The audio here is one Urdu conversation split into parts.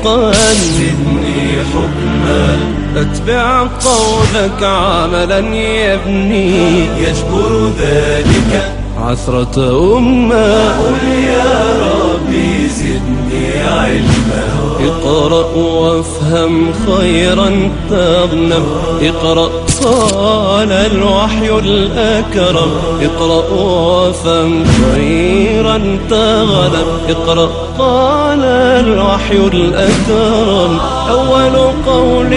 فقها زدني حكما أتبع قولك عملا يبني يجبر ذلك عثرة أمة. قل يا ربي زدني علما اقرأ وافهم خيرا تغنم. اقرأ صال الوحي الأكرم. اقرأ وافهم خيرا تغنم. اقرأ قال الوحي الأكرم. أول قول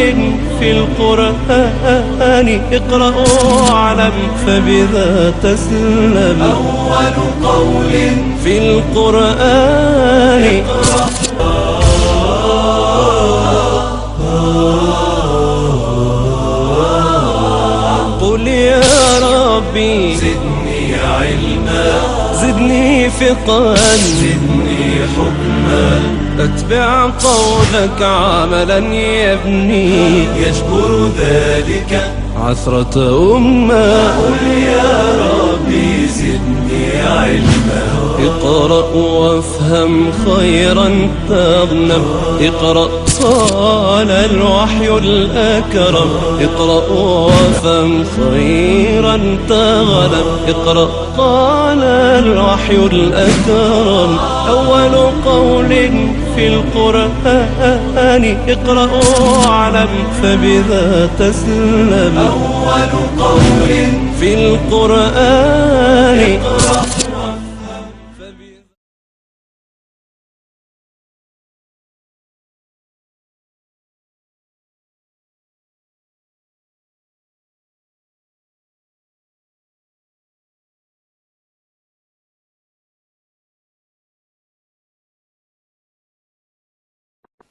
في القرآن اقرأ واعلم فبذا تسلم. أول قول في القرآن قل يا ربي زدني علما زدني فقها زدني حكما أتبع قولك عملا يبني يجبر ذلك عثرة أمة. قل يا ربي زدني علما اقرأ وافهم خيرا تغنم. اقرأ صال الوحي الأكرم. اقرأ وافهم خيرا تغنم. اقرأ قال الوحي الأكرم. أول قول في القرآن اقرأ واعلم فبذا تسلم. أول قول في القرآن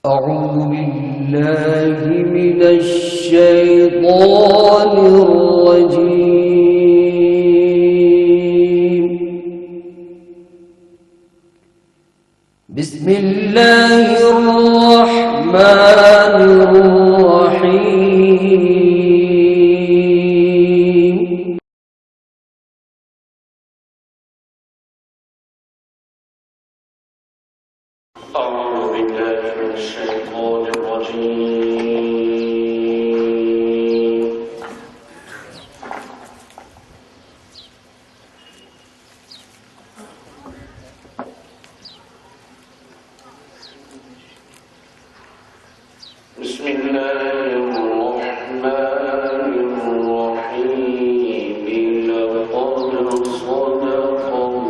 أعوذ بالله من الشيطان الرجيم. بسم الله الرحمن الرحيم. أعوذ بالله من الشيطان الرجيم. بسم الله الرحمن الرحيم. لقد صدق الله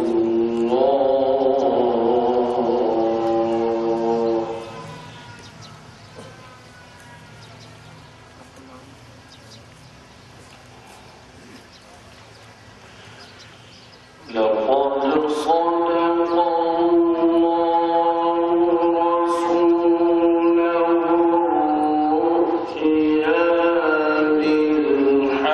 لقد صدق الله رسوله الرؤيا بالحق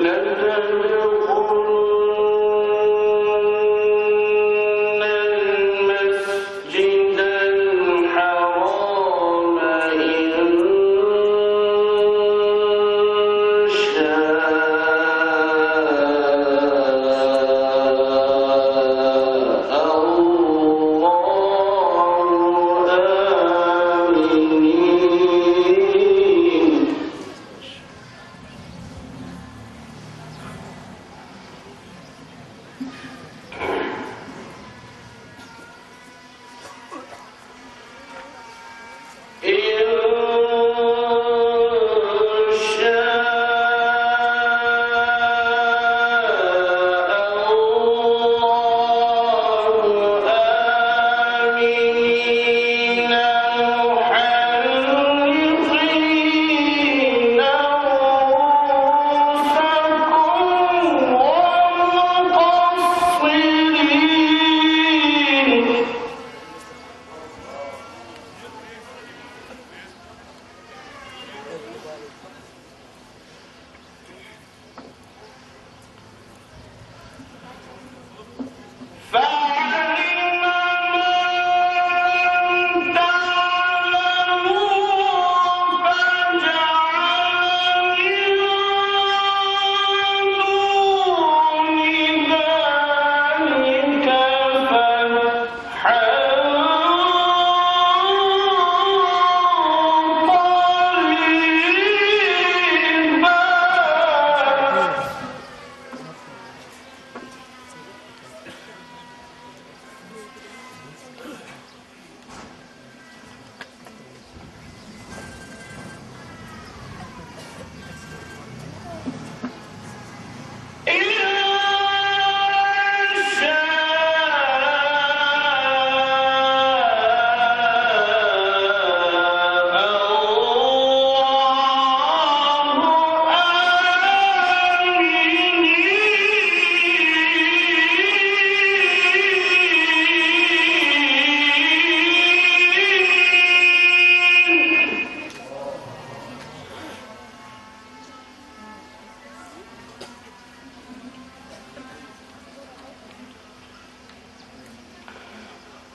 لتدخلن المسجد الحرام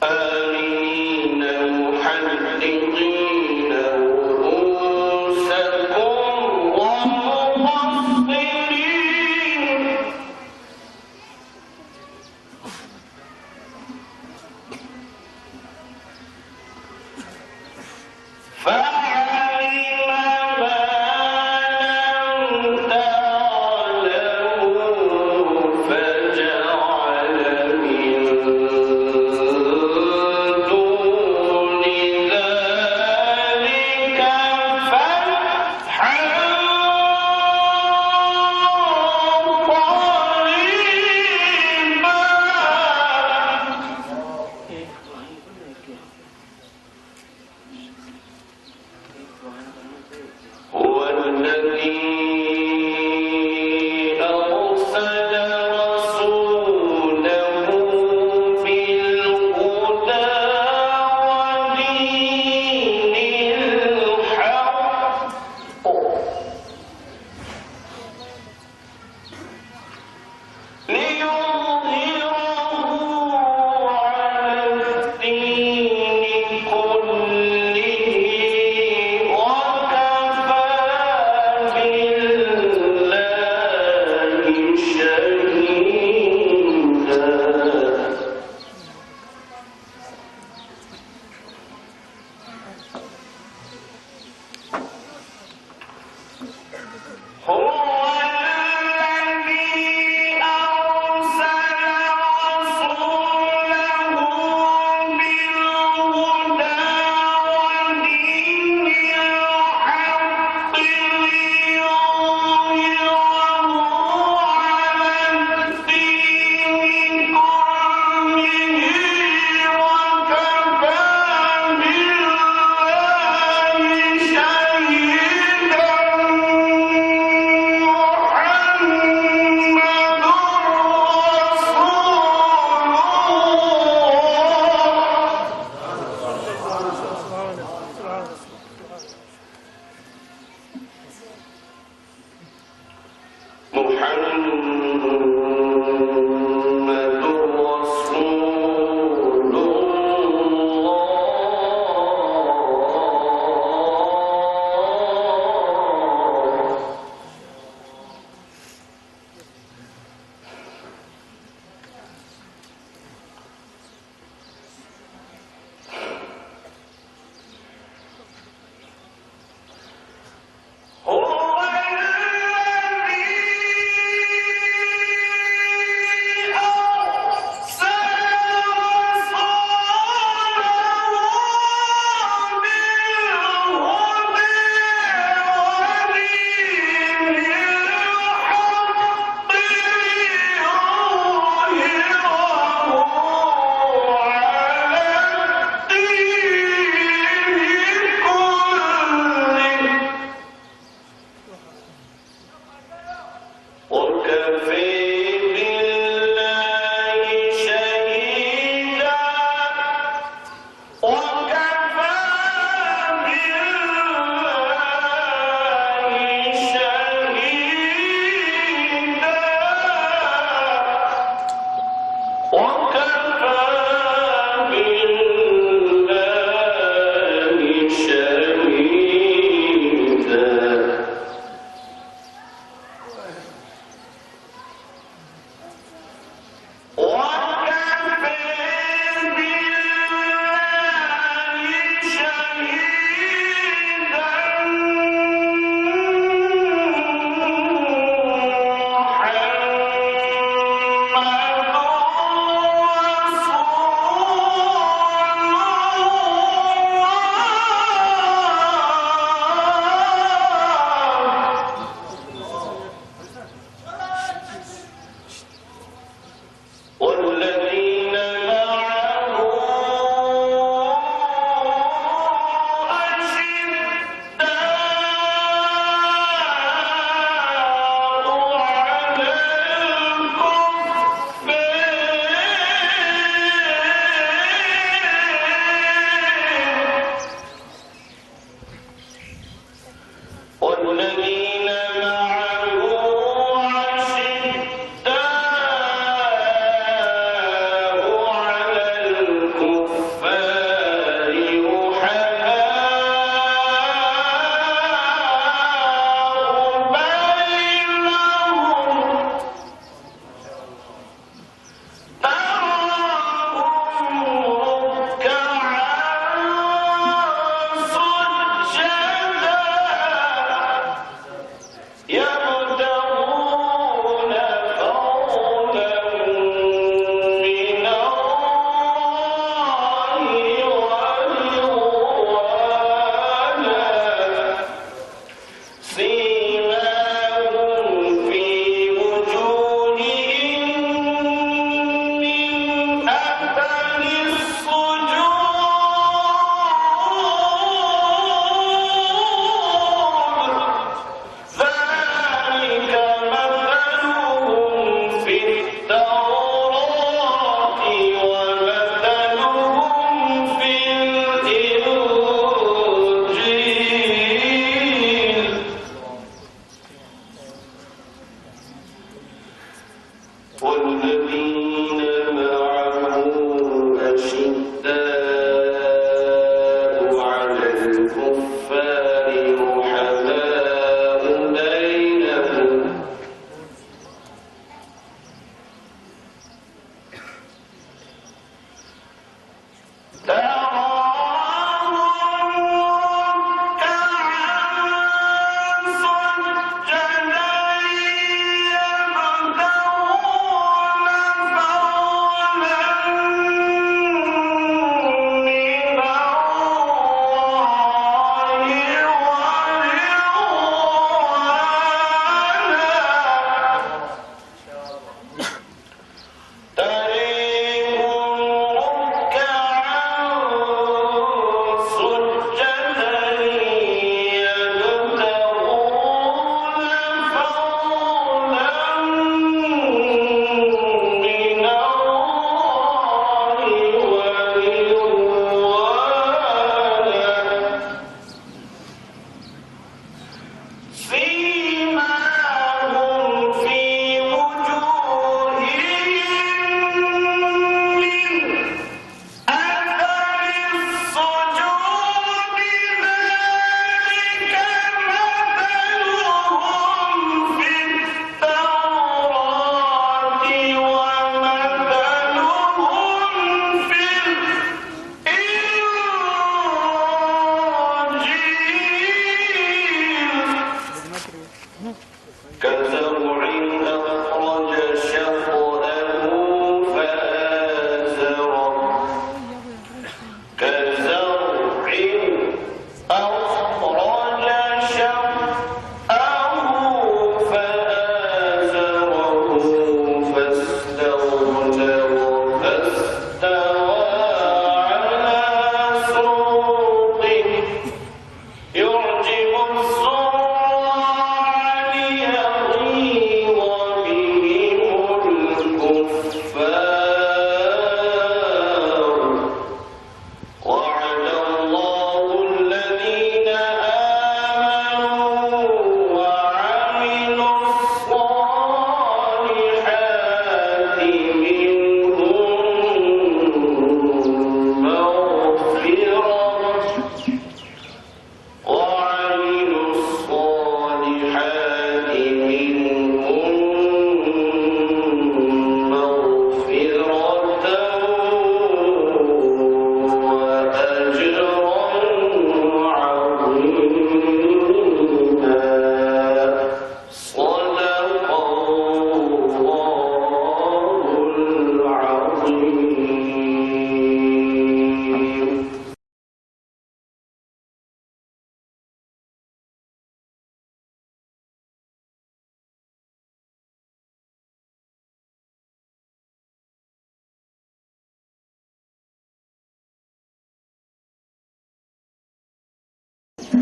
آمنين محلقين رؤوسكم ومقصرين فعلم ما لم تعلموا فجعل من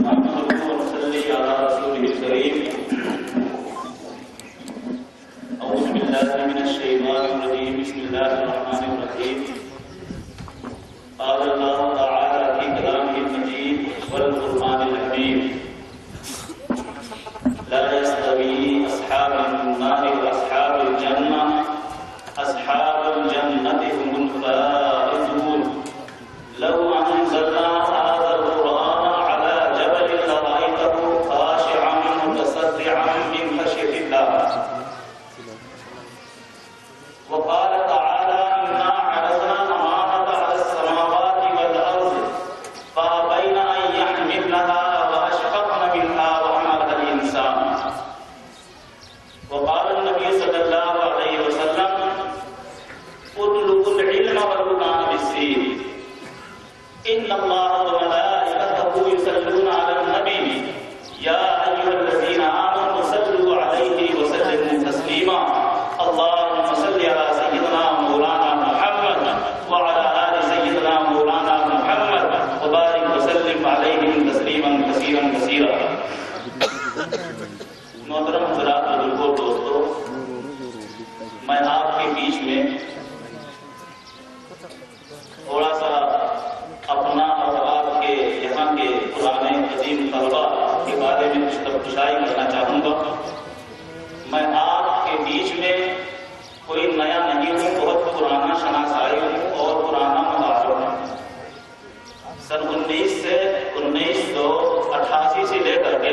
نحمده ونصلي على رسوله الكريم. أعوذ بالله من الشيطان الرجيم. بسم الله الرحمن الرحيم. قال الله تعالى في كلامه المجيد والقرآن الحكيم: لا يستوي أصحاب النار وأصحاب الجنة، أصحاب الجنة هم الفائزون. لو أنزلنا هذا القرآن على جبل لرأيته خاشعا متصدعا من خشية الله. وقال تعالى: إنا عرضنا الأمانة على السماوات والأرض فأبين أن يحملنها وأشفقن منها وحملها الإنسان. وقال النبي صلى الله عليه وسلم: اطلبوا العلم ولو كان بالسين. إن الله وملائكته يصلون على النبي يا أيها الذين آمنوا صلوا عليه وسلموا تسليما. اللهم صل على سيدنا مولانا محمد وعلى آل سيدنا مولانا محمد وبارك وسلم عليهم تسليما كثيرا كثيرا. محترم حضرات، بزرگوں، دوستوں، میں آپ کے بیچ میں تھوڑا سا اپنا اور آپ کے یہاں کے پرانے عظیم طلبا کے بارے میں کچھ تفتیشائی کرنا چاہوں گا. میں آپ کے بیچ میں کوئی نیا نہیں ہوں، بہت پرانا شناسائی ہوں اور پرانا مداخل ہوں. سن 1988 سے لے کر کے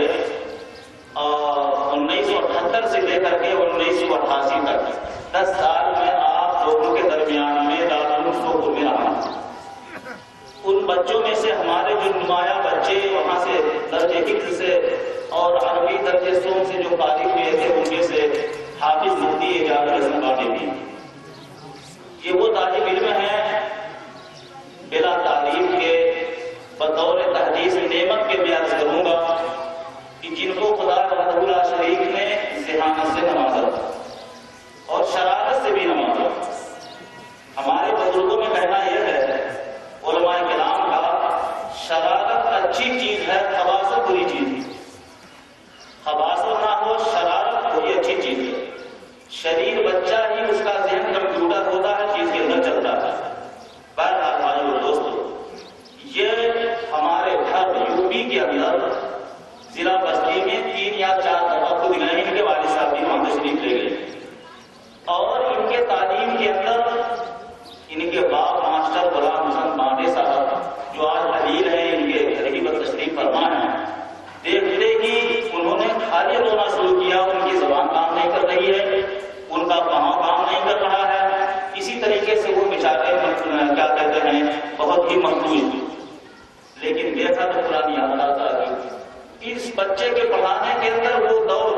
اور 1978 سے لے کر کے 1988 تک 10 سال میں آپ لوگوں کے درمیان میں دارالعلوم میں رہا. ان بچوں میں سے ہمارے جو نمایاں بچے وہاں سے درجے حفظ سے اور عربی درجے سوم سے جو فارغ ہوئے تھے، ان میں سے حافظ مفتی اعجاز الحسن بانی بھی. یہ وہ طالب علم ہیں بلا تعلیم کے، بطور تحدیث نعمت کے میں عرض کروں گا کہ جن کو خدا وحدہ لا شریک نے ذہانت سے نوازا اور شرارت سے بھی نوازا. ہمارے بزرگوں میں کہنا یہ ہے، علماء کرام کا، شرارت اچھی چیز ہے، خباثت بری چیز ہے. خباثت نہ ہو، شرارت وہی اچھی چیز ہے. شریر بچہ ہی اس کا ذہن کمپیوٹر ہوتا ہے، چیز کے اندر چلتا ہے. بہرحال بھائیو اور دوستو، یہ ہمارے گھر یو پی کے اندر ضلع بستی میں 3 یا 4 دفعہ خود گئے. ان کے والد صاحب بھی وہاں تشریف لے گئے اور ان کے تعلیم کے اندر ان کے باپ ماسٹر غلام حسن پانڈے صاحب جو آج علیل ہیں، ان کے گھر کی بد تشریف فرما ہیں. دیکھتے ہی انہوں نے خالی رونا شروع کیا. ان کی زبان کام نہیں کر رہی ہے، ان کا پاؤں کام نہیں کر رہا ہے. اسی طریقے سے وہ بیچارے کیا کہتے ہیں، بہت ہی محفوظ. لیکن دیکھا تو پرانی یاد آتا ہے اس بچے کے پڑھانے کے اندر وہ دور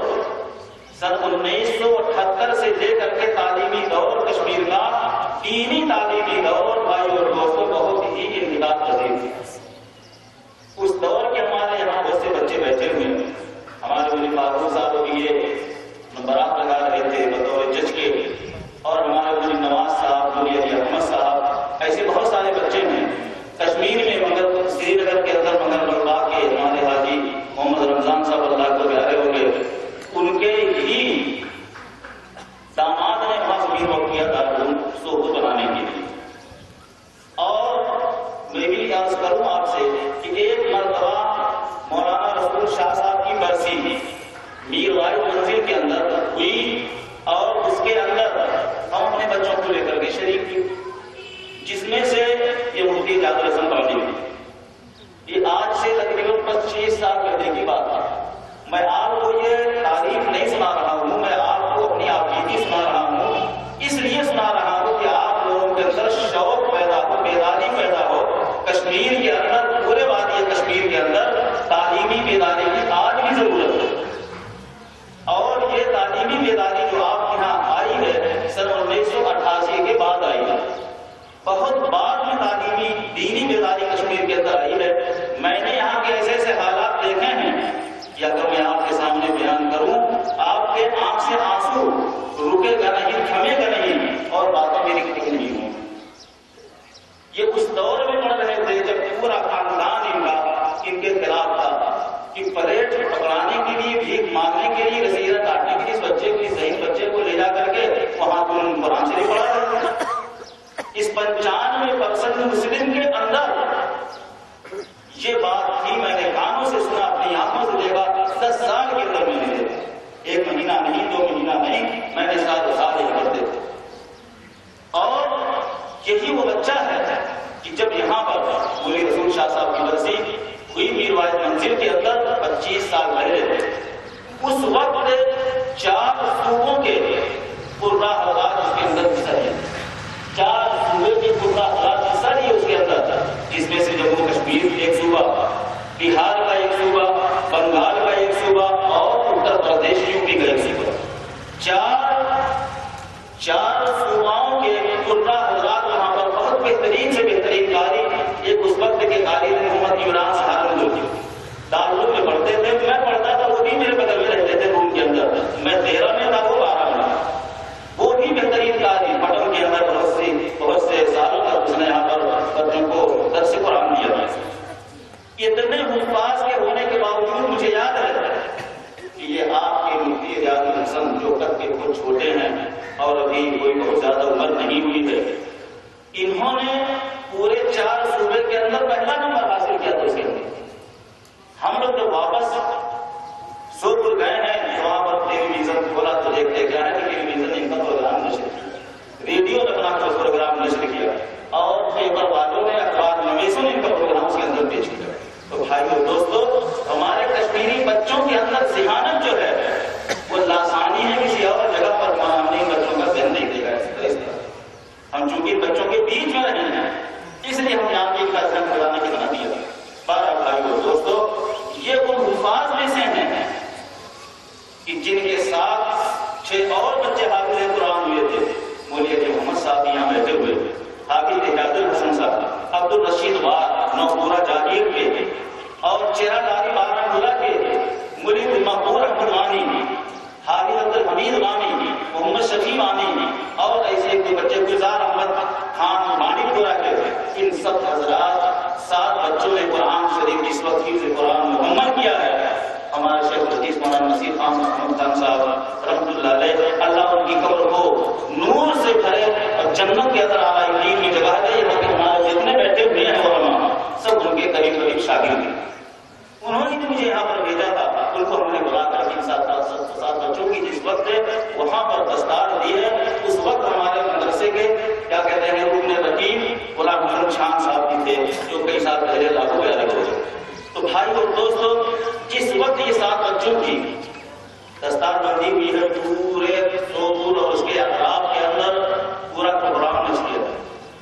سن 1978 سے لے کر کے تعلیمی دور، کشمیر کا دینی تعلیمی دور بھائی اور دوستوں بہت ہی انتخاب پذیر تھے. اس دور کے ہمارے یہاں بہت سے بچے بیٹھے ہوئے ہیں. ہمارے مجھے فاروق صاحب بھی یہ نمبرات لگا رہے تھے بطور جج کے، اور ہمارے مجھے نواز صاحب، مجھے احمد صاحب، ایسے بہت سارے بچے ہیں کشمیر میں. مگر سری نگر کے اندر مگر بلوا کے ہمارے حاجی محمد رمضان صاحب اللہ کو پیارے ہو گئے. ان کے ہی داماد نے وہاں زمین وقت کیا دارالعلوم صحبت بنانے کے لیے. اور میں بھی عرض کروں آپ سے کہ ایک مرتبہ مولانا رسول شاہ صاحب کی برسی میر وائد منزل کے اندر ہوئی اور اس کے اندر ہم اپنے بچوں کو لے کر کے شریک کی، جس میں سے یہ مفتی اعجاز الحسن بانی ہوئی. یہ آج سے تقریباً 25 سال پہلے کی بات ہے. میں آپ کو یہ تعریف نہیں سنا رہا ہوں، میں آپ کو اپنی آبیدی سنا رہا ہوں. اس لیے سنا رہا ہوں کہ آپ لوگوں کے اندر شوق پیدا ہو، بیداری پیدا ہو. کشمیر کے اندر، پورے وادی کشمیر کے اندر تعلیمی بیداری کی آج بھی ضرورت ہے. اور یہ تعلیمی بیداری جو آپ کے یہاں آئی ہے سن 1988 کے بعد آئی ہے. بہت بعد میں تعلیمی دینی بیداری کشمیر کے اندر آئی ہے. میں نے یہاں کے ایسے ایسے حالات دیکھے ہیں کہ اگر میں آپ کے سامنے 95% مسلم کے اندر یہ بات تھی. میں نے کانوں سے سنا، اپنی آنکھوں سے دیکھا. 10 سال کے اندر میں نے دیکھا. 1 مہینہ نہیں، 2 مہینہ نہیں، میں نے سال یہ کرتے تھے. اور یہی وہ بچہ ہے کہ جب یہاں پر مولوی رسول شاہ صاحب کی برسی ہوئی میر واحد منزل کے اندر 25 سال پہلے، اس وقت 4 صوبوں کے قرہ حضرات اس کے اندر حصہ ہے. 4 صوبے کے قرہ حضرات حصہ لیے اس کے اندر، جس میں سے جموں کشمیر ایک صوبہ، بہار کا ایک صوبہ، بنگال کا ایک صوبہ اور اتر پردیش یوپی کا ایک صوبہ. 4 صوباؤں کے قرہ حضرات وہاں پر بہت بہترین سے بہترین قاری. ایک اس وقت کے قاری محمد یونان سہارنپور دارالعلوم میں پڑھتے تھے. میں پڑھتا تھا، وہ بھی میرے بغل میں رہتے تھے روم کے اندر. میں 13 میں تھا، وہ 12 میں. وہ بھی بہترین قاری، پٹن کے اندر بہت سے سالوں تک اس نے یہاں پر بچوں کو درس قرآن دیا. اتنے حفاظ کے ہونے کے باوجود مجھے یاد ہے کہ یہ آپ کے مفتی اعجاز الحسن جو قد کے بہت چھوٹے ہیں اور ابھی کوئی بہت زیادہ عمر نہیں ہوئی ہے، انہوں نے پورے 4 صوبے کے اندر پہلا نمبر حاصل کیا تھا. اس کے اندر ہم لوگ جب واپس سوپور گئے ہیں، وہاں پر ٹیلی ویژن کھولا تو دیکھتے کیا ہے کہ ٹیلی ویژن نے ان کا پروگرام نشر کیا، ریڈیو نے بنا کر پروگرام نشر کیا، اور پیپر والوں نے، اخبار نویسوں نے ان کا پروگرام اس کے اندر پیش کیا. تو بھائیو دوستو، ہمارے کشمیری بچوں کے اندر ذہانت جو ہے وہ لاسانی ہے، کسی اور جگہ پر ہم نے بچوں کا ذہن نہیں دیکھا ہے. ہم چونکہ بچوں کے بیچ میں رہے ہیں، اس لیے ہم یہاں کی ذہن کرانے کی بنا دیا. بارہ بھائیو دوستو، یہ وہ حفاظ میں سے ہیں کہ جن کے ساتھ 6 اور بچے حافظ قرآن ہوئے تھے. مولوی علی محمد صاحب یہاں بیٹھے ہوئے، حافظ اعجاز الحسن صاحب، عبد الرشید وار نوپورہ جاگیر کے، اور چہرہ داری بارہمولہ کے مولوی مقبول احمد وانی، حافظ عبد الحمید وانی، محمد شفیع وانی، اور ایسے ایک 2 بچے گلزار احمد خان مانک پورہ کے. ان سب حضرات 7 بچوں نے قرآن شریف اس وقت حفظ قرآن مکمل کیا ہے. ہمارے شیخ الحدیث مولانا نصیر خان محمد خان صاحب رحمۃ اللہ علیہ، اللہ ان کی قبر کو نور سے بھرے اور جنت کے اندر آئی کی جگہ دے. یہاں کے ہمارے جتنے بیٹھے ہوئے ہیں علماء سب ان کے قریب شاگرد ہیں. انہوں نے مجھے یہاں پر بھیجا تھا، ان کو ہم نے بلا کر ان 7 بچوں کی جس وقت وہاں پر دستار دی ہے، اس وقت ہمارے مدرسے کے کیا کہتے ہیں رکن رکیب غلام حسن شان صاحب بھی تھے، جو کئی سال پہلے لاگو ہو گئے. تو بھائی اور دوستو، جس وقت یہ 7 بچوں کی دستار بندی ہوئی ہے، پورے سوپور اور اس کے اطراف کے اندر پورا پروگرام نش کیا،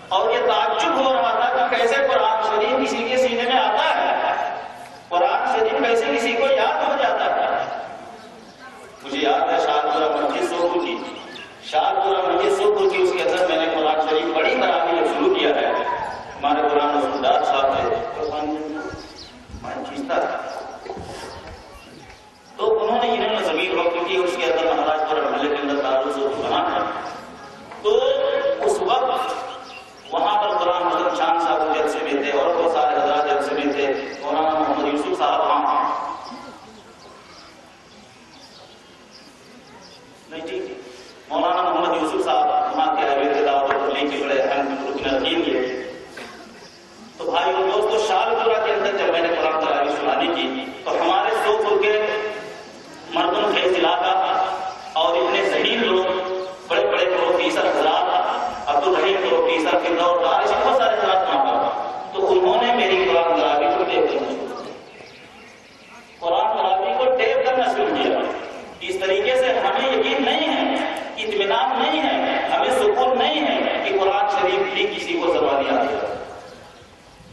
اور یہ تعجب ہو رہا تھا کہ کیسے قرآن شریف کسی کے سینے میں آتا ہے، قرآن شریف کیسے کسی کو یاد ہو جاتا ہے. مجھے یاد ہے شاہپورہ مسجد سوپور کی، شاہپورہ مسجد سوپور کی، اس کے اندر میں نے قرآن شریف بڑی تراویح جب شروع کیا ہے. ہمارے قرآن رسولدار صاحب تھے، تو انہوں نے انہوں نے زمین وقت کی، اس کے اندر مہاراج پورہ محلے کے اندر دارالعلوم بنا ہے. تو اس وقت وہاں پر قرآن حضرت شان صاحب جلسے میں تھے، اور بہت سارے حضرات جلسے میں تھے. مولانا محمد یوسف صاحب نہیں ٹھیک، مولانا محمد یوسف صاحب وہاں کے آئے تھے، دعوت تبلیغ کے بڑے اہم رکن رکین کے. تو بھائی اور دوستو، شالپورہ کے اندر جب میں نے قرآن تراویح سنانی کی تو ہمارے سوپور کے مردم خیز علاقہ اور اتنے ذہین لوگ، بڑے بڑے پروفیسر حضرات، عبد الرحیم پروفیسر کے دور دارش، بہت سارے حضرات وہاں پر. تو انہوں نے میری قرآن تراویح کو ٹیپ کرنا شروع کیا، قرآن تراویح کو ٹیپ کرنا شروع کیا. اس طریقے سے ہمیں یقین نہیں ہے، اطمینان نہیں ہے، ہمیں سکون نہیں ہے کہ قرآن شریف بھی کسی کو زبانی آتی ہے.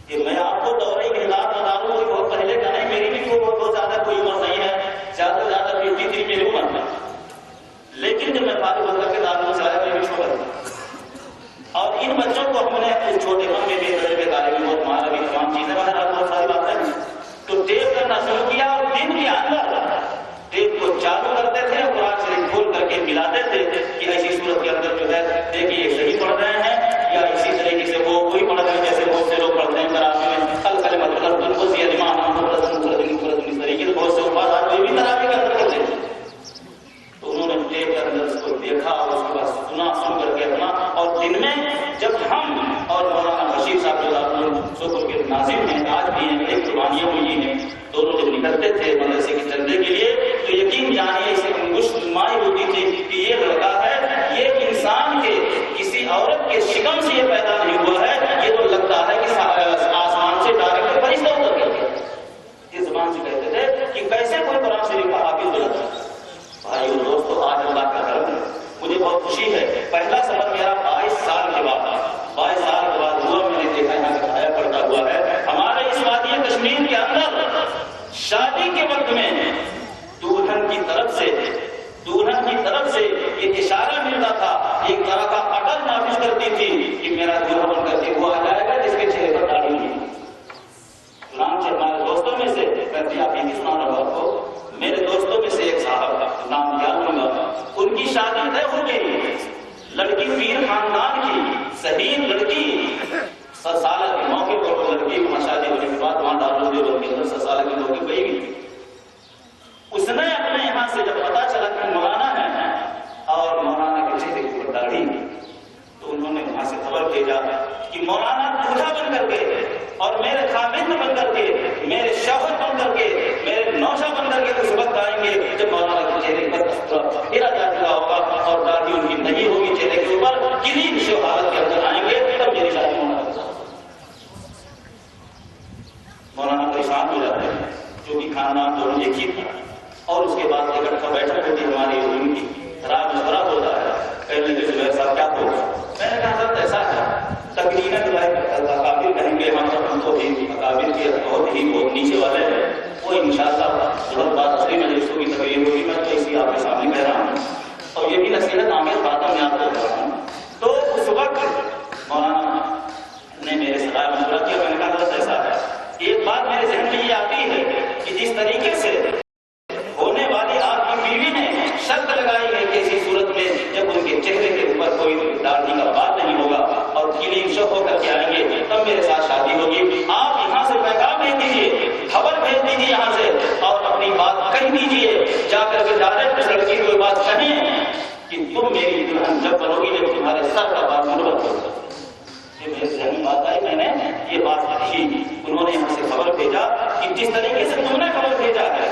کہ میں آپ کو دورہ احداث بتا دوں کہ بہت پہلے کا نہیں، میری بھی بہت زیادہ کوئی عمر نہیں ہے، زیادہ سے زیادہ 53 میری عمر ہے. لیکن جب میں فارغ ہو کر کے دارالعلوم سے آیا، میں بھی چھوٹا تھا، اور ان بچوں کو ہم نے اس چھوٹے کم میں بھی درجے تعلیم بہت مال ابھی تمام چیزیں بہرحال بہت ساری باتیں ہیں. تو ٹیپ کرنا شروع کیا، اور دن کے اندر ٹیپ کو چالو کرتے تھے، قرآن شریف کھول کر کے ملاتے تھے کہ ایسی صورت کے اندر جو ہے دیکھیے صحیح پڑھ رہے ہیں، یا اسی طریقے سے وہ کوئی پڑھ رہے ہیں جیسے بہت سے لوگ پڑھتے ہیں تراویح میں الکلمۃ الرب کو زیادہ اس طریقے سے بہت سے الفاظ آج بھی تراویح کے اندر کرتے ہیں. تو انہوں نے ٹیپ کے اندر اس کو دیکھا اور اس کے بعد سن کر کے اپنا. اور دن میں جب ہم اور مولانا بشیر صاحب جو سکول کے ناظم ہیں آج بھی ہیں، ایک قربانیاں ہوئی ہیں، دونوں جب نکلتے تھے مدرسے کے چلنے کے لیے تو یقین جانیے اسے انگشت نمائی ہوتی تھی کہ یہ لڑکا ہے، یہ انسان کے کسی عورت کے شکم سے یہ پیدا نہیں ہوا ہے، یہ تو لگتا ہے کہ آسمان سے ڈائریکٹ فرشتہ اتر گیا۔ اس زبان سے کہتے تھے کہ کیسے کوئی قرآن شریف کا حافظ ہو جاتا ہے۔ بھائیو دوستو، آج اللہ کا کرم ہے، مجھے بہت خوشی ہے، پہلا سفر میرا 22 سال کے بعد ہوا، میں نے دیکھا یہاں کا کھایا پڑتا ہوا ہے۔ ہمارے اس وادی کشمیر کے اندر شادی کے وقت میں دلہن کی طرف سے یہ اشارہ ملتا تھا، ایک طرح کا عقل نافذ کرتی تھی کہ میرا دلہا بن کر کے وہ آ جائے گا جس کے چہرے پر داڑھی نہیں۔ چنانچہ ہمارے دوستوں میں سے میں بھی آپ ہی سنا رہا ہوں، میرے دوستوں میں سے ایک صاحب نام یاد لوں گا، ان کی شادی طے ہو گئی، لڑکی پیر خاندان کی صحیح لڑکی، سالہ کے موقع پر لڑکی وہاں شادی ہونے کے بعد وہاں ڈالو کے اندر سالہ کے موقع پہ گئی۔ اس نے اپنے یہاں سے جب پتا چلا کہ مولانا ہے اور مولانا کے چہرے پر داڑھی، تو انہوں نے وہاں سے خبر بھیجا کہ مولانا دولہا بن کر کے اور میرے خامند بن کر کے، میرے شوہر بن کر کے، میرے نوشہ بن کر کے اس وقت آئیں گے جب مولانا کے چہرے پر پھیرا جا چکا ہوگا اور داڑھی ان کی نہیں ہوگی چہرے کے اوپر، کلین شو حالت کے اندر آئیں گے، تب میری شادی ہونا۔ مولانا پریشان ہو جاتے ہیں کیونکہ خاندان دونوں ایک ہی تھا، اور اس کے بعد اکٹھا بیٹھک ہوتی ہماری ان کی رات مشورہ ہوتا ہے، کہنے لگے زبیر صاحب کیا ہوگا؟ میں نے کہا حضرت ایسا ہے، تقریباً اکابر کہیں گے ہم تو بھی اکابر کے بہت نیچے والے ہیں، وہ انشاءاللہ بہت بات اصلی مجلسوں کی تقریر ہوگی، میں تو اسی آپ کے سامنے کہہ رہا ہوں اور یہ بھی نصیحت آمیز باتیں میں آپ کو کہہ رہا ہوں۔ تو اس وقت مولانا نے میرے سے رائے مشورہ کیا، میں نے کہا حضرت ایسا ہے، ایک بات میرے ذہن میں یہ آتی ہے کہ جس طریقے سے ہونے والی آپ کی بیوی نے شرط لگائی ہے کہ ایسی صورت میں جب ان کے چہرے کے اوپر کوئی داڑھی کا بات نہیں ہوگا اور کلین شو ہو کر کے آئیں گے تب میرے ساتھ شادی ہوگی، آپ یہاں سے پیغام بھیج دیجیے، خبر بھیج دیجیے یہاں سے اور اپنی بات کہہ دیجیے، جا کر کے ڈائریکٹ اس لڑکی کو بات کہیں کہ تم میری دلہن جب بنو گی لیکن تمہارے سر کا بات منورت ہوگا۔ یہ میرے ذہن میں بات آئی، میں نے یہ بات کہی، انہوں نے یہاں سے خبر بھیجا کہ جس طریقے سے تم نے خبر بھیجا ہے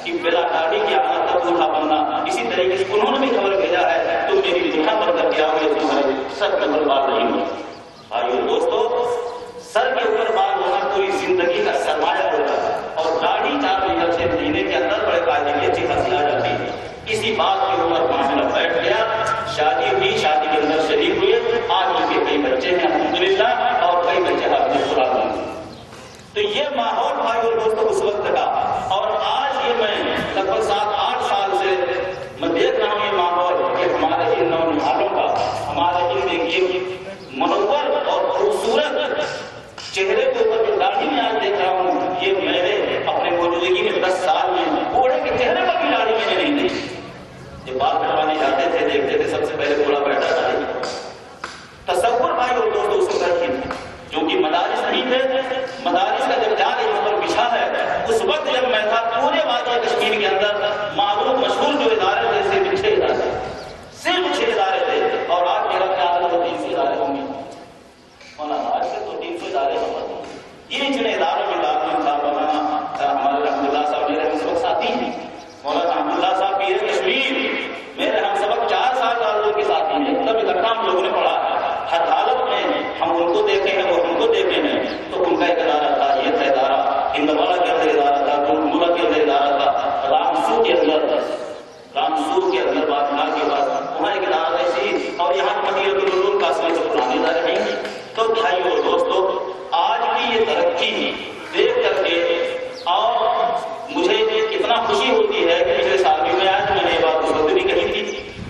کہ بلا داڑھی کی عادت تک دولہا بننا، اسی طریقے سے انہوں نے بھی خبر بھیجا ہے تم میری دلہن بن کر کے آؤ گے، تمہارے سر کے اوپر بات نہیں ہوگی۔ بھائیو دوستو، سر کے اوپر بات ہونا پوری زندگی کا سرمایہ ہوتا ہے اور داڑھی 4 مہینے کے اندر بڑے قاعدے کی اچھی خاصی آ جاتی ہے۔ اسی بات کے اوپر معاملہ بیٹھ گیا، شادی ہوئی، شادی کے اندر شریک ہوئے، آج ان کے کئی بچے ہیں الحمدللہ اور کئی بچے حافظ قرآن ہیں۔ تو یہ ماحول بھائی اور دوستوں اس وقت کا، اور آج یہ میں لگ بھگ 7-8 سال سے میں دیکھ رہا ہوں یہ ماحول کہ ہمارے ان نونہالوں کا، ہمارے ان ایک منور اور خوبصورت چہرے کے اوپر جو داڑھی میں آج دیکھ رہا ہوں، یہ میں نے اپنے موجودگی میں 10 سال میں بوڑھے کے چہرے پر بھی داڑھی میں نہیں دیکھی۔ یہ بات کروانے جاتے تھے، دیکھتے تھے سب سے پہلے بوڑھا بیٹھا تھا، تصور بھائی اور دوستوں اس وقت ہی جو کہ مدارس نہیں تھے، مدارس کا جب جال یہاں پر بچھا ہے، اس وقت جب میں تھا پورے وادی کشمیر کے اندر معروف مشہور جو ادارے تھے صرف 6 ادارے، صرف 6 ادارے تھے، اور آج میرا خیال ہے 300 ادارے ہوں گے، مولانا آج سے تو 300 ادارے ہوں گے۔ یہ جن اداروں میں داخل تھا مولانا ہمارے رحمۃ اللہ صاحب میرے ہم سبق ساتھی ہیں، مولانا رحمۃ اللہ صاحب پیر کشمیر میرے ہم سبق 4 سال تعلق کے ساتھی ہیں، تب اکٹھا ہم لوگوں نے پڑھا، ہر حالت میں ہم ان کو دیکھے ہیں وہ ہم کو دیکھے ہیں۔ تو ان کا ایک ادارہ تھا، یہ تھا ادارہ ہندواڑہ کے اندر ادارہ تھا، گنگولہ کے اندر ادارہ تھا، رامسور کے اندر بادنار کے بعد وہاں ایک ادارہ ایسی، اور یہاں مدینہ العلوم قاسمی سے پرانے ادارے ہیں۔ تو بھائیو اور دوستو، آج بھی یہ ترقی دیکھ کر کے اور مجھے اتنا خوشی ہوتی ہے کہ پچھلے سال بھی میں آج میں نے یہ بات اس وقت بھی کہی تھی،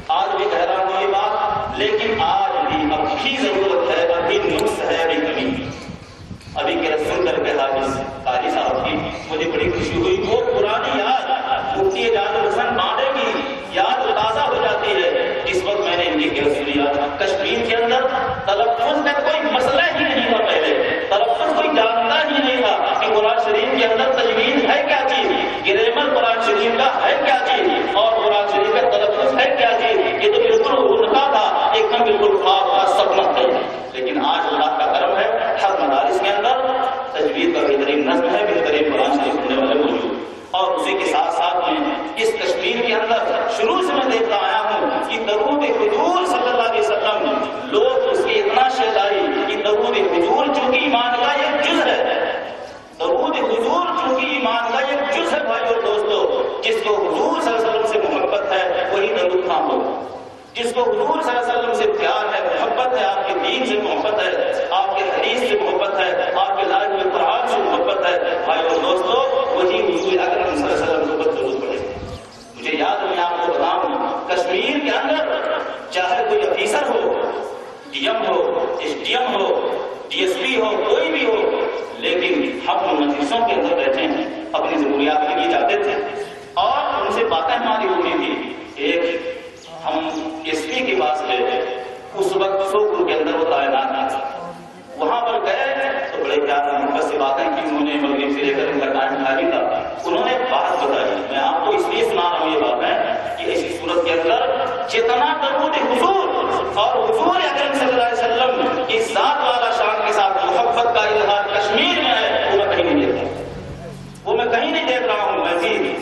آج بھی کہہ رہا ہوں یہ بات، لیکن آج بھی اب بھی ضرورت ہے، ابھی نقص ہے، ابھی کمی۔ ابھی کے رسول کر کے حافظ قاری صاحب کی مجھے بڑی خوشی ہوئی، وہ پرانی یاد مفتی اعجاز الحسن ماڈے کی یاد تازہ ہو جاتی ہے جس وقت میں نے ان کی رسولیات کشمیر کے اندر تلفظ کا کوئی مسئلہ ہی نہیں تھا، پہلے تلفظ کوئی جانتا ہی نہیں تھا کہ قرآن شریف کے اندر تجوید ہے کیا چیز، گریمر قرآن شریف کا ہے کیا چیز، اور قرآن شریف کا تلفظ ہے کیا چیز، یہ تو بالکل ان کا تھا، ایک دم بالکل خواب کا سپنا تھا۔ لیکن آج اللہ کا جس کو حضور صلی اللہ علیہ وسلم سے پیار ہے، محبت ہے، آپ کے دین سے محبت ہے، آپ کے حدیث سے محبت ہے، آپ کے لائے ہوئے قرآن سے محبت ہے، بھائی اور دوستو، وہی حضور اکرم صلی اللہ علیہ وسلم کو ضرور پڑے. مجھے یاد ہے، میں آپ کو بتاؤں، کشمیر کے اندر چاہے کوئی افیسر ہو، ڈی ایم ہو، ایس ڈی ایم ہو، ڈی ایس پی ہو، کوئی بھی ہو، لیکن ہم مجلسوں کے اندر بیٹھے ہیں، اپنی ضروریات کے لیے جاتے تھے اور ان سے باتیں ہماری ہوئی تھی. ایک ہم ایس پی کے پاس گئے، اس وقت سوپور کے اندر وہ تعینات تھا. وہاں پر گئے تو بڑے پیار محبت سے باتیں کی انہوں نے، مغرب سے لے کر ان کا ٹائم خالی تھا. انہوں نے بات بتائی، میں آپ کو اس لیے سنا رہا ہوں یہ باتیں کہ ایسی صورت کے اندر جتنا درود حضور اور حضور اکرم صلی اللہ علیہ وسلم کی ذات والا شان کے ساتھ محبت کا اظہار کشمیر میں ہے، وہ میں کہیں نہیں دیکھ رہا، وہ میں کہیں نہیں دیکھ رہا ہوں. میں بھی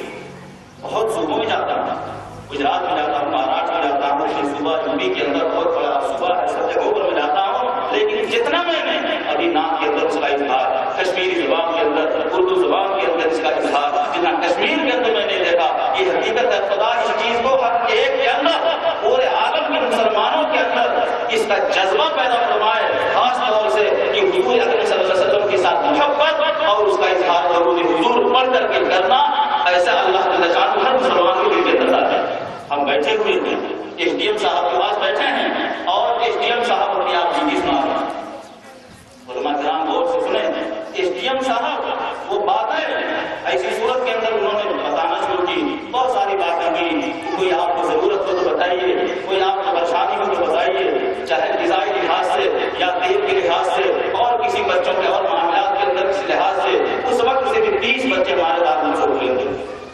بہت صوبوں میں جاتا ہوں، گجرات میں جاتا ہوں، مہاراشٹر میں جاتا ہوں، پھر صوبہ یوپی کے اندر بہت بڑا صوبہ ہے، سب جگہوں پر میں جاتا ہوں، لیکن جتنا میں نے ابھی نام کے اندر اس کا اظہار، کشمیری زبان کے اندر، اردو زبان کے اندر اس کا اظہار جتنا کشمیر کے اندر میں نے دیکھا، یہ حقیقت ہے. خدا اس چیز کو ہر ایک کے اندر، پورے عالم کے مسلمانوں کے اندر اس کا جذبہ پیدا فرمائے، خاص طور سے کہ حضور اکرم صلی اللہ علیہ وسلم کے ساتھ محبت اور اس کا اظہار درود حضور پڑھ کر کے کرنا، ایسا اللہ تعالیٰ جان ہر مسلمان کو دل کے اندر ہے. ہم بیٹھے ہوئے ہیں، ایس ڈی ایم صاحب کے پاس بیٹھے ہیں اور ایس ڈی ایم صاحب اپنی آپ جی سنا رہے ہیں. علماء کرام غور سے سنیں، ایس ڈی ایم صاحب وہ باتیں ایسی صورت کے اندر انہوں نے بتانا شروع کی، بہت ساری باتیں کی. کوئی آپ کو ضرورت ہو تو بتائیے، کوئی آپ کو پریشانی ہو تو بتائیے، چاہے غذائی لحاظ سے یا تیل کے لحاظ سے اور کسی بچوں کے اور معاملات کے اندر کسی لحاظ سے. اس وقت سے بھی 30 بچے ہمارے ساتھ ہم چھوڑ لیں گے،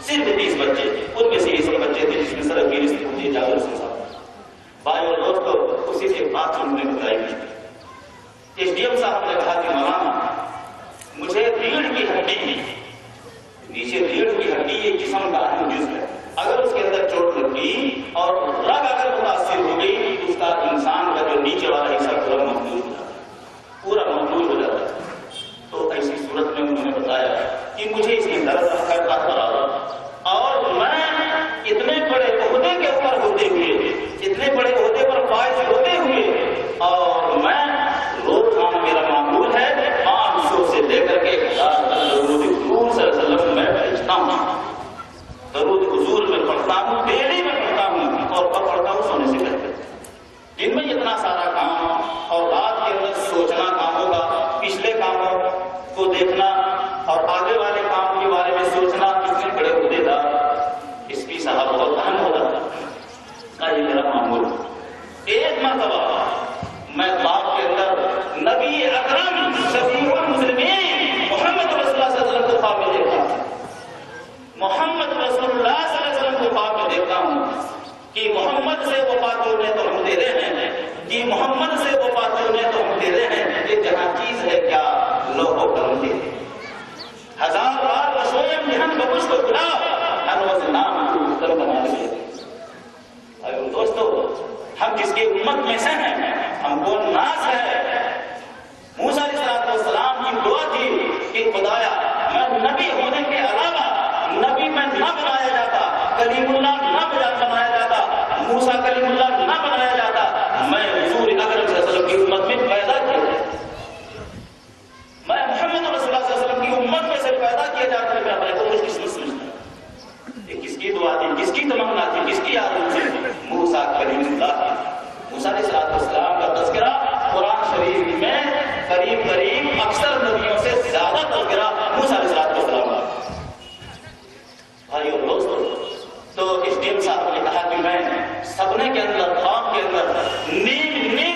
صرف 30 بچے، ان میں سے یہ سب بچے تھے جس میں سر ابھی رزق ہوتی ہے جاگر سے صاحب. بھائی اور دوستو، اسی سے بات ہم نے بتائی. ایس ڈی ایم صاحب نے کہا کہ مولانا مجھے ریڑھ کی ہڈی، نیچے ریڑھ کی ہڈی یہ جسم کا اہم جزو ہے، اگر اس کے اندر چوٹ لگ گئی اور رگ اگر متاثر ہو گئی تو اس کا انسان کا جو نیچے والا حصہ پورا محفوظ ہو جاتا ہے، پورا محفوظ ہو جاتا ہے. تو ایسی صورت میں انہوں نے بتایا کہ مجھے اس کی درد کا کرا اور میں اتنے بڑے عہدے کے اوپر ہوتے ہوئے، اتنے بڑے عہدے پر فائز ہوتے ہوئے، اور میں روز کام میرا معمول ہے 500 سے لے کر کے 1000 تک درود حضور صلی اللہ علیہ وسلم میں بھیجتا ہوں. درود حضور میں پڑھتا ہوں، ڈیلی میں پڑھتا ہوں اور کب پڑھتا ہوں سونے سے پہلے. دن میں اتنا سارا کام اور رات کے اندر سوچنا کاموں کا، پچھلے کاموں کو دیکھنا اور آگے والے کام کے بارے میں سوچنا، اتنے بڑے عہدے دار اس کی صاحب بہت اہم ہوتا ہے. یہ میرا معمول. ایک مرتبہ میں باغ کے اندر نبی اکرم شفیع المسلمین محمد رسول اللہ صلی اللہ علیہ وسلم کو خواب میں دیکھتا ہوں. محمد رسول اللہ صلی اللہ علیہ وسلم کو خواب میں دیکھتا ہوں کہ محمد سے وفات ہونے تو ہم تیرے ہیں، کہ محمد سے وفات ہونے تو ہم تیرے ہیں. یہ جہاں چیز ہے کیا لوگوں کرم کے 1000 بار رسویم جہن بخش کو بلا انوز نام کو مختلف بنا لے. دوستو، ہم جس کی امت میں سے ہیں، ہم کو ناز ہے. موسیٰ علیہ السلام کی دعا تھی کہ خدایا میں نبی ہونے کے علاوہ نبی میں نہ بنایا جاتا، کلیم اللہ نہ بنایا جاتا، موسیٰ کلیم اللہ نہ بنایا جاتا، میں حضور اکرم صلی اللہ علیہ وسلم کی امت میں پیدا کیا، میں محمد رسول اللہ صلی اللہ علیہ وسلم کی امت میں سے پیدا کیا جاتا ہے. میں اپنے کو خوش قسمت سمجھتا ہوں. یہ کس کی دعا تھی، کس کی تمنا تھی، کس کی آرزو تھی؟ موسیٰ کلیم اللہ. موسیٰ علیہ السلام کا تذکرہ قرآن شریف میں قریب اکثر نبیوں سے زیادہ تذکرہ موسیٰ علیہ السلام کا. بھائی اور دوستو، تو اس ڈی ایم صاحب نے کہا کہ میں سپنے کے اندر، خواب کے اندر، نیند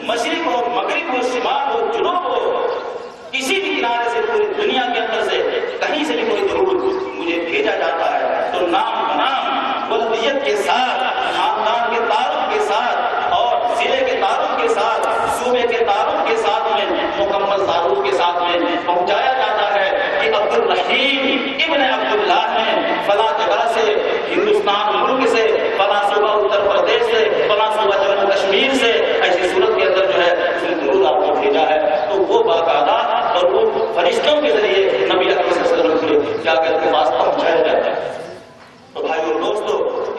مشرق ہو، مغرب ہو، شمال ہو، جنوب ہو، کسی بھی کنارے سے پوری دنیا کے اندر سے کہیں سے بھی کوئی درود مجھے بھیجا جاتا ہے تو نام بنام ولدیت کے ساتھ، خاندان کے تعارف کے ساتھ اور ضلع کے تعارف کے ساتھ، صوبے کے تعارف کے ساتھ میں مکمل تعارف کے ساتھ میں پہنچایا جاتا ہے کہ عبد الرحیم ابن عبداللہ نے فلاں جگہ سے، ہندوستان ملک سے، فلاں صوبہ اتر پردیش سے، فلاں صوبہ جموں کشمیر سے ایسی صورت کے اندر جو ہے اس نے درود آپ کو بھیجا ہے، تو وہ باقاعدہ اور وہ فرشتوں کے ذریعے نبی اکرم صلی اللہ علیہ وسلم کے کیا کے پاس پہنچایا جاتا ہے۔ تو بھائیو اور دوستو،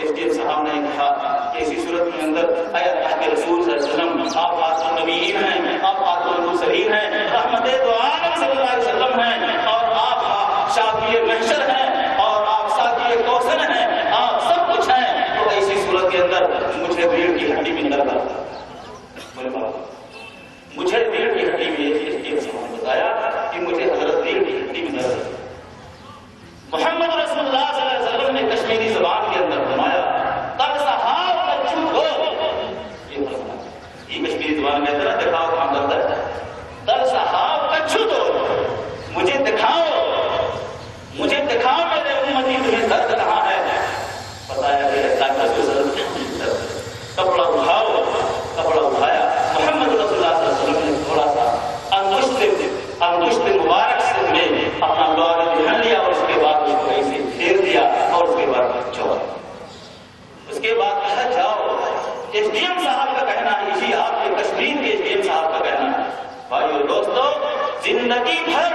FDM صاحب نے کہا کہ اسی صورت کے اندر اے اللہ کے رسول صلی اللہ علیہ وسلم، آپ خاتم النبیین ہیں، آپ خاتم المرسلین ہیں، رحمت دو عالم صلی اللہ علیہ وسلم ہیں، اور آپ شافی محشر ہیں، اور آپ ساقی کوثر ہیں، آپ سب کچھ ہیں، تو ایسی صورت کے اندر مجھے ریڑھ کی ہڈی میں درد آتا ہے۔ مجھے ریڑھ کی ہڈی میں FDM صاحب نے بتایا کہ مجھے حضرت ریڑھ کی ہڈی میں درد ہے۔ محمد رسول اللہ صلی اللہ علیہ وسلم نے کشمیری زبان کے اندر فرمایا یہ کشمیری زبان میں طرح دکھاؤ کام کرتا ہے، در صحاب کچھو دو، مجھے دکھاؤ میرے امتی تمہیں درد کہاں ہے۔ بتایا کہ اللہ کے رسول صلی اللہ علیہ وسلم کپڑا اٹھایا، محمد رسول اللہ صلی اللہ علیہ وسلم نے تھوڑا سا انگشت مبارک سے میں اپنا لوہا پہن لیا اور اس کے بعد اس کو ایسے پھیر دیا اور اس کے بعد چھوڑا۔ اس کے بعد کہا جاؤ، FDM صاحب کا کہنا ہے، اسی آپ کے کشمیر کے FDM صاحب کا کہنا ہے۔ بھائیو دوستو، زندگی بھر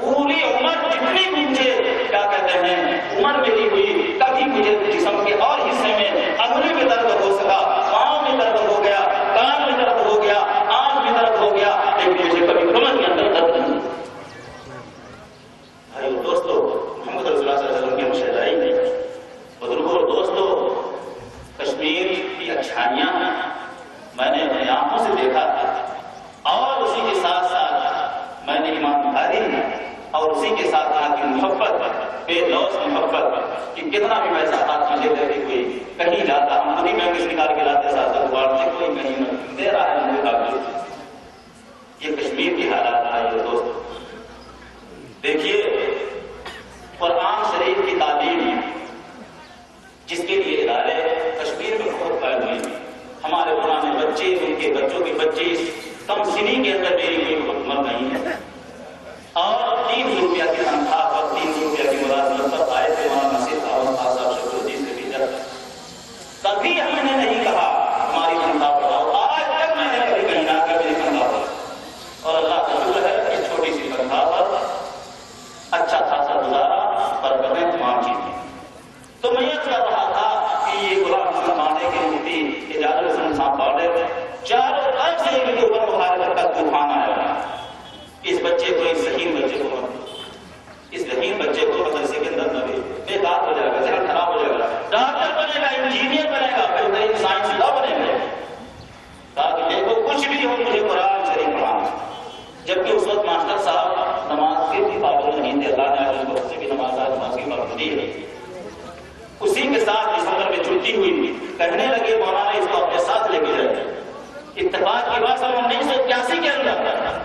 پوری عمر جتنی بھی مجھے کیا کہتے ہیں عمر میری ہوئی، کبھی مجھے جسم کے اور حصے میں انگلی میں درد ہو سکا، پاؤں میں درد ہو گیا، کان میں درد ہو گیا، آنکھ میں درد ہو گیا، لیکن مجھے کبھی کمر کے اندر درد نہیں۔ بھائیو دوستو، محمد رسول اللہ صلی اللہ علیہ وسلم کی مشاہدائی میں بزرگوں اور دوستو، کشمیر کی اچھائیاں میں نے اپنی آنکھوں سے دیکھا اور اسی کے ساتھ ساتھ میں نے ایمانداری اور اسی کے ساتھ یہاں کی محبت، بے لوث محبت کہ کتنا بھی پیسہ ہاتھ میں لے کر کے کوئی کہیں جاتا، ہم خود ہی بینک سے نکال کے لاتے ساتھ دوبارہ کوئی کہیں نہ دے رہا ہے مجھے قابل۔ یہ کشمیر کی حالات آئی دوست، دیکھیے قرآن شریف کی تعلیم جس کے لیے ادارے کشمیر میں بہت قائم ہوئی، ہمارے پرانے بچے، ان کے بچوں کے بچے کم سنی کے اندر میری کوئی حکومت نہیں ہے، اور 300 روپیہ کی تنخواہ پر 300 روپیہ کی ملازمت پر آئے تھے وہاں نصیر صاحب شکردی سے بھی جب کبھی ہم نے نہیں کہا ہماری تنخواہ بڑھاؤ، آج تک میں نے کبھی کہیں نہ کہ میری تنخواہ بڑھاؤ، اور اللہ کا شکر ہے کہ چھوٹی سی تنخواہ پر اچھا خاصا گزارا برکتیں تمام چیزیں۔ تو میں یہ کر رہا تھا کہ یہ غلام مسلمانے کے مفتی اجازت حسن صاحب پاؤڈر چاروں طرف سے ان کے اوپر مخالفت کا طوفان آیا، اس بچے کو، اس ذہین بچے کو مدرسے کے اندر نہ بےکار ہو جائے گا، ذہن خراب ہو جائے گا، ڈاکٹر بنے گا، انجینئر بنے گا، بہترین سائنسداں بنے گا، تاکہ دیکھو کچھ بھی ہو مجھے قرآن شریف پڑھانا۔ جبکہ اس وقت ماسٹر صاحب نماز کے بھی پابند نہیں تھے، اللہ نے ان کو سے بھی نماز کی پابندی ہے۔ اسی کے ساتھ دسمبر میں چھٹی ہوئی، کہنے لگے مولانا اس کو اپنے ساتھ لے کے جائے۔ اتفاق کی بات 1981 کے اندر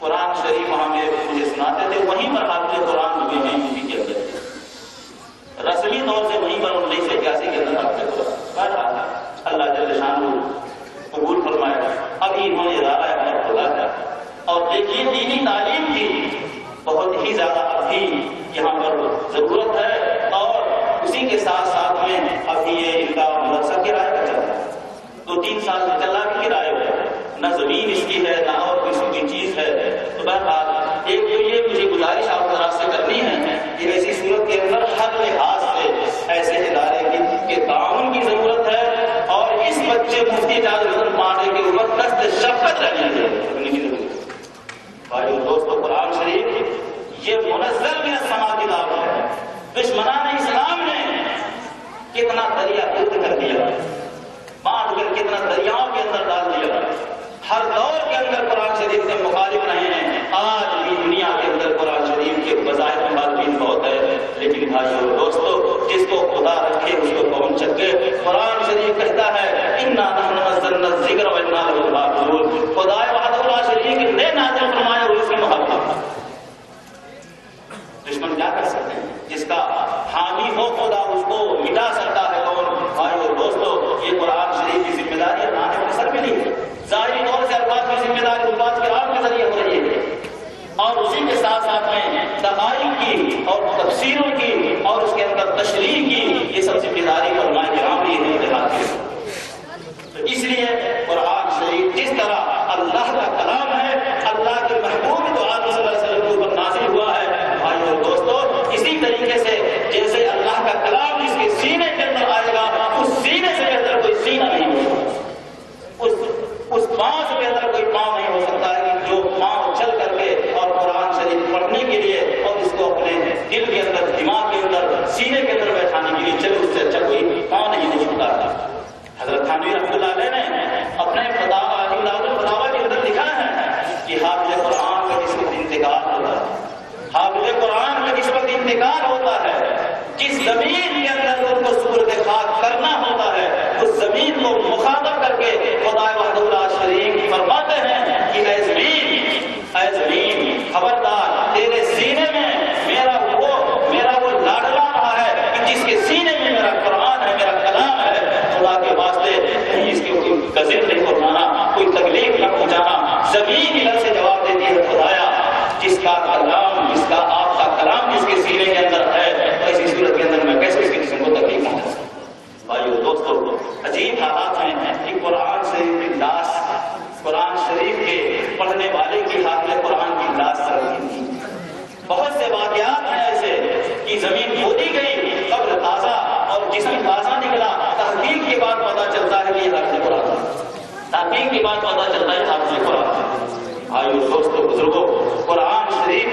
قرآن شریف وہاں مجھے سناتے تھے، وہیں پر حافظ قرآن ہوئے ہیں یوپی کے اندر، رسمی طور سے وہیں پر 1981 کے اندر حافظ قرآن۔ اللہ جل شانہ قبول فرمائے۔ ابھی انہوں نے ادارہ اپنا کھولا ہے، اور دیکھیے دینی تعلیم کی بہت ہی زیادہ ابھی یہاں پر ضرورت ہے، اور اسی کے ساتھ ساتھ میں ابھی یہ ان کا مدرسہ کرایہ کا چل رہا ہے، 2-3 سال سے چلا بھی کرایہ ہے، نہ زمین اس کی ہے نہ اور کسی چیز ہے۔ تو بہرحال ایک تو یہ مجھے گزارش آپ طرف سے کرنی ہے کہ ایسی صورت کے اندر ہر لحاظ سے ایسے ادارے کے تعاون کی ضرورت ہے، اور اس بچے مفتی اجازت حسن پاؤڈر کے اوپر دست شفقت رہنے کی ضرورت ہے۔ بھائیو دوستو، قرآن شریف یہ منزل من السماء کتاب ہے، دشمنان اسلام نے کتنا دریا گرد کر دیا، بانٹ کر کتنا دریاؤں کے اندر ڈال دیا، ہر دور کے اندر قرآن شریف سے مخالف رہے ہیں، آج بھی دنیا کے اندر قرآن شریف کے بظاہر مخالفین بہت ہے، لیکن بھائیو دوستو جس کو خدا رکھے اس کو کون چکے۔ قرآن شریف کہتا ہے اِنَّا نَحْنُ نَزَّلْنَا الذِّكْرَ وَإِنَّا لَهُ لَحَافِظُونَ، جس طرح اللہ کا کلام ہے، اللہ کے محبوب تو آپ صلی اللہ علیہ وسلم کے اوپر نازل ہوا ہے، بھائیو اور دوستو، اسی طریقے سے جیسے اللہ کا کلام جس کے سینے کے اندر آئے گا، اس سینے سے بہتر کوئی سینہ نہیں ہو سکتا، اس پاؤں سے بہتر کوئی پاؤں نہیں ہو سکتا ہے کہ جو پاؤں چل کر کے اور قرآن شریف پڑھنے کے لیے اور اس کو اپنے دل کے اندر، دماغ کے اندر، سینے کے اندر بیٹھانے کے لیے چلے، اس سے اچھا کوئی پاؤں نہیں ہو سکتا ہے۔ حضرت تھانوی رحمۃ اللہ علیہ نے اپنے فتاوی کے اندر لکھا ہے کہ حافظ قرآن کا جس وقت انتقال ہوتا ہے، حافظ قرآن کا جس وقت انتقال ہوتا ہے، جس زمین کے اندر ان کو سپرد خاک کرنا ہوتا ہے، اس زمین کو مخاطب کر کے خدا وحدہ لا شریک فرماتے ہیں کہ اے زمین خبردار، تیرے سینے میں میرا وہ لاڈلا رہا ہے کہ جس کے سینے میں میرا قرآن ہے، میرا کلام ہے، خدا کے واسطے کہیں اس کے کوئی گزر نہیں پہنچانا، کوئی تکلیف نہ پہنچانا۔ زمین ادھر سے جواب دیتی ہے، خدایا جس کا کلام، جس کا آپ کا کلام جس کے سینے کے اندر ہے، ایسی صورت کے اندر میں کیسے اس کے جسم کو تکلیف پہنچا سکتا؟ بھائیو دوستو، عجیب حالات ہیں کہ قرآن شریف کی لاش، قرآن شریف کے پڑھنے والے کی حافظ قرآن کی لاش رکھی تھی۔ بہت سے واقعات ہیں ایسے کہ زمین کھودی گئی، قبر تازہ اور جسم تازہ نکلا، تحقیق کے بعد پتہ چلتا ہے کہ یہ حافظ قرآن ہے، تحقیق کے بعد پتہ چلتا ہے حافظ قرآن ہے۔ بھائیو دوستو بزرگوں، قرآن شریف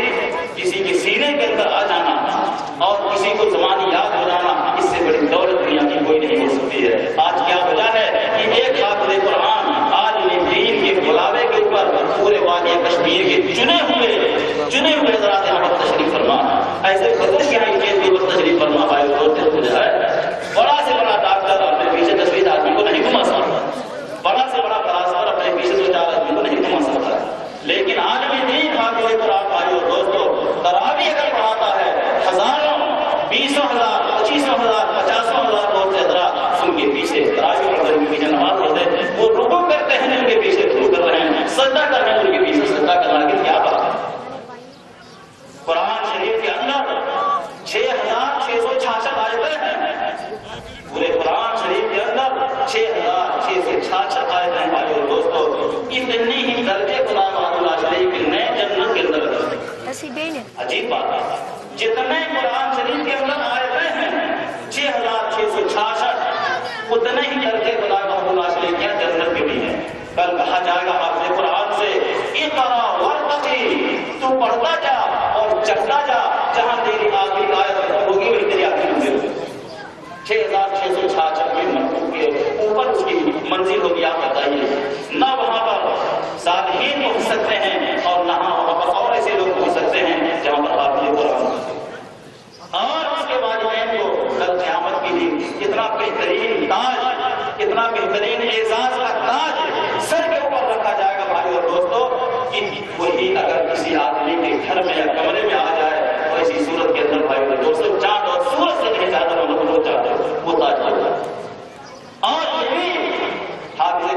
کسی کے سینے کے اندر آ جانا اور کسی کو زمانی یاد ہو جانا، اس سے بڑی دولت دنیا کی کوئی نہیں ہو سکتی ہے۔ آج کیا وجہ ہے کہ ایک حافظ قرآن آج دین کے بلاوے کے اوپر پورے وادی کشمیر کے چنے ہوئے حضرات یہاں پر تشریف فرما، ایسے خطر کے یہاں کے اوپر تشریف فرما، بھائی دوست جو ہے بڑا سے بڑا ڈاکٹر اپنے پیچھے 10-20 آدمی کو نہیں گھما سکتا، بڑا سے بڑا فلاسفر اپنے پیچھے 2-4 آدمی کو نہیں گھما سکتا، لیکن عالم دین حافظ قرآن بھائی اور دوستوں تراویح اگر پڑھاتا ہے، ہزاروں، 20,000، 25,000، 50,000 لوگ سے حضرات ان کے پیچھے تراویح پڑھتے، ان کے پیچھے نماز پڑھتے ہیں، وہ رکوع کرتے ہیں ان کے پیچھے رکوع کر رہے ہیں، سجدہ کر رہے ہیں ان کے پیچھے سجدہ کر رہے ہیں۔ کیا بات ہے؟ قرآن شریف کے اندر 6,666 آیتیں ہیں، پورے قرآن شریف کے اندر 6,666 آیتیں ہیں۔ بھائی اور دوستو، اتنی ہی درجے خدا وحدہ شریف کے نئے جنت کے اندر عجیب بات ہے، جتنے قرآن شریف کے اندر آیتیں ہیں 6,666، اتنے ہی درجے خدا وحدہ شریف کے جنت کے بھی ہیں۔ کل کہا جائے گا حافظ قرآن سے، اقرا وارتقی، تو پڑھتا جا اور چڑھتا جا، جہاں تیری آخری آیت ہوگی وہی تیری آخری منزل ہوگی۔ 6,666 کے مرتبہ کے اوپر اس کی منزل ہوگی، آپ بتائیے، نہ وہاں پر صالحین پہنچ سکتے ہیں اور نہ وہاں پر اور ایسے لوگ پہنچ سکتے ہیں جہاں پر حافظ قرآن اور اس کے والدین کو کل قیامت کے لیے کتنا بہترین تاج، کتنا بہترین اعزاز کا تاج سر کے اوپر رکھا جائے گا۔ بھائی اور دوستو، وہی اگر کسی آدمی کے گھر میں یا کمرے میں آ جائے تو ایسی صورت کے اندر بھائی اور دوستو چاند اور سورج سے نہیں زیادہ وہ تاج ہوگا۔ اور یہ بھی حافظ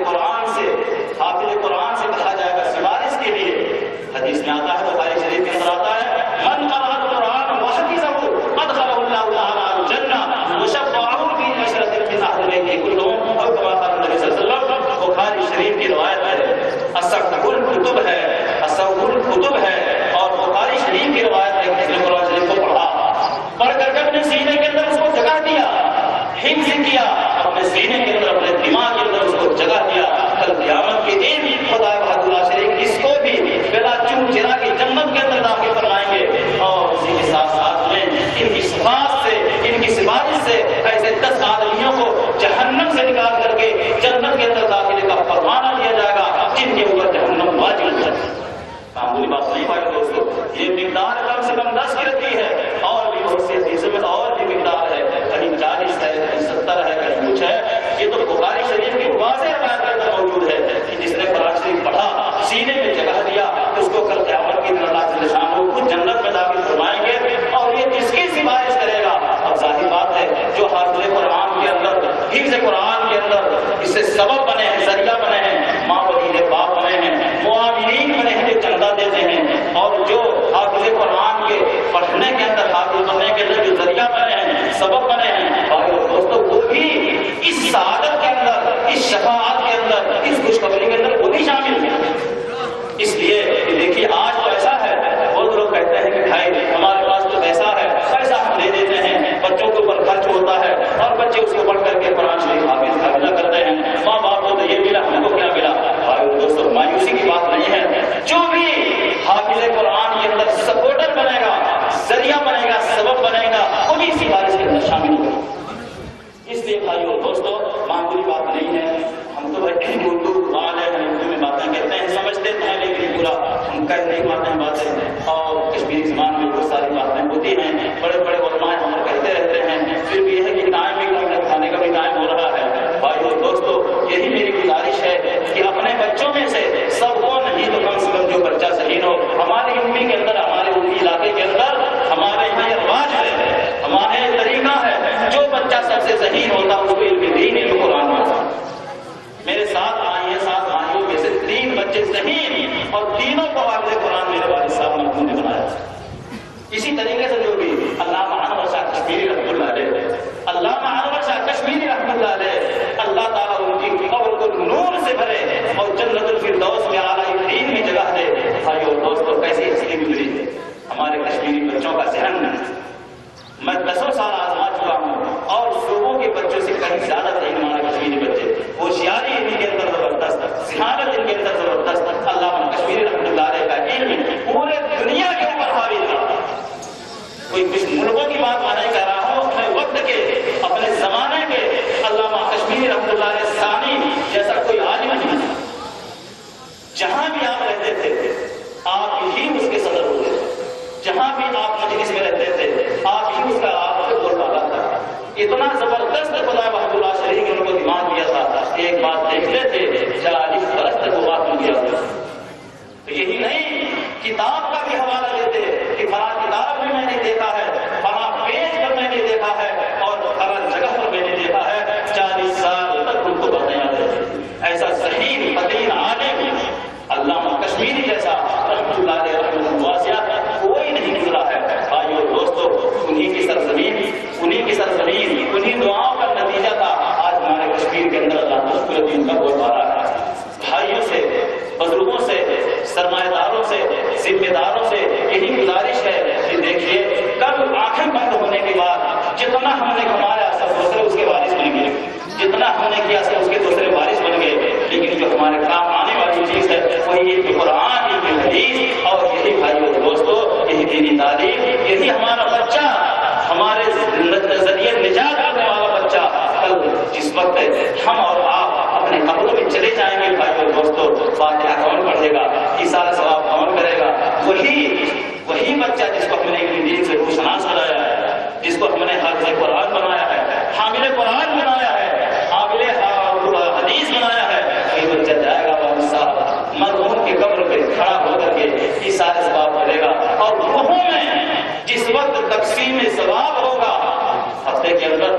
کئی نئی باتیں اور کشمیری زبان میں بہت ساری باتیں ہوتی ہیں، بڑے بڑے علماء ہمارے کہتے رہتے ہیں، پھر بھی یہ ہے کہ ٹائم بھی کھانے کا بھی ٹائم ہو رہا ہے۔ بھائیو دوستو، یہی میری گزارش ہے کہ اپنے بچوں میں سے سب کو نہیں تو کم سے کم جو بچہ ذہین ہو، ہماری امی کے اندر، ہمارے اردو علاقے کے اندر ہمارے یہاں یہ رواج ہے، ہمارے یہ طریقہ ہے، جو بچہ سب سے ذہین ہوتا اس کو علم دین علم قرآن ہوتا۔ میرے ساتھ آئیے، ساتھ آئیوں میں سے 3 بچے ذہین اور تینوں کو حافظ قرآن میرے والد صاحب نے بنایا۔ اسی طریقے سے جو بھی علامہ انور شاہ کشمیری رحمۃ اللہ علیہ، علامہ انور شاہ کشمیری رحمۃ اللہ علیہ، اللہ تعالیٰ ان کی قبر کو نور سے بھرے اور جنت الفردوس میں اعلیٰ دین میں جگہ دے۔ بھائیو دوستو، کیسی ہستی گزری ہے ہمارے کشمیری بچوں کا ذہن۔ میں 10 سال آزما چکا ہوں اور صوبوں کے بچوں سے کہیں زیادہ ذہین ہمارے کشمیری بچے، ہوشیاری ان کے اندر زبردست، ذہانت ان کے اندر زبردست۔ علامہ کشمیری رحمۃ اللہ علیہ کا علم پورے دنیا کے اوپر حاوی تھا۔ کوئی کچھ ملکوں کی بات میں نہیں کہہ رہا ہوں، اپنے وقت کے، اپنے زمانے کے علامہ کشمیری رحمۃ اللہ علیہ ثانی جیسا کوئی عالم نہیں تھا۔ جہاں بھی آپ رہتے تھے آپ ہی اس کے صدر ہوتے تھے، جہاں بھی آپ مجلس میں رہتے تھے آپ ہی اس کا آپ سے بول پاتا تھا۔ اتنا زبردست خدا بحب اللہ شریف نے ان کو دماغ دیا تھا، ایک بات دیکھتے تھے 40 برس تک وہ بات نہیں کیا۔ تو یہی نہیں، کتاب کا بھی حوالہ دیتے کہ فلاں کتاب میں نے دیکھا ہے، فلاں پیج پر میں نے دیکھا ہے اور فلاں جگہ پر میں نے دیکھا ہے۔ 40 سال تک ان کو باتیں یاد رہتی۔ ایسا ذہین فطین عالم علامہ کشمیری جیسا رحمۃ اللہ علیہ رحمۃ واسعہ کوئی نہیں گزرا ہے۔ بھائیو دوستو، انہی کی سرزمین، انہی کی سرزمین، انہی دعاؤں کا نتیجہ تھا آج ہمارے کشمیر کے اندر اللہ تعالیٰ دین کا بول پا رہا ہے۔ بھائیوں سے، بزرگوں سے، سرمایہ داروں سے، ذمہ داروں سے یہی گزارش ہے کہ دیکھیے کل آنکھیں بند ہونے کے بعد جتنا ہم نے کمایا سب دوسرے اس کے وارث بن گئے، جتنا ہم نے کیا سب اس کے دوسرے وارث بن گئے، لیکن جو ہمارے کام آنے والی چیز ہے وہی علم قرآن، علم حدیث، اور یہی بھائیوں دوستو یہی دینی تعلیم، یہی ہمارا بچہ، ہمارے ذریعے نجات کرنے والا بچہ کل جس وقت ہم اور آپ اپنے قبروں میں چلے جائیں گے بھائیوں دوستو، فاتحہ کون پڑھے گا، ایثار ثواب کون کرے گا؟ وہی بچہ جس کو ہم نے علم دین سے روشناس بنایا ہے، جس کو ہم نے حافظ قرآن بنایا ہے، حامل قرآن بنایا ہے، حامل حدیث بنایا ہے، وہی بچہ جائے گا بابو صاحب مرحوم کے قبر پہ کھڑا ہو کر کے ایثار ثواب کرے گا۔ اور روحوں میں جس وقت تقسیم ثواب ہوگا، ہفتے کے اندر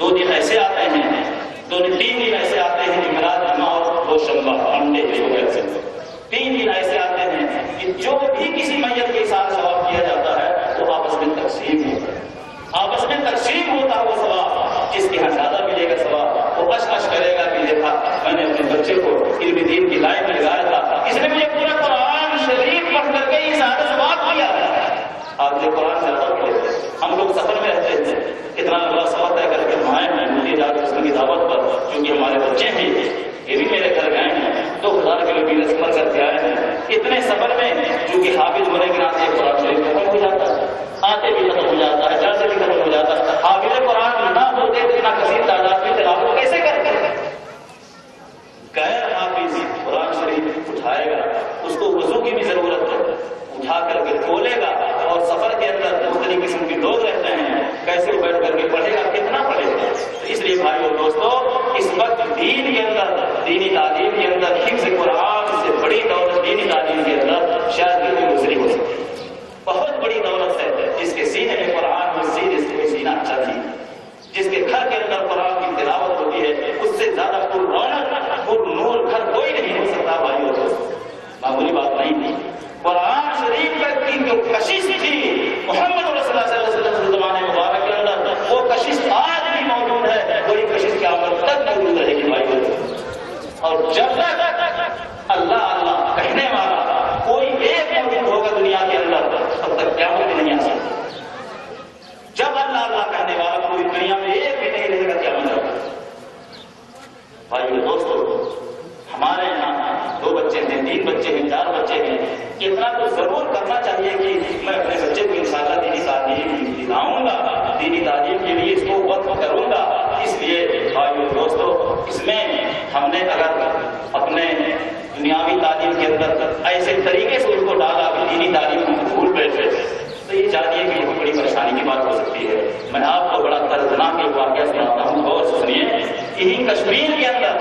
2 دن ایسے آتے ہیں، 3 دن ایسے آتے ہیں، جمعرات، جمعہ اور روشنبہ، منڈے کے ہو گئے، 3 دن ایسے آتے ہیں کہ جو بھی کسی میت کے ایثار ثواب کیا جاتا ہے وہ آپس میں تقسیم ہوتا ہے، آپس میں تقسیم ہوتا ہے وہ ثواب۔ جس کے یہاں زیادہ ملے گا ثواب وہ اش کرے گا کہ دیکھا میں نے اپنے بچے کو علم دین کی لائن میں لگایا تھا، اس نے مجھے پورا قرآن شریف پڑھ کر کے ایثار ثواب کیا۔ آپ نے قرآن سے پڑھ کے ہم لوگ سفر میں رہتے تھے، اتنا لمبا سفر طے کر کے آئے ہیں مودی جا کے کی دعوت پر، کیونکہ ہمارے بچے ہیں یہ بھی میرے گھر گئے ہیں، 2000 کلومیٹر سفر کر کے آئے ہیں۔ اتنے سفر میں چونکہ حافظ ہونے کے ناطے قرآن شریف ختم ہو جاتا ہے، آتے بھی ختم ہو جاتا ہے، جاتے بھی ختم ہو جاتا ہے۔ حافظ قرآن نہ ہوتے تو اتنا کثیر تعداد میں تلاوت کیسے کرتے؟ غیر حافظ قرآن شریف اٹھائے گا، اس کو وضو کی بھی ضرورت ہے، اٹھا کر کے کھولے گا، اور سفر کے اندر مختلف قسم کے لوگ رہتے ہیں، کیسے وہ بیٹھ کر کے پڑھے گا، کتنا پڑھے گا؟ اس لیے بھائیو دوستو، اس وقت دین کے اندر، دینی تعلیم کے اندر حفظ قرآن سے بڑی دولت دینی تعلیم کے اندر شاید کوئی گزری ہو سکتی ہے۔ بہت بڑی دولت ہے جس کے سینے میں قرآن مسجد، اس کے سینہ اچھا نہیں، جس کے گھر کے اندر قرآن کی تلاوت ہوتی ہے، اس سے زیادہ پر رونق، پر نور گھر کوئی نہیں ہو سکتا بھائیو دوستو، معمولی بات نہیں تھی۔ قرآن شریف کی جو کشش تھی محمد رسول اللہ صلی اللہ علیہ وسلم کے زمانے مبارک کے اندر، وہ کشش آج بھی موجود ہے، وہی کشش قیامت تک موجود رہے گی بھائی۔ اور جب تک اللہ اللہ کہنے والا کوئی ایک موجود ہوگا دنیا کے اندر، تب تک قیامت نہیں آ سکتی۔ جب اللہ اللہ کہنے والا پوری دنیا میں ایک بھی نہیں رہے گا، قیامت بھائی دوستو، ہمارے یہاں 2 بچے ہیں، 3 بچے ہیں، 4 بچے ہیں، اتنا تو ضرور کرنا چاہیے کہ میں اپنے بچے کو انشاءاللہ دینی تعلیم دلاؤں گا، دینی تعلیم کے لیے اس کو وقف کروں گا۔ اس لیے بھائیو دوستو، اس میں ہم نے اگر اپنے دنیاوی تعلیم کے کے اندر ایسے طریقے سے ان کو ڈالا کہ دینی تعلیم بھول بیٹھے، تو یہ جانیے کہ یہ بڑی پریشانی کی بات ہو سکتی ہے۔ میں آپ کو بڑا دردناک ایک واقعہ سناتا ہوں، غور سے سنیے۔ یہی کشمیر کے اندر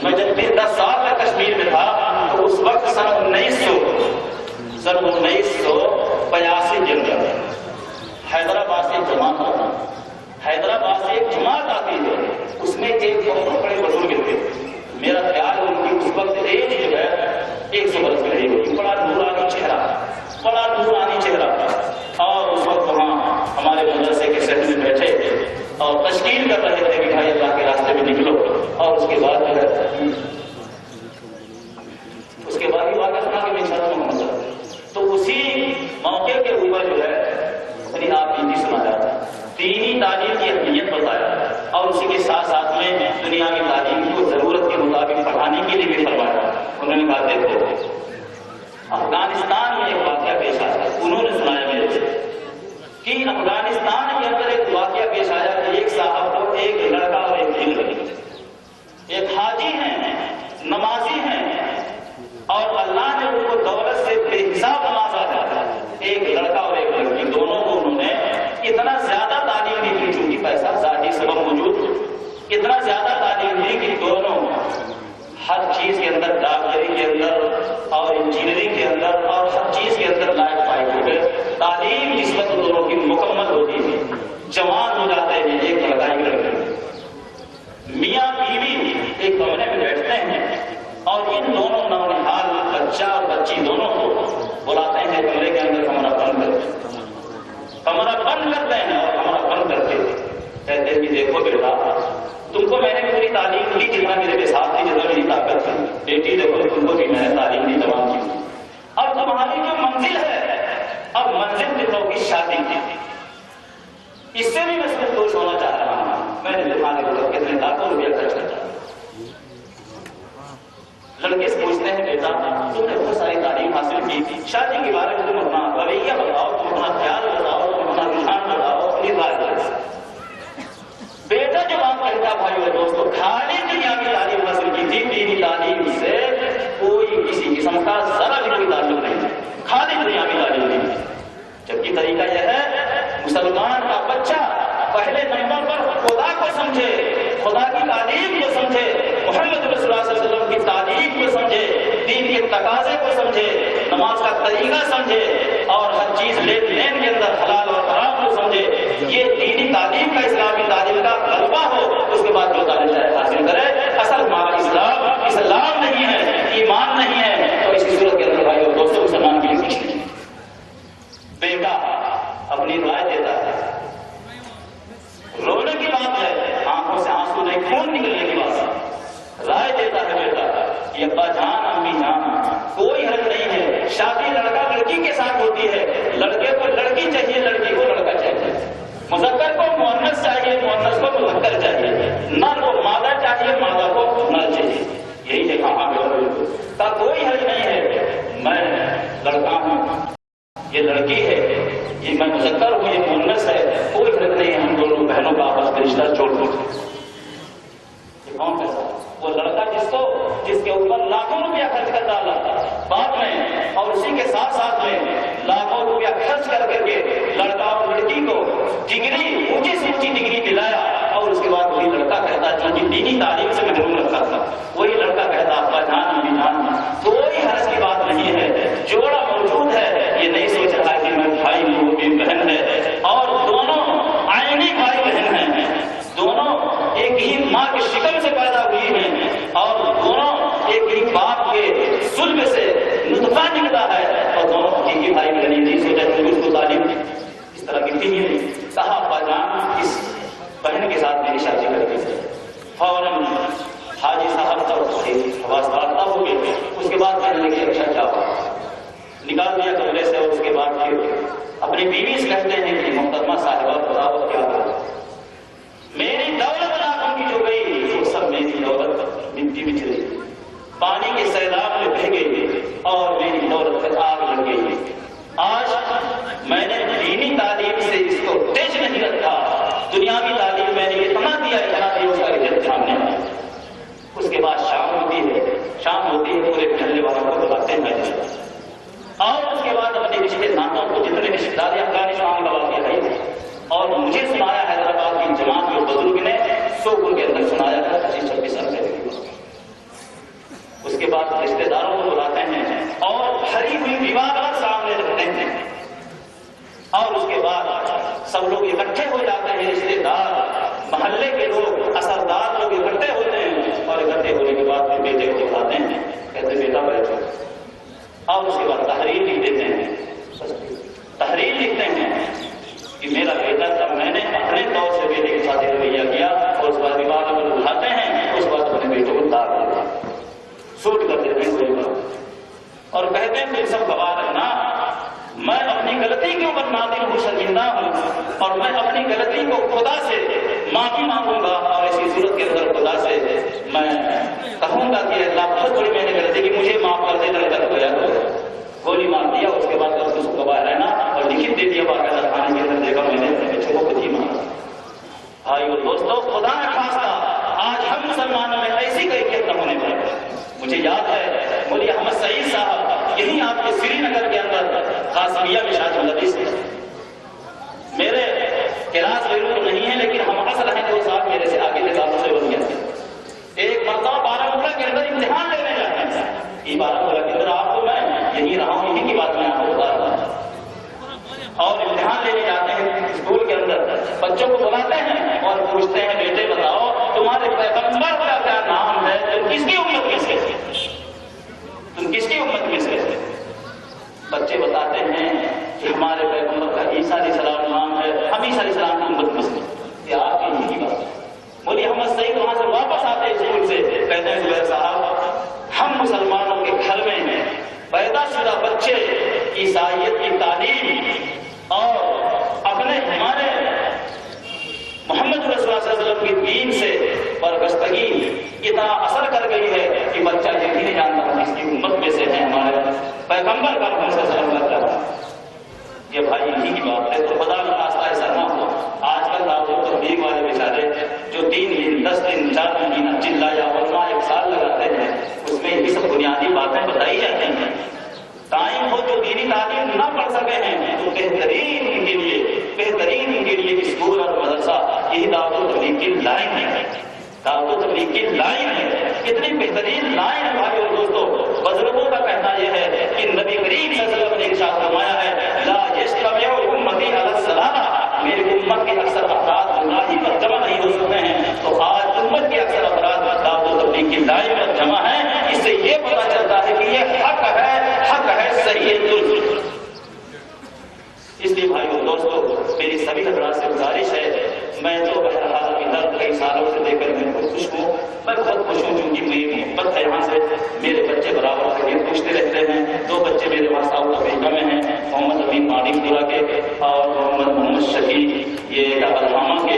میں جب 10 سال تک کشمیر میں تھا تو اس وقت سن 1982 کے اندر حیدرآباد سے ایک جماعت آتی، حیدرآباد سے ایک جماعت آتی ہے، اس میں ایک بہت بڑے بزرگ تھے، میرا خیال ان کی اس وقت ایج جو ہے 100 برس کی رہی ہوگی، بڑا نورانی چہرہ، بڑا نورانی چہرہ، اور اس وقت وہاں ہمارے مدرسے کے شہر میں بیٹھے اور تشکیل کر رہے تھے کہ بھائی اللہ کے راستے میں نکلو، اور اس کے بعد جو ہے اس کے بعد یہ واقعہ سنا کہ میں چھت میں ہوں، تو اسی موقع کے اوپر جو ہے اپنی آپ دینی سنایا، دینی تعلیم کی اہمیت بتایا، اور اسی کے ساتھ ساتھ میں دنیا کی تعلیم کو ضرورت کے مطابق پڑھانے کے لیے بھی فرمایا۔ انہوں نے کہا دیکھو افغانستان میں ایک واقعہ پیش آیا، انہوں نے سنایا میرے سے کہ افغانستان کے اندر ایک واقعہ پیش آیا کہ ایک صاحب کو ایک لڑکا اور ایک لڑکی، ایک حاجی ہیں، نمازی ہیں، اور اللہ نے ان کو دولت سے بے حساب نوازا جاتا ہے، ایک لڑکا اور ایک لڑکی، دونوں کو انہوں نے اتنا زیادہ تعلیم دی کہ چونکہ پیسہ ذاتی سبب موجود، اتنا زیادہ تعلیم دی کہ دونوں ہر چیز کے اندر، ڈاکٹری کے اندر اور انجینئرنگ کے اندر اور ہر چیز کے اندر لائق پائے ہوئے، تعلیم اس وقت دونوں کی مکمل ہوتی ہے، جوان ہو جاتے ہیں، ایک لڑکا ایک لڑکی، میاں بیوی ایک کمرے میں بیٹھتے ہیں، اور ان دونوں نونہال بچہ اور بچی دونوں کو بلاتے ہیں کمرے کے اندر، کمرہ بند کرتے ہیں، اور کمرہ بند کر کے کہتے ہیں کہ دیکھو بیٹا، تم کو میں نے پوری تعلیم دی جتنا میرے کے ساتھ تھی، جتنا میری طاقت تھی، بیٹی دیکھو تم کو بھی میں نے تعلیم دی، تمام کی، اب تمہاری جو منزل ہے، اب منزل دکھاؤ کی شادی کی، اس سے بھی میں سنتوش ہونا چاہ رہا ہوں، میں نے تمہارے اوپر کتنے لاکھوں روپیہ خرچ کرتا ہوں۔ لڑکے سے پوچھتے ہیں بیٹا تم نے بہت ساری تعلیم حاصل کی، شادی کے بارے میں تم اپنا رویہ بتاؤ، تم اپنا خیال بتاؤ، تم اپنا رجحان بتاؤ، اپنی رائے بتاؤ۔ بیٹا جواب کہتا بھائی اور دوستوں، خالی دنیا کی تعلیم حاصل کی تھی، دینی تعلیم سے کوئی کسی قسم کا ذرا بھی کوئی تعلق نہیں، خالی دنیا کی تعلیم نہیں۔ جبکہ طریقہ یہ ہے مسلمان کا بچہ پہلے نمبر پر خدا کو سمجھے، خدا کی تعلیم کو سمجھے، محمد رسول اللہ صلی اللہ علیہ وسلم کی تعلیم کو سمجھے، دین کے تقاضے کو سمجھے، نماز کا طریقہ سمجھے، اور ہر چیز لین دین کے اندر حلال اور حرام کو سمجھے۔ یہ دینی تعلیم کا، اسلامی تعلیم کا غلبہ ہو، اس کے بعد جو تعلیم چاہے حاصل کرے۔ اصل ہمارا اسلام نہیں ہے، ایمان نہیں ہے، تو اسی صورت کے اندر بھائی اور دوستوں مسلمان کی کچھ نہیں۔ بیٹا اپنی رائے دیتا ہے، رونے کی بات ہے، آنکھوں سے آنسو نہیں، خون نکلنے کی بات ہے، رائے دیتا ہے بیٹا کہ ابا جان، امی جان، کوئی حرج نہیں ہے، شادی لڑکا لڑکی کے ساتھ ہوتی ہے، لڑکے کو لڑکی چاہیے، لڑکی کو لڑکا چاہیے، مذکر کو مؤنث چاہیے، مؤنث کو مذکر چاہیے، نر کو مادہ چاہیے، مادہ کو نر چاہیے، یہی ہے کہاں کا کوئی حرج نہیں ہے، میں لڑکا ہوں، یہ لڑکی ہے، یہ میں مذکر ہوں، یہ مؤنث ہے، کوئی فرق نہیں ہے، ہم دونوں بہنوں کا آپس میں رشتہ جوڑ دو۔ یہ کون کہتا ہے؟ وہ لڑکا جس کے اوپر لاکھوں روپیہ خرچ کر ڈالا بعد میں، اور اسی کے ساتھ ساتھ میں لاکھوں روپیہ خرچ کر کے لڑکا اور لڑکی کو ڈگری، اونچی سے اونچی ڈگری دلایا، اور اس کے بعد وہی لڑکا کہتا جو دینی تعلیم سے محروم رکھا تھا، وہی لڑکا کہتا ابا جان، امی جان، کوئی حرج کی بات نہیں ہے، جوڑا موجود ہے، یہ نہیں سوچ رہا کہ میں بھائی ہوں، وہ بھی بہن ہے، اور دونوں عینی بھائی بہن ہیں، دونوں ایک ہی ماں کے شکم سے پیدا ہوئی ہیں، اور دونوں ایک ہی باپ کے صلب سے نطفہ نکلا ہے، اور دونوں حقیقی بھائی بہن نہیں سوچا کہ اس کو تعلیم اس طرح کی تھی نہیں، کہا ابا جان اس بہن کے ساتھ میری شادی کر دی۔ فوراً حاجی صاحب کا واسطہ ہو گئے، اس کے بعد میں نے لکھا اچھا کیا ہوا، نکال دیا کمرے سے، اور اس کے بعد پھر اپنی بیوی سے کہتے ہیں کہ محترمہ صاحبہ بتاؤ کیا ہوا، میری دولت لاکھوں کی جو گئی وہ سب میری دولت مٹی میں چلی، پانی کے سیلاب میں بہہ گئی، اور میری دولت پر آگ لگ گئی۔ آج میں نے دینی تعلیم سے اس کو تیز نہیں رکھا، دنیاوی تعلیم میں نے اتنا دیا اس کا رزلٹ سامنے آیا۔ اس کے بعد شام ہوتی ہے، پورے محلے والوں کو بلاتے اور اس کے بعد اپنے رشتے ناتوں کو جتنے رشتے دار افغانستان کا واقعہ ہے اور مجھے سنایا حیدرآباد کی جماعت کے بزرگ نے سوپور کے اندر سنایا تھا 25-26 سال پہلے۔ اس کے بعد رشتے داروں کو بلاتے ہیں اور بھری ہوئی دیوار سامنے رکھتے ہیں اور اس کے بعد سب لوگ اکٹھے ہو جاتے ہیں، رشتے دار، محلے کے لوگ، اثردار لوگ اکٹھے ہوتے ہیں اور اکٹھے ہونے کے بعد پھر بیٹے کو بلاتے ہیں، کہتے بیٹا بیٹھو، اور اس کے بعد تحریر لکھ دیتے ہیں، تحریر لکھتے ہیں کہ میرا بیٹا تھا، میں نے اپنے طور سے بیٹے کے ساتھ رویہ کیا، اور اس بعد وواد کو اٹھاتے ہیں، اس بعد اپنے بیٹے کو دار دیتے ہیں، سوٹ کر دیتے ہیں کوئی بات، اور کہتے ہیں پھر سب گواہ رہنا میں اپنی غلطی کے اوپر نادم ہوں، شرمندہ ہوں، اور میں اپنی غلطی کو خدا سے معافی مانگوں گا، اور ایسی صورت کے اندر خدا سے میں کہوں گا کہ اللہ بہت بڑی میں نے غلطی کی، مجھے معاف کر دے، غلط ہو گیا تو گولی مار دیا، اس کے بعد اس کو گواہ رہنا اور لکھت دے دیا، باقاعدہ تھانے کے اندر دیکھا میں نے اپنے بچوں کو خود ہی مارا۔ بھائیو دوستو، خدا نہ خواستہ آج ہم مسلمانوں میں ایسی کیفیت نہ ہونے پائے۔ مجھے یاد ہے مولوی احمد سعید صاحب یہی آپ کے سری نگر کے اندر قاسمیہ میں شاید مدرس تھے، میرے کلاس فیلو تو نہیں ہے لیکن ہم اصل ہیں، 2 سال میرے سے آگے تھے، کافی سے بن گیا۔ ایک مرتبہ بارہمولہ کے اندر امتحان لینے جاتے ہیں، یہ بارہمولہ کے اندر آپ کو میں یہی رہا ہوں، یہی کی بات میں آپ کو بتا رہا ہوں، اور امتحان لینے جاتے ہیں اسکول کے اندر، بچوں کو بلاتے ہیں اور پوچھتے ہیں بیٹے بتاؤ تمہارے پیغمبر کا کیا نام ہے، تم کس کی امت میں سے، تم کس کی امت میں سے؟ بچے بتاتے ہیں کہ ہمارے پیغمبر کا عیسیٰ علیہ السلام نام ہے، ہم عیسیٰ علیہ السلام کی امت میں سے۔ یہ آپ کی بات ہے۔ مولوی احمد سعید وہاں سے واپس آتے ہیں اسکول سے، کہتے ہیں زبیر صاحب ہم مسلمانوں کے گھر میں ہیں، پیدا شدہ بچے عیسائیت کی تعلیم اور اپنے ہمارے محمد رسول اللہ صلی اللہ علیہ وسلم کی دین سے برگشتگی اتنا اثر کر گئی ہے کہ بچہ یہ بھی نہیں جانتا ہم اس کی امت میں سے ہیں، ہمارے پیغمبر کا محمد صلی اللہ علیہ وسلم کرتا ہے۔ یہ بھائی یہی کی بات ہے، تو خدا نہ خواستہ ایسا نہ ہو۔ آج کل دعوت و تبلیغ والے بیچارے جو 3 دن 10 دن 4 مہینہ چلا یا ورنہ 1 سال لگاتے ہیں، اس میں یہ سب بنیادی باتیں بتائی جاتی ہیں۔ ٹائم ہو جو دینی تعلیم نہ پڑھ سکے ہیں تو بہترین ان کے لیے اسکول اور مدرسہ یہی دعوت و تبلیغ کی لائن ہے، دعوت و تبلیغ کی لائن ہے، کتنی بہترین لائن ہے بھائی اور دوستو۔ بزرگوں کا کہنا یہ ہے کہ نبی کریم صلی اللہ علیہ وسلم نے ارشاد فرمایا ہے لا یجتمع امتی علی الضلالہ، میری امت کے اکثر افراد گمراہی پر جمع نہیں ہو سکتے ہیں، تو آج امت کے اکثر افراد دعوت و تبلیغ کی لائن پر جمع ہیں۔ اس سے یہ پتہ چلتا ہے کہ یہ حق ہے صحیح درست۔ اس لیے بھائی اور دوستو میری سبھی حضرات سے گزارش ہے، میں تو بہرحال ابھی تک کئی سالوں سے لے کر میں بہت خوش ہوں، میں بہت خوش ہوں کیونکہ میری محبت ہے یہاں سے، میرے بچے برابر خیریت پوچھتے رہتے ہیں۔ 2 بچے میرے پاس ساؤتھ افریقہ میں ہیں، محمد امین مالک پورا کے اور محمد شفیع یہ الحامہ کے،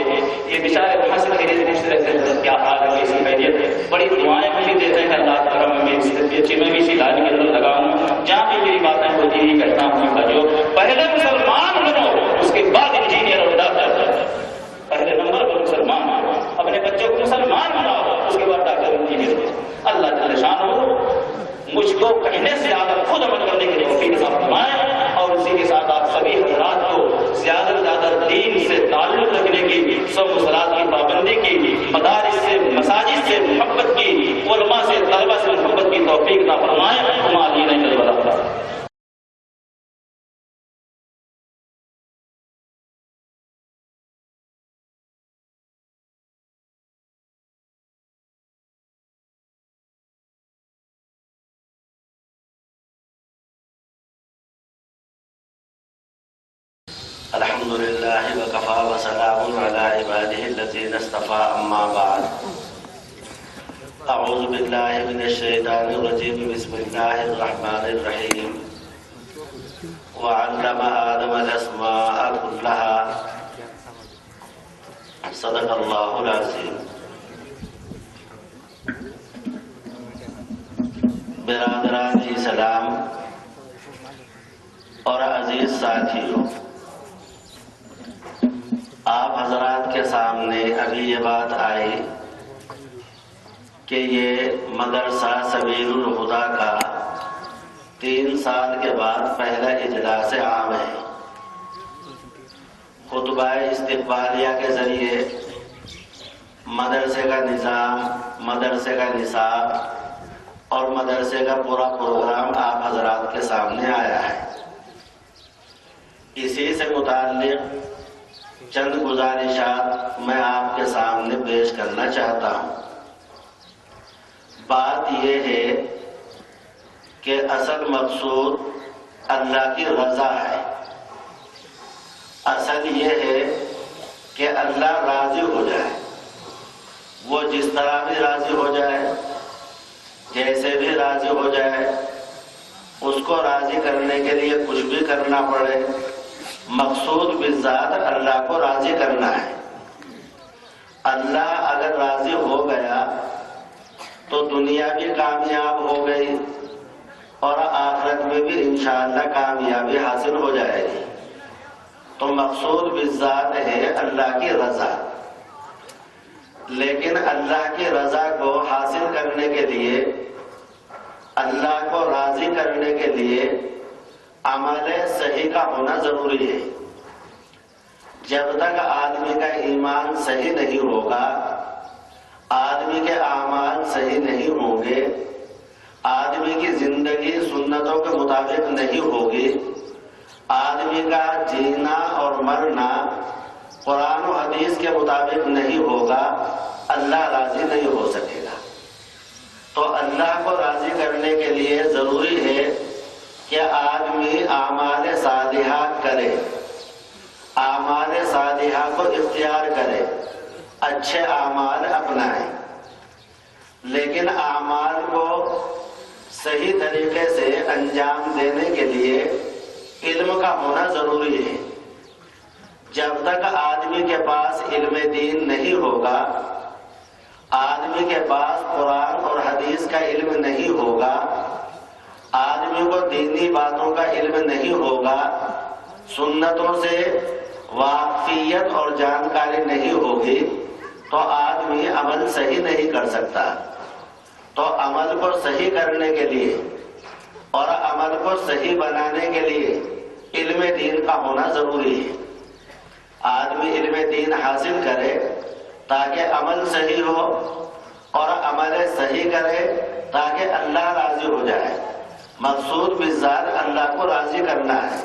یہ بیچارے وہاں سے خیریت پوچھتے رہتے ہیں کیا حال ہے، کیسی خیریت، بڑی دعائیں مجھے دیتے ہیں اللہ تعالیٰ میں میری صحت بھی اچھی، میں بھی اسی لائن کے اندر لگا ہوں، جہاں بھی میری باتیں ہوتی ہیں کہتا ہوں کہ جو پہلے مسلمان بنو اس کے بعد انجینئر اور ڈاکٹر، پہلے نمبر پر مسلمان ہو، اپنے بچوں کو مسلمان بناؤ، اس کے بعد ڈاکٹر انجینئر ہو۔ اللہ جل شانہ مجھ کو کہنے سے زیادہ خود عمل کرنے کے لیے توفیق عطا فرمائے، اور اسی کے ساتھ آپ سبھی حضرات کو زیادہ سے زیادہ دین سے تعلق رکھنے کی، سب صلاۃ کی پابندی کی، مدارس سے مساجد سے محبت کی، علماء سے طلبہ سے محبت کی توفیق عطا فرمائے۔ ہماری نہیں الحمد لله وكفى وسلام على عباده الذين اصطفى أما بعد أعوذ بالله من الشيطان الرجيم بسم الله الرحمن الرحيم وعلم آدم الأسماء كلها صدق الله العظيم۔ برادران جی سلام اور عزیز ساتھیوں، آپ حضرات کے سامنے ابھی یہ بات آئی کہ یہ مدرسہ سبیل الہدیٰ کا 3 سال کے بعد پہلا اجلاس عام ہے۔ خطبہ استقبالیہ کے ذریعے مدرسے کا نظام، مدرسے کا نصاب اور مدرسے کا پورا پروگرام آپ حضرات کے سامنے آیا ہے۔ اسی سے متعلق چند گزارشات میں آپ کے سامنے پیش کرنا چاہتا ہوں۔ بات یہ ہے کہ اصل مقصود اللہ کی رضا ہے۔ اصل یہ ہے کہ اللہ راضی ہو جائے، وہ جس طرح بھی راضی ہو جائے، جیسے بھی راضی ہو جائے، اس کو راضی کرنے کے لیے کچھ بھی کرنا پڑے، مقصود بالذات اللہ کو راضی کرنا ہے۔ اللہ اگر راضی ہو گیا تو دنیا بھی کامیاب ہو گئی اور آخرت میں بھی انشاءاللہ کامیابی حاصل ہو جائے گی۔ تو مقصود بالذات ہے اللہ کی رضا۔ لیکن اللہ کی رضا کو حاصل کرنے کے لیے، اللہ کو راضی کرنے کے لیے عمل صحیح کا ہونا ضروری ہے۔ جب تک آدمی کا ایمان صحیح نہیں ہوگا، آدمی کے اعمال صحیح نہیں ہوں گے، آدمی کی زندگی سنتوں کے مطابق نہیں ہوگی، آدمی کا جینا اور مرنا قرآن و حدیث کے مطابق نہیں ہوگا، اللہ راضی نہیں ہو سکے گا۔ تو اللہ کو راضی کرنے کے لیے ضروری ہے کہ آدمی اعمال صالحہ کرے، اعمال صالحہ کو اختیار کرے، اچھے اعمال اپنائے۔ لیکن اعمال کو صحیح طریقے سے انجام دینے کے لیے علم کا ہونا ضروری ہے۔ جب تک آدمی کے پاس علم دین نہیں ہوگا، آدمی کے پاس قرآن اور حدیث کا علم نہیں ہوگا، آدمی کو دینی باتوں کا علم نہیں ہوگا، سنتوں سے واقفیت اور جانکاری نہیں ہوگی، تو آدمی عمل صحیح نہیں کر سکتا۔ تو عمل کو صحیح کرنے کے لیے اور عمل کو صحیح بنانے کے لیے علم دین کا ہونا ضروری ہے۔ آدمی علم دین حاصل کرے تاکہ عمل صحیح ہو، اور عمل صحیح کرے تاکہ اللہ راضی ہو جائے۔ مقصود بالذات اللہ کو راضی کرنا ہے،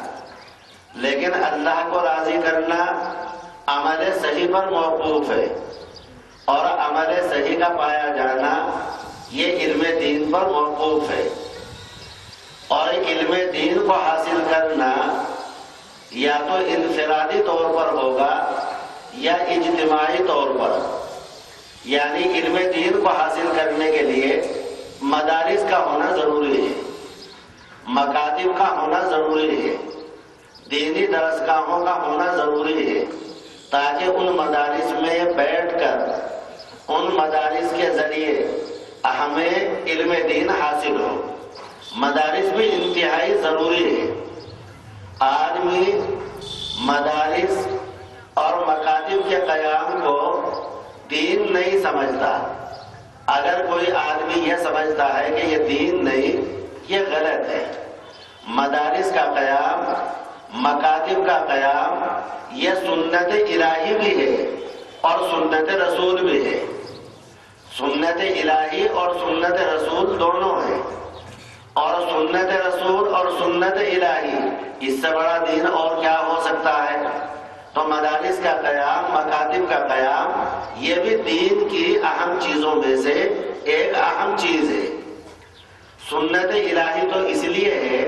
لیکن اللہ کو راضی کرنا عمل صحیح پر موقوف ہے، اور عمل صحیح کا پایا جانا یہ علم دین پر موقوف ہے۔ اور علم دین کو حاصل کرنا یا تو انفرادی طور پر ہوگا یا اجتماعی طور پر۔ یعنی علم دین کو حاصل کرنے کے لیے مدارس کا ہونا ضروری ہے، مکاتب کا ہونا ضروری ہے، دینی درسگاہوں کا ہونا ضروری ہے، تاکہ ان مدارس میں بیٹھ کر ان مدارس کے ذریعے ہمیں علم دین حاصل ہو۔ مدارس بھی انتہائی ضروری ہے۔ آدمی مدارس اور مکاتب کے قیام کو دین نہیں سمجھتا۔ اگر کوئی آدمی یہ سمجھتا ہے کہ یہ دین نہیں، یہ غلط ہے۔ مدارس کا قیام، مکاتب کا قیام یہ سنت الہی بھی ہے اور سنت رسول بھی ہے۔ سنت الہی اور سنت رسول دونوں ہیں، اور سنت رسول اور سنت الہی اس سے بڑا دین اور کیا ہو سکتا ہے؟ تو مدارس کا قیام، مکاتب کا قیام یہ بھی دین کی اہم چیزوں میں سے ایک اہم چیز ہے۔ سنت الہی تو اس لیے ہے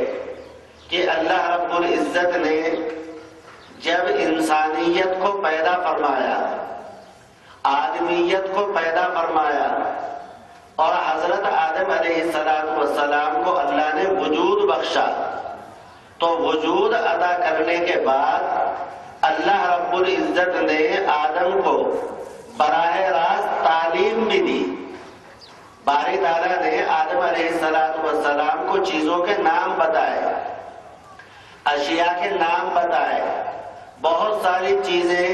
کہ اللہ رب العزت نے جب انسانیت کو پیدا فرمایا، آدمیت کو پیدا فرمایا، اور حضرت آدم علیہ السلام کو اللہ نے وجود بخشا، تو وجود ادا کرنے کے بعد اللہ رب العزت نے آدم کو براہ راست تعلیم بھی دی۔ باری تعالیٰ نے آدم علیہ السلام کو چیزوں کے نام بتائے، اشیاء کے نام بتائے، بہت ساری چیزیں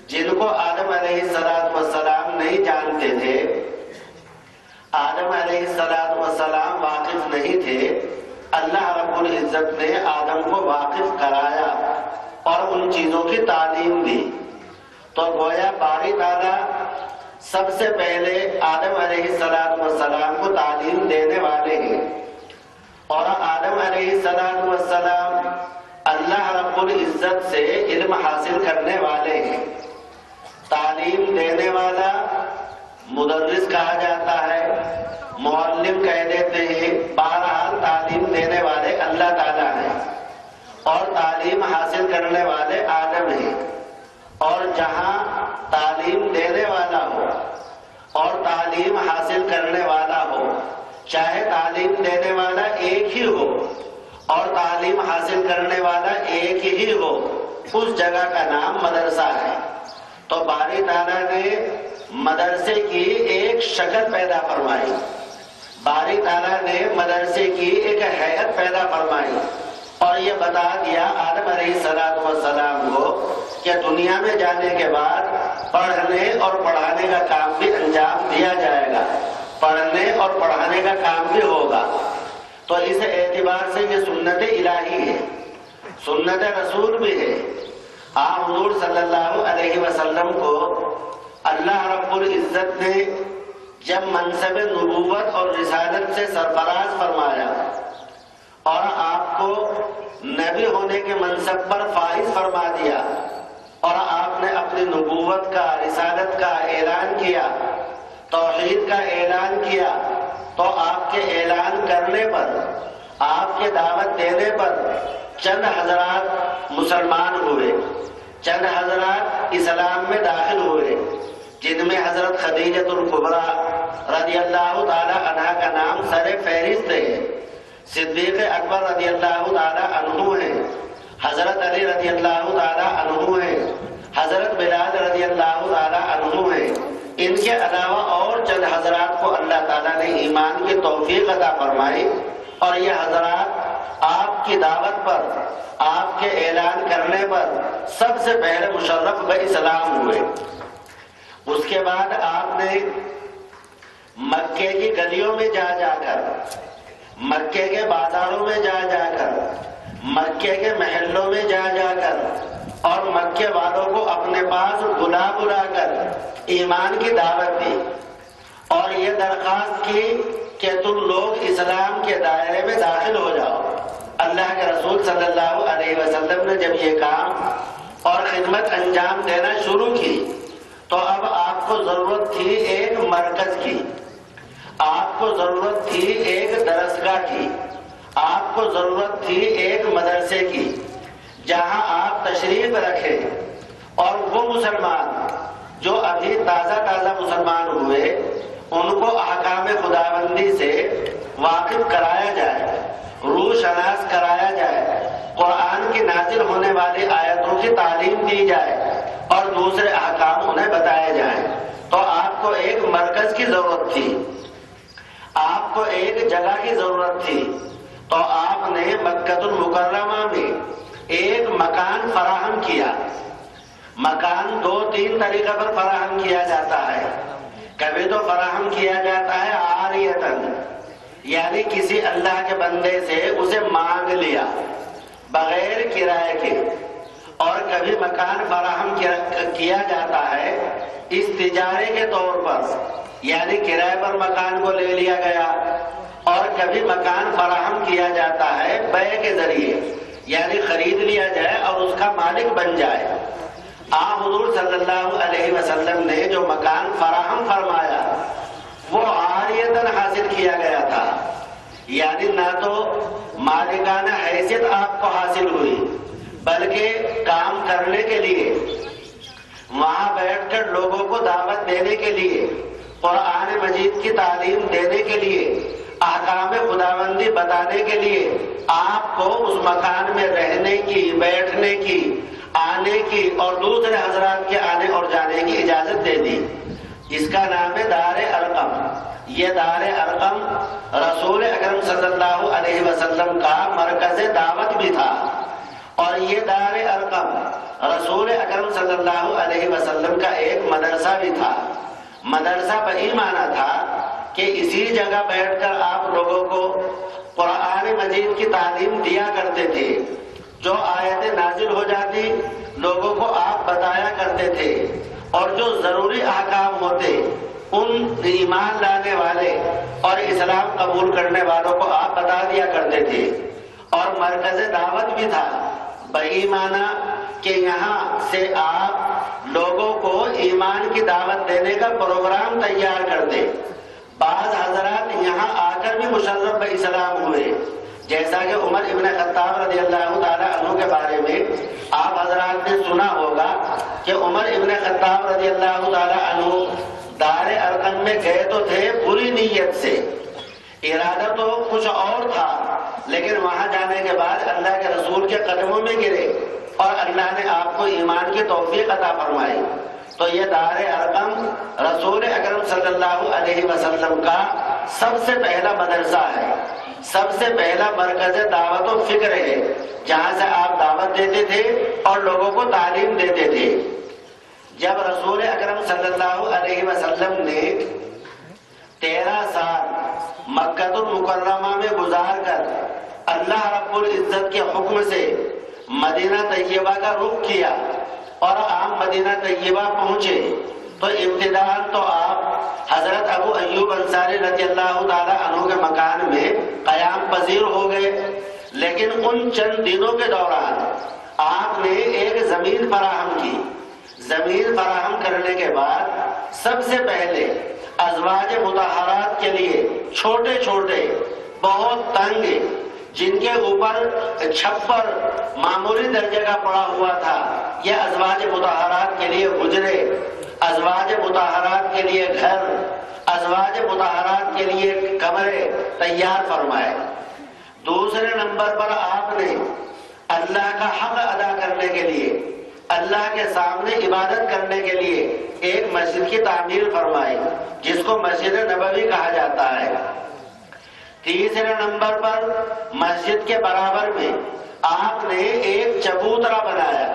جن کو آدم علیہ السلام نہیں جانتے تھے، آدم علیہ السلام واقف نہیں تھے، اللہ رب العزت نے آدم کو واقف کرایا اور ان چیزوں کی تعلیم دی، تو گویا باری تعالیٰ سب سے پہلے آدم علیہ السلام کو تعلیم دینے والے ہیں، اور آدم علیہ السلام اللہ رب العزت سے علم حاصل کرنے والے ہیں۔ تعلیم دینے والا مدرس کہا جاتا ہے، معلم کہہ دیتے ہیں، بہرحال تعلیم دینے والے اللہ تعالیٰ ہیں اور تعلیم حاصل کرنے والے آدم ہیں۔ اور جہاں تعلیم دینے والا ہو اور تعلیم حاصل کرنے والا ہو، چاہے تعلیم دینے والا ایک ہی ہو اور تعلیم حاصل کرنے والا ایک ہی ہو، اس جگہ کا نام مدرسہ ہے۔ تو باری تعالیٰ نے مدرسے کی ایک شکل پیدا فرمائی، باری تعالیٰ نے مدرسے کی ایک ہیئت پیدا فرمائی اور یہ بتا دیا آدم علیہ السلام کو کہ دنیا میں جانے کے بعد پڑھنے اور پڑھانے کا کام بھی انجام دیا جائے گا، پڑھنے اور پڑھانے کا کام بھی ہوگا۔ تو اس اعتبار سے یہ سنت الہی ہے، سنت رسول بھی ہے۔ آپ حضور صلی اللہ علیہ وسلم کو اللہ رب العزت نے جب منصب نبوت اور رسالت سے سرفراز فرمایا اور آپ کو نبی ہونے کے منصب پر فائز فرما دیا اور آپ نے اپنی نبوت کا، رسالت کا اعلان کیا، توحید کا اعلان کیا، تو آپ کے اعلان کرنے پر، آپ کے دعوت دینے پر چند حضرات مسلمان ہوئے، چند حضرات اسلام میں داخل ہوئے، جن میں حضرت خدیجہ الکبریٰ رضی اللہ تعالی عنہا کا نام سر فہرست ہے، صدیق اکبر رضی اللہ تعالی عنہ ہیں، حضرت علی رضی اللہ تعالی عنہ ہیں، حضرت بلال رضی اللہ تعالی عنہ ہیں۔ ان کے علاوہ اور چند حضرات کو اللہ تعالیٰ نے ایمان کی توفیق عطا فرمائی اور یہ حضرات آپ کی دعوت پر، آپ کے اعلان کرنے پر سب سے پہلے مشرف باسلام ہوئے۔ اس کے بعد آپ نے مکے کی گلیوں میں جا جا کر، مکے کے بازاروں میں جا جا کر، مکے کے محلوں میں جا جا کر اور مکے والوں کو اپنے پاس بلا بلا کر ایمان کی دعوت دی اور یہ درخواست کی کہ تم لوگ اسلام کے دائرے میں داخل ہو جاؤ۔ اللہ کے رسول صلی اللہ علیہ وسلم نے جب یہ کام اور خدمت انجام دینا شروع کی تو اب آپ کو ضرورت تھی ایک مرکز کی، آپ کو ضرورت تھی ایک درسگاہ کی، آپ کو ضرورت تھی ایک مدرسے کی جہاں آپ تشریف رکھیں اور وہ مسلمان جو ابھی تازہ مسلمان ہوئے ان کو احکام خداوندی سے واقف کرایا جائے، روح شناس کرایا جائے، قرآن کی نازل ہونے والی آیتوں کی تعلیم دی جائے اور دوسرے احکام انہیں بتائے جائیں۔ تو آپ کو ایک مرکز کی ضرورت تھی، آپ کو ایک جگہ کی ضرورت تھی، تو آپ نے مکہ المکرمہ میں ایک مکان فراہم کیا۔ مکان دو تین طریقہ پر فراہم کیا جاتا ہے، کبھی تو فراہم کیا جاتا ہے عاریتاً، یعنی کسی اللہ کے بندے سے اسے مانگ لیا بغیر کرائے کے، اور کبھی مکان فراہم کیا جاتا ہے استجارے کے طور پر، یعنی کرائے پر مکان کو لے لیا گیا، اور کبھی مکان فراہم کیا جاتا ہے بیع کے ذریعے، یعنی خرید لیا جائے اور اس کا مالک بن جائے۔ آپ حضور صلی اللہ علیہ وسلم نے جو مکان فراہم فرمایا وہ عاریتاً حاصل کیا گیا تھا، یعنی نہ تو مالکانہ حیثیت آپ کو حاصل ہوئی بلکہ کام کرنے کے لیے، وہاں بیٹھ کر لوگوں کو دعوت دینے کے لیے، قرآن مجید کی تعلیم دینے کے لیے، احکام خداوندی بتانے کے لیے آپ کو اس مکان میں رہنے کی، بیٹھنے کی، آنے کی اور دوسرے حضرات کے آنے اور جانے کی اجازت دے دی۔ اس کا نام ہے دار ارقم۔ یہ دار ارقم رسول اکرم صلی اللہ علیہ وسلم کا مرکز دعوت بھی تھا، اور یہ دار ارقم رسول اکرم صلی اللہ علیہ وسلم کا ایک مدرسہ بھی تھا۔ مدرسہ بہی معنی تھا کہ اسی جگہ بیٹھ کر آپ لوگوں کو قرآن مجید مجید کی تعلیم دیا کرتے تھے، جو آیتیں نازل ہو جاتی لوگوں کو آپ بتایا کرتے تھے، اور جو ضروری احکام ہوتے ان ایمان لانے والے اور اسلام قبول کرنے والوں کو آپ بتا دیا کرتے تھے۔ اور مرکز دعوت بھی تھا، بہی معنی کہ یہاں سے آپ لوگوں کو ایمان کی دعوت دینے کا پروگرام تیار کرتے۔ بعض حضرات یہاں آ کر بھی مشرف بہ اسلام ہوئے، جیسا کہ عمر ابن خطاب رضی اللہ تعالیٰ عنہ کے بارے میں آپ حضرات نے سنا ہوگا کہ عمر ابن خطاب رضی اللہ تعالیٰ عنہ دار ارقم میں گئے تو تھے بری نیت سے، ارادہ تو کچھ اور تھا، لیکن وہاں جانے کے بعد اللہ کے رسول کے قدموں میں گرے اور اللہ نے آپ کو ایمان کی توفیق عطا فرمائی۔ تو یہ دار ارقم رسول اکرم صلی اللہ علیہ وسلم کا سب سے پہلا مدرسہ ہے، سب سے پہلا مرکز دعوت و فکر ہے، جہاں سے آپ دعوت دیتے تھے اور لوگوں کو تعلیم دیتے تھے۔ جب رسول اکرم صلی اللہ علیہ وسلم نے 13 سال مکہ المکرمہ میں گزار کر اللہ رب العزت کے حکم سے مدینہ طیبہ کا رخ کیا اور آپ مدینہ طیبہ پہنچے، تو ابتداءً تو آپ حضرت ابو ایوب انصاری رضی اللہ تعالیٰ عنہ کے مکان میں قیام پذیر ہو گئے، لیکن ان چند دنوں کے دوران آپ نے ایک زمین فراہم کی۔ زمین فراہم کرنے کے بعد سب سے پہلے ازواج مطہرات کے لیے چھوٹے چھوٹے بہت تنگ جن کے اوپر چھپر معمولی درجے کا پڑا ہوا تھا، یہ ازواج مطہرات کے لیے حجرے، ازواج مطہرات کے لیے گھر، ازواج مطہرات کے لیے کمرے تیار فرمائے۔ دوسرے نمبر پر آپ نے اللہ کا حق ادا کرنے کے لیے، اللہ کے سامنے عبادت کرنے کے لیے ایک مسجد کی تعمیر فرمائی، جس کو مسجد نبوی کہا جاتا ہے۔ تیسرے نمبر پر مسجد کے برابر میں آپ نے ایک چبوترا بنایا،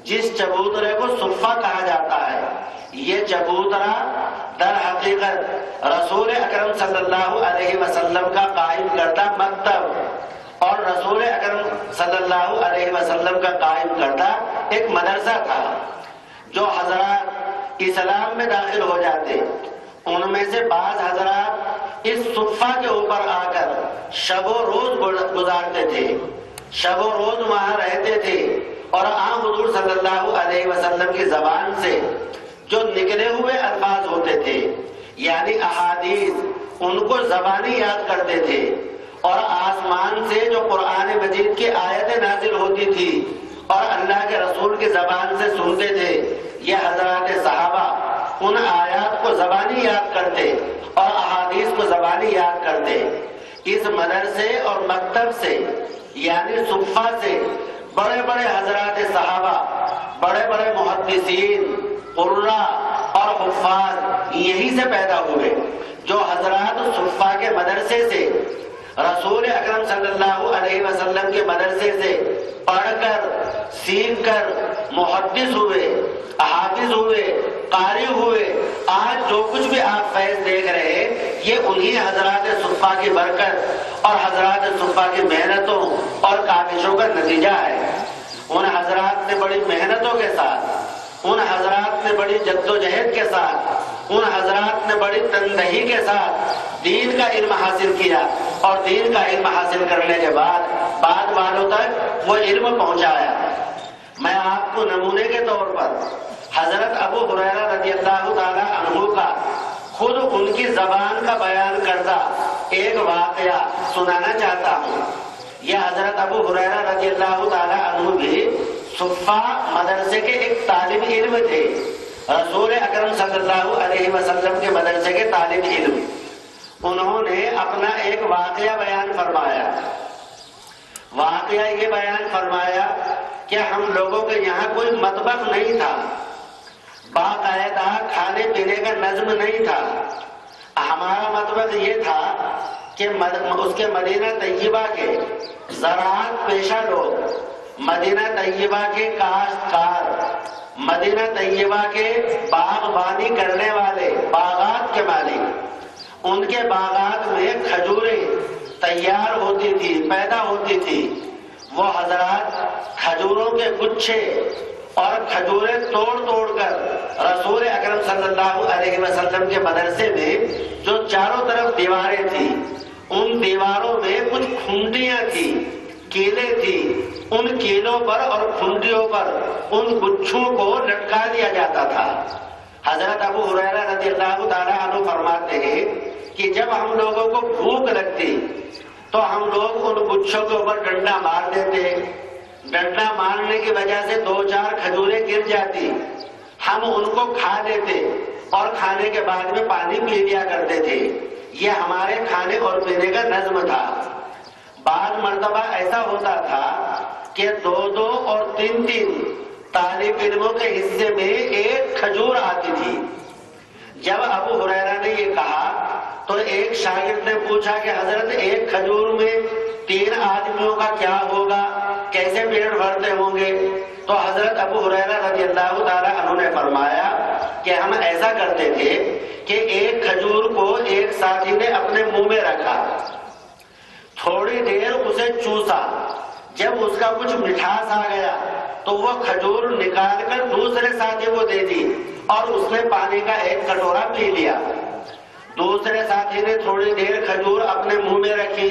جس چبوترے کو صفہ کہا جاتا ہے۔ یہ چبوترا در حقیقت رسول اکرم صلی اللہ علیہ وسلم کا قائم کردہ مکتب اور رسول اکرم صلی اللہ علیہ وسلم کا قائم کردہ ایک مدرسہ تھا۔ جو حضرات اسلام میں داخل ہو جاتے ان میں سے بعض حضرات اس صفہ کے اوپر آ کر شب و روز گزارتے تھے، شب و روز وہاں رہتے تھے، اور آن حضور صلی اللہ علیہ وسلم کی زبان سے جو نکلے ہوئے الفاظ ہوتے تھے یعنی احادیث، ان کو زبانی یاد کرتے تھے، اور آسمان سے جو قرآن مجید کی آیتیں نازل ہوتی تھی اور اللہ کے رسول کی زبان سے سنتے تھے، یہ حضرات صحابہ ان آیات کو زبانی یاد کرتے اور احادیث کو زبانی یاد کرتے۔ اس مدرسے اور مکتب سے یعنی صفہ سے بڑے بڑے حضرات صحابہ، بڑے بڑے محدثین، قراء اور حفاظ یہی سے پیدا ہوئے، جو حضرات صفہ کے مدرسے سے، رسول اکرم صلی اللہ علیہ وسلم کے مدرسے سے پڑھ کر سیکھ کر محدث ہوئے، حافظ ہوئے، قاری ہوئے۔ آج جو کچھ بھی آپ فیض دیکھ رہے ہیں یہ انہی حضرات صفہ کی برکت اور حضرات صفہ کی محنتوں اور کاوشوں کا نتیجہ ہے۔ ان حضرات نے بڑی محنتوں کے ساتھ، ان حضرات نے بڑی جدوجہد کے ساتھ، ان حضرات نے بڑی تندہی کے ساتھ دین کا علم حاصل کیا، اور دین کا علم حاصل کرنے کے بعد والوں تک وہ علم پہنچایا۔ میں آپ کو نمونے کے طور پر حضرت ابو ہریرہ رضی اللہ تعالی عنہ کا خود ان کی زبان کا بیان کردہ ایک واقعہ سنانا چاہتا ہوں۔ یہ حضرت ابو ہریرہ رضی اللہ تعالی عنہ بھی صفہ مدرسے کے ایک طالب علم تھے، رسول اکرم صلی اللہ علیہ وسلم کے مدرسے کے طالب علم۔ انہوں نے اپنا ایک واقعہ بیان فرمایا۔ واقعہ یہ بیان فرمایا کہ ہم لوگوں کے یہاں کوئی مطبخ نہیں تھا، باقاعدہ کھانے پینے کا نظم نہیں تھا۔ ہمارا مطبخ یہ تھا کہ اس کے مدینہ طیبہ کے زراعت پیشہ لوگ، مدینہ طیبہ کے کاشتکار، مدینہ طیبہ کے باغبانی کرنے والے، باغات کے مالک، ان کے باغات میں کھجوریں، تیار ہوتی تھی، پیدا ہوتی تھی، وہ حضرات کھجوروں کے گچھے اور کھجوریں توڑ توڑ کر رسول اکرم صلی اللہ علیہ وسلم کے مدرسے میں جو چاروں طرف دیواریں تھیں، ان دیواروں میں کچھ کھنڈیاں تھیں، کیلے تھی، ان کیلوں پر اور کھنڈیوں پر ان گچھوں کو لٹکا دیا جاتا تھا۔ حضرت ابو ہریرہ رضی اللہ تعالیٰ عنہ فرماتے ہیں کہ جب ہم لوگوں کو بھوک لگتی تو ہم لوگ ان گچھوں کے اوپر ڈنڈا مار دیتے، ڈنڈا مارنے کی وجہ سے 2-4 کھجوریں گر جاتی، ہم ان کو کھا لیتے اور کھانے کے بعد میں پانی پی لیا کرتے تھے۔ یہ ہمارے کھانے اور پینے کا نظم تھا۔ بعض مرتبہ ایسا ہوتا تھا کہ 2 اور 3 طالب علموں کے حصے میں ایک کھجور آتی تھی۔ جب ابو ہریرہ نے یہ کہا تو ایک شاگرد نے پوچھا کہ حضرت ایک کھجور میں 3 آدمیوں کا کیا ہوگا، کیسے پیٹ بھرتے ہوں گے؟ تو حضرت ابو ہریرہ رضی اللہ تعالیٰ عنہ نے فرمایا کہ ہم ایسا کرتے تھے کہ ایک کھجور کو ایک ساتھی نے اپنے منہ میں رکھا، تھوڑی دیر اسے چوسا، جب اس کا کچھ مٹھاس آ گیا تو وہ کھجور نکال کر دوسرے ساتھی کو دے دی اور اس نے پانی کا ایک کٹورا پی لیا۔ دوسرے ساتھی نے تھوڑی دیر کھجور اپنے منہ میں رکھی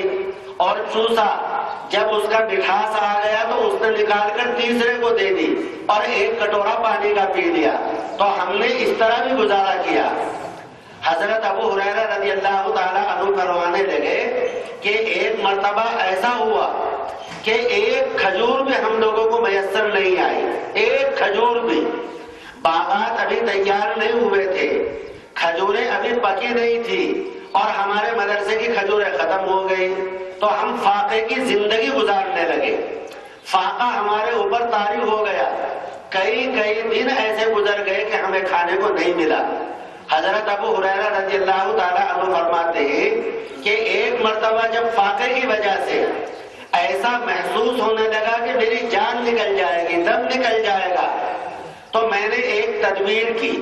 اور چوسا، جب اس کا مٹھاس آ گیا تو اس نے نکال کر تیسرے کو دے دی اور ایک کٹورا پانی کا پی لیا۔ تو ہم نے اس طرح بھی گزارا کیا۔ حضرت ابو ہریرہ رضی اللہ تعالیٰ عنہ فرمانے لگے کہ ایک مرتبہ ایسا ہوا کہ ایک کھجور بھی ہم لوگوں کو میسر نہیں آئی، ایک کھجور بھی۔ باغات ابھی تیار نہیں ہوئے تھے، کھجوریں ابھی پکی نہیں تھی اور ہمارے مدرسے کی کھجوریں ختم ہو گئی، تو ہم فاقے کی زندگی گزارنے لگے۔ فاقہ ہمارے اوپر طاری ہو گیا، کئی دن ایسے گزر گئے کہ ہمیں کھانے کو نہیں ملا۔ حضرت ابو ہریرہ رضی اللہ تعالیٰ عنہ فرماتے ہیں کہ ایک مرتبہ جب فاقے کی وجہ سے ایسا محسوس ہونے لگا کہ میری جان نکل جائے گی، دم نکل جائے گا، تو میں نے ایک تدبیر کی۔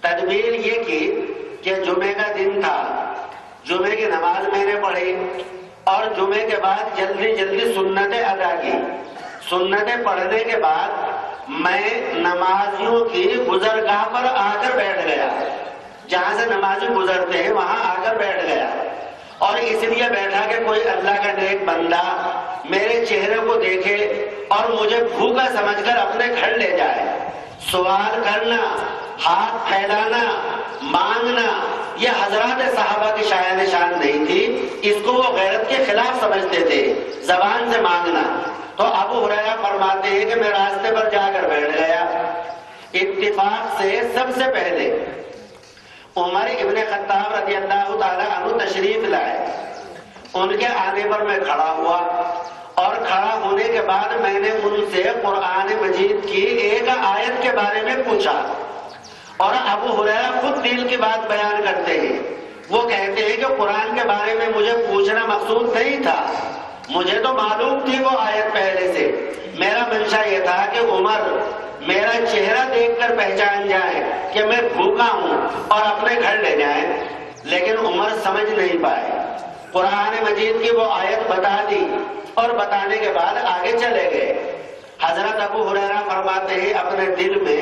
تدبیر یہ کی کہ جمعے کا دن تھا، جمعے کی نماز میں نے پڑھی اور جمعے کے بعد جلدی سنتیں ادا کی۔ سنتیں پڑھنے کے بعد میں نمازیوں کی گزرگاہ پر آ کر بیٹھ گیا، جہاں سے نمازی گزرتے ہیں وہاں آ کر بیٹھ گیا، اور اس لیے بیٹھا کہ کوئی اللہ کا نیک بندہ میرے چہرے کو دیکھے اور مجھے بھوکا سمجھ کر اپنے گھر لے جائے۔ سوال کرنا، ہاتھ پھیلانا، مانگنا یہ حضرات صحابہ کی شایان شان نہیں تھی، اس کو وہ غیرت کے خلاف سمجھتے تھے، زبان سے مانگنا۔ تو ابو ہریرہ فرماتے ہیں کہ میں راستے پر جا کر بیٹھ گیا۔ اتفاق سے سب سے پہلے عمر ابن خطاب رضی اللہ تعالیٰ عنہ تشریف لائے، ان کے آنے پر میں کھڑا ہوا اور کھڑا ہونے کے بعد میں نے ان سے قرآن مجید کی ایک آیت کے بارے میں پوچھا، اور ابو ہریرہ خود دل کی بات بیان کرتے ہیں۔ وہ کہتے ہیں کہ قرآن کے بارے میں مجھے پوچھنا مقصود نہیں تھا، مجھے تو معلوم تھی وہ آیت پہلے سے۔ میرا منشا یہ تھا کہ عمر میرا چہرہ دیکھ کر پہچان جائے کہ میں بھوکا ہوں اور اپنے گھر لے جائیں، لیکن عمر سمجھ نہیں پائے۔ قرآن مجید کی وہ آیت بتا دی اور بتانے کے بعد آگے چلے گئے۔ حضرت ابو ہریرہ فرماتے ہیں اپنے دل میں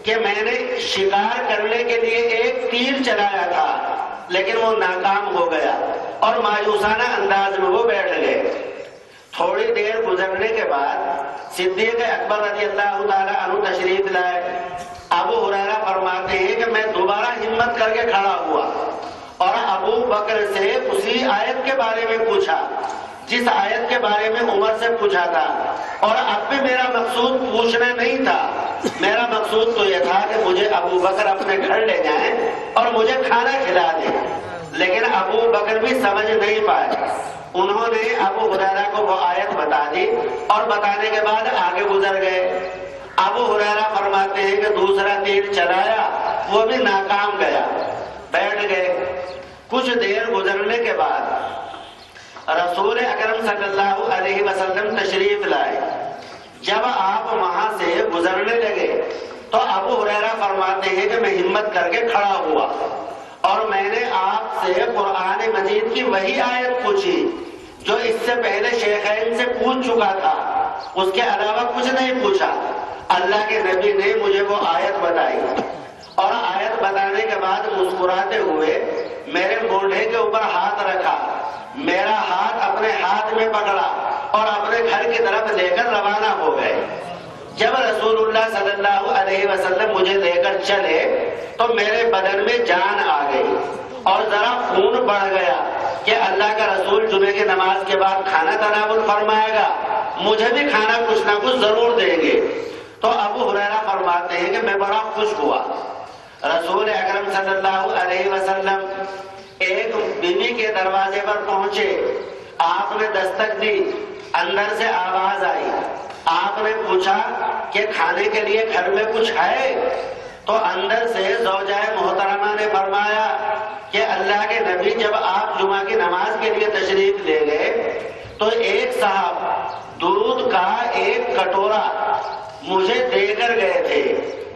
کہ میں نے شکار کرنے کے لیے ایک تیر چلایا تھا لیکن وہ ناکام ہو گیا، اور مایوسانہ انداز میں وہ بیٹھ گئے۔ تھوڑی دیر گزرنے کے بعد صدیق اکبر رضی اللہ تعالیٰ عنہ تشریف لائے۔ ابو ہریرہ فرماتے ہیں کہ میں دوبارہ ہمت کر کے کھڑا ہوا اور ابو بکر سے اسی آیت کے بارے میں پوچھا جس آیت کے بارے میں عمر سے پوچھا تھا، اور اب بھی میرا مقصود پوچھنا نہیں تھا، میرا مقصود تو یہ تھا کہ مجھے ابو بکر اپنے گھر لے جائیں اور مجھے کھانا کھلا دیں، لیکن ابو بکر بھی سمجھ نہیں پائے۔ انہوں نے ابو ہریرہ کو وہ آیت بتا دی اور بتانے کے بعد آگے گزر گئے۔ ابو ہریرہ فرماتے ہیں کہ دوسرا تیر چلایا، وہ بھی ناکام گیا، بیٹھ گئے۔ کچھ دیر گزرنے کے بعد رسول اکرم صلی اللہ علیہ وسلم تشریف لائے۔ جب آپ وہاں سے گزرنے لگے تو ابو ہریرہ فرماتے ہیں کہ میں ہمت کر کے کھڑا ہوا اور میں نے آپ سے قرآن مجید کی وہی آیت پوچھی جو اس سے پہلے شیخین سے پوچھ چکا تھا، اس کے علاوہ کچھ نہیں پوچھا۔ اللہ کے نبی نے مجھے وہ آیت بتائی اور آیت بتانے کے بعد مسکراتے ہوئے میرے مونڈھے کے اوپر ہاتھ رکھا، میرا ہاتھ اپنے ہاتھ میں پکڑا اور اپنے گھر کی طرف لے کر روانہ ہو گئے۔ جب رسول اللہ صلی اللہ علیہ وسلم مجھے لے کر چلے تو میرے بدن میں جان آ گئی اور ذرا خون بڑھ گیا کہ اللہ کا رسول جمعے کی نماز کے بعد کھانا تناول فرمائے گا، مجھے بھی کھانا کچھ نہ کچھ ضرور دیں گے۔ تو ابو ہریرہ فرماتے ہیں کہ میں بڑا خوش ہوا۔ رسول اکرم صلی اللہ علیہ وسلم ایک بیوی کے دروازے پر پہنچے، آپ نے دستک دی، اندر سے آواز آئی، آپ نے پوچھا کہ کھانے کے لیے گھر میں کچھ ہے؟ تو اندر سے زوجہ محترمہ نے فرمایا کہ اللہ کے نبی جب آپ جمعہ کی نماز کے لیے تشریف لے گئے تو ایک صاحب دودھ کا ایک کٹورا مجھے دے کر گئے تھے،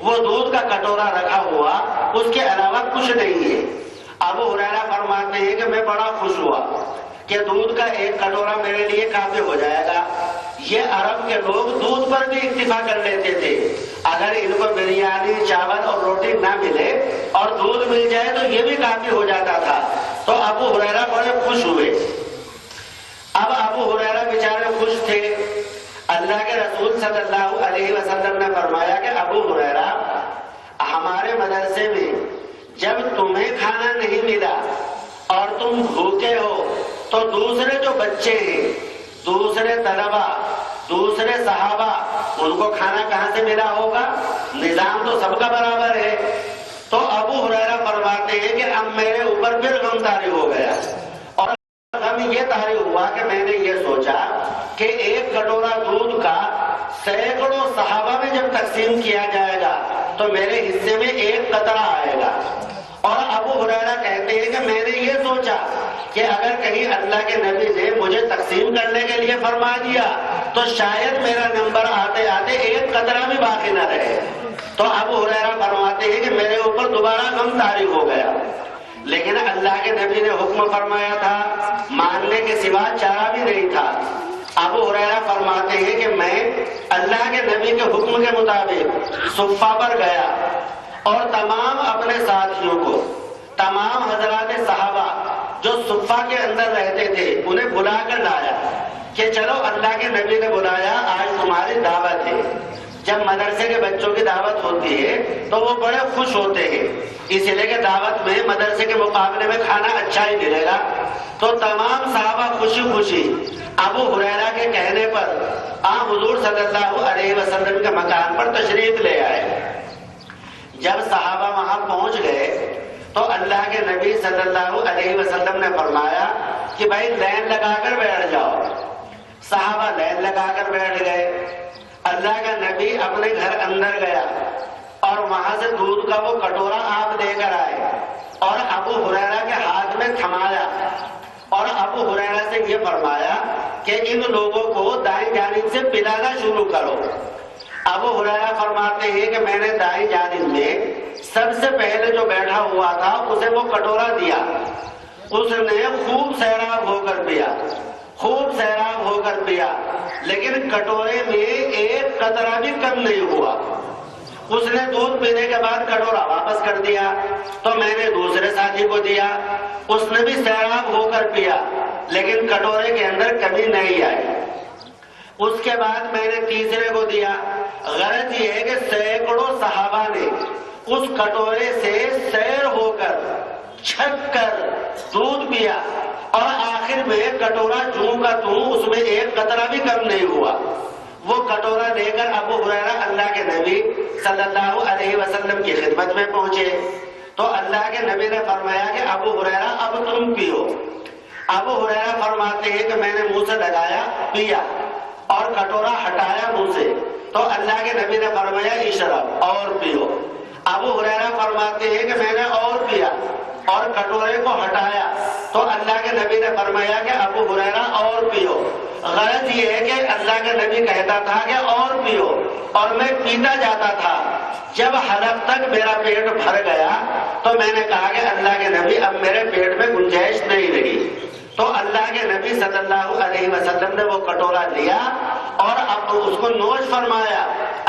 وہ دودھ کا کٹورا رکھا ہوا، اس کے علاوہ کچھ نہیں ہے۔ ابو ہریرہ فرماتے ہیں کہ میں بڑا خوش ہوا کہ دودھ کا ایک کٹورا میرے لیے کافی ہو جائے گا۔ یہ عرب کے لوگ دودھ پر بھی اکتفا کر لیتے تھے، اگر ان کو بریانی چاول اور روٹی نہ ملے اور دودھ مل جائے تو یہ بھی کافی ہو جاتا تھا۔ تو ابو ہریرہ بڑے خوش ہوئے۔ اب ابو ہریرہ بیچارے خوش تھے، اللہ کے رسول صلی اللہ علیہ وسلم نے فرمایا کہ ابو ہریرہ ہمارے مدرسے میں جب تمہیں کھانا نہیں ملا اور تم بھوکے ہو تو دوسرے جو بچے ہیں، دوسرے طلبہ، دوسرے صحابہ، ان کو کھانا کہاں سے ملا ہوگا؟ نظام تو سب کا برابر ہے۔ تو ابو ہریرہ فرماتے ہیں کہ اب میرے اوپر پھر غم طاری ہو گیا اور غم یہ طاری ہوا کہ میں نے یہ سوچا کہ ایک کٹورا دودھ کا سینکڑوں صحابہ میں جب تقسیم کیا جائے گا تو میرے حصے میں ایک قطرہ آئے گا۔ اور ابو ہریرہ کہتے ہیں کہ میں نے یہ سوچا کہ اگر کہیں اللہ کے نبی نے مجھے تقسیم کرنے کے لیے فرما دیا تو شاید میرا نمبر آتے آتے ایک قطرہ بھی باقی نہ رہے۔ تو ابو ہریرہ فرماتے ہیں کہ میرے اوپر دوبارہ غم طاری ہو گیا، لیکن اللہ کے نبی نے حکم فرمایا تھا، ماننے کے سوا چارہ بھی نہیں تھا۔ ابو ہریرہ فرماتے ہیں کہ میں اللہ کے نبی کے حکم کے مطابق صفہ پر گیا اور تمام اپنے ساتھیوں کو، تمام حضرات صحابہ جو صفہ کے اندر رہتے تھے انہیں بلا کر لایا کہ چلو اللہ کے نبی نے بلایا، آج تمہاری دعوت ہے۔ جب مدرسے کے بچوں کی دعوت ہوتی ہے تو وہ بڑے خوش ہوتے ہیں، اس لیے کہ دعوت میں مدرسے کے مقابلے میں کھانا اچھا ہی ملے گا۔ تو تمام صحابہ خوشی خوشی ابو ہریرہ کے کہنے پر آپ حضور صلی اللہ علیہ وسلم کے مکان پر تشریف لے آئے۔ جب صحابہ وہاں پہنچ گئے تو اللہ کے نبی صلی اللہ علیہ وسلم نے فرمایا کہ بھائی لائن لگا کر بیٹھ جاؤ۔ صحابہ لائن لگا کر بیٹھ گئے۔ اللہ کا نبی اپنے گھر اندر گیا اور وہاں سے دودھ کا وہ کٹورا آپ لے کر آئے اور ابو ہریرہ کے ہاتھ میں تھمایا اور ابو ہریرہ سے یہ فرمایا کہ ان لوگوں کو دائیں جانب سے پلانا شروع کرو۔ ابو ہریرہ فرماتے ہیں کہ میں نے دائیں جانب میں سب سے پہلے جو بیٹھا ہوا تھا اسے وہ کٹورا دیا، اس نے خوب سیراب ہو کر پیا، خوب سیراب ہو کر پیا، لیکن کٹورے میں ایک قطرہ بھی کم نہیں ہوا۔ اس نے دودھ پینے کے بعد کٹورا واپس کر دیا تو میں نے دوسرے ساتھی کو دیا، اس نے بھی سیراب ہو کر پیا، لیکن کٹورے کے اندر کمی نہیں آئی۔ اس کے بعد میں نے تیسرے کو دیا۔ غرض یہ ہے کہ سینکڑوں صحابہ نے اس کٹورے سے سیر ہو کر چھک کر دودھ پیا اور آخر میں کٹورا جوں کا توں اس میں ایک قطرہ بھی کم نہیں ہوا۔ وہ کٹورا لے کر ابو ہریرہ اللہ کے نبی صلی اللہ علیہ وسلم کی خدمت میں پہنچے تو اللہ کے نبی نے فرمایا کہ ابو ہریرہ اب تم پیو۔ ابو ہریرہ فرماتے ہیں کہ میں نے منہ سے لگایا، پیا اور کٹورا ہٹایا منہ سے تو اللہ کے نبی نے فرمایا اشرب، اور پیو۔ ابو ہریرہ فرماتے ہیں کہ میں نے اور پیا اور کٹورے کو ہٹایا تو اللہ کے نبی نے فرمایا کہ ابو ہریرہ اور پیو۔ غرض یہ ہے کہ اللہ کے نبی کہتا تھا کہ اور پیو اور میں پیتا جاتا تھا، جب حلق تک میرا پیٹ بھر گیا تو میں نے کہا کہ اللہ کے نبی اب میرے پیٹ میں گنجائش نہیں رہی. تو اللہ کے نبی صلی اللہ علیہ وسلم نے وہ کٹورا لیا اور اب اس کو نوش فرمایا.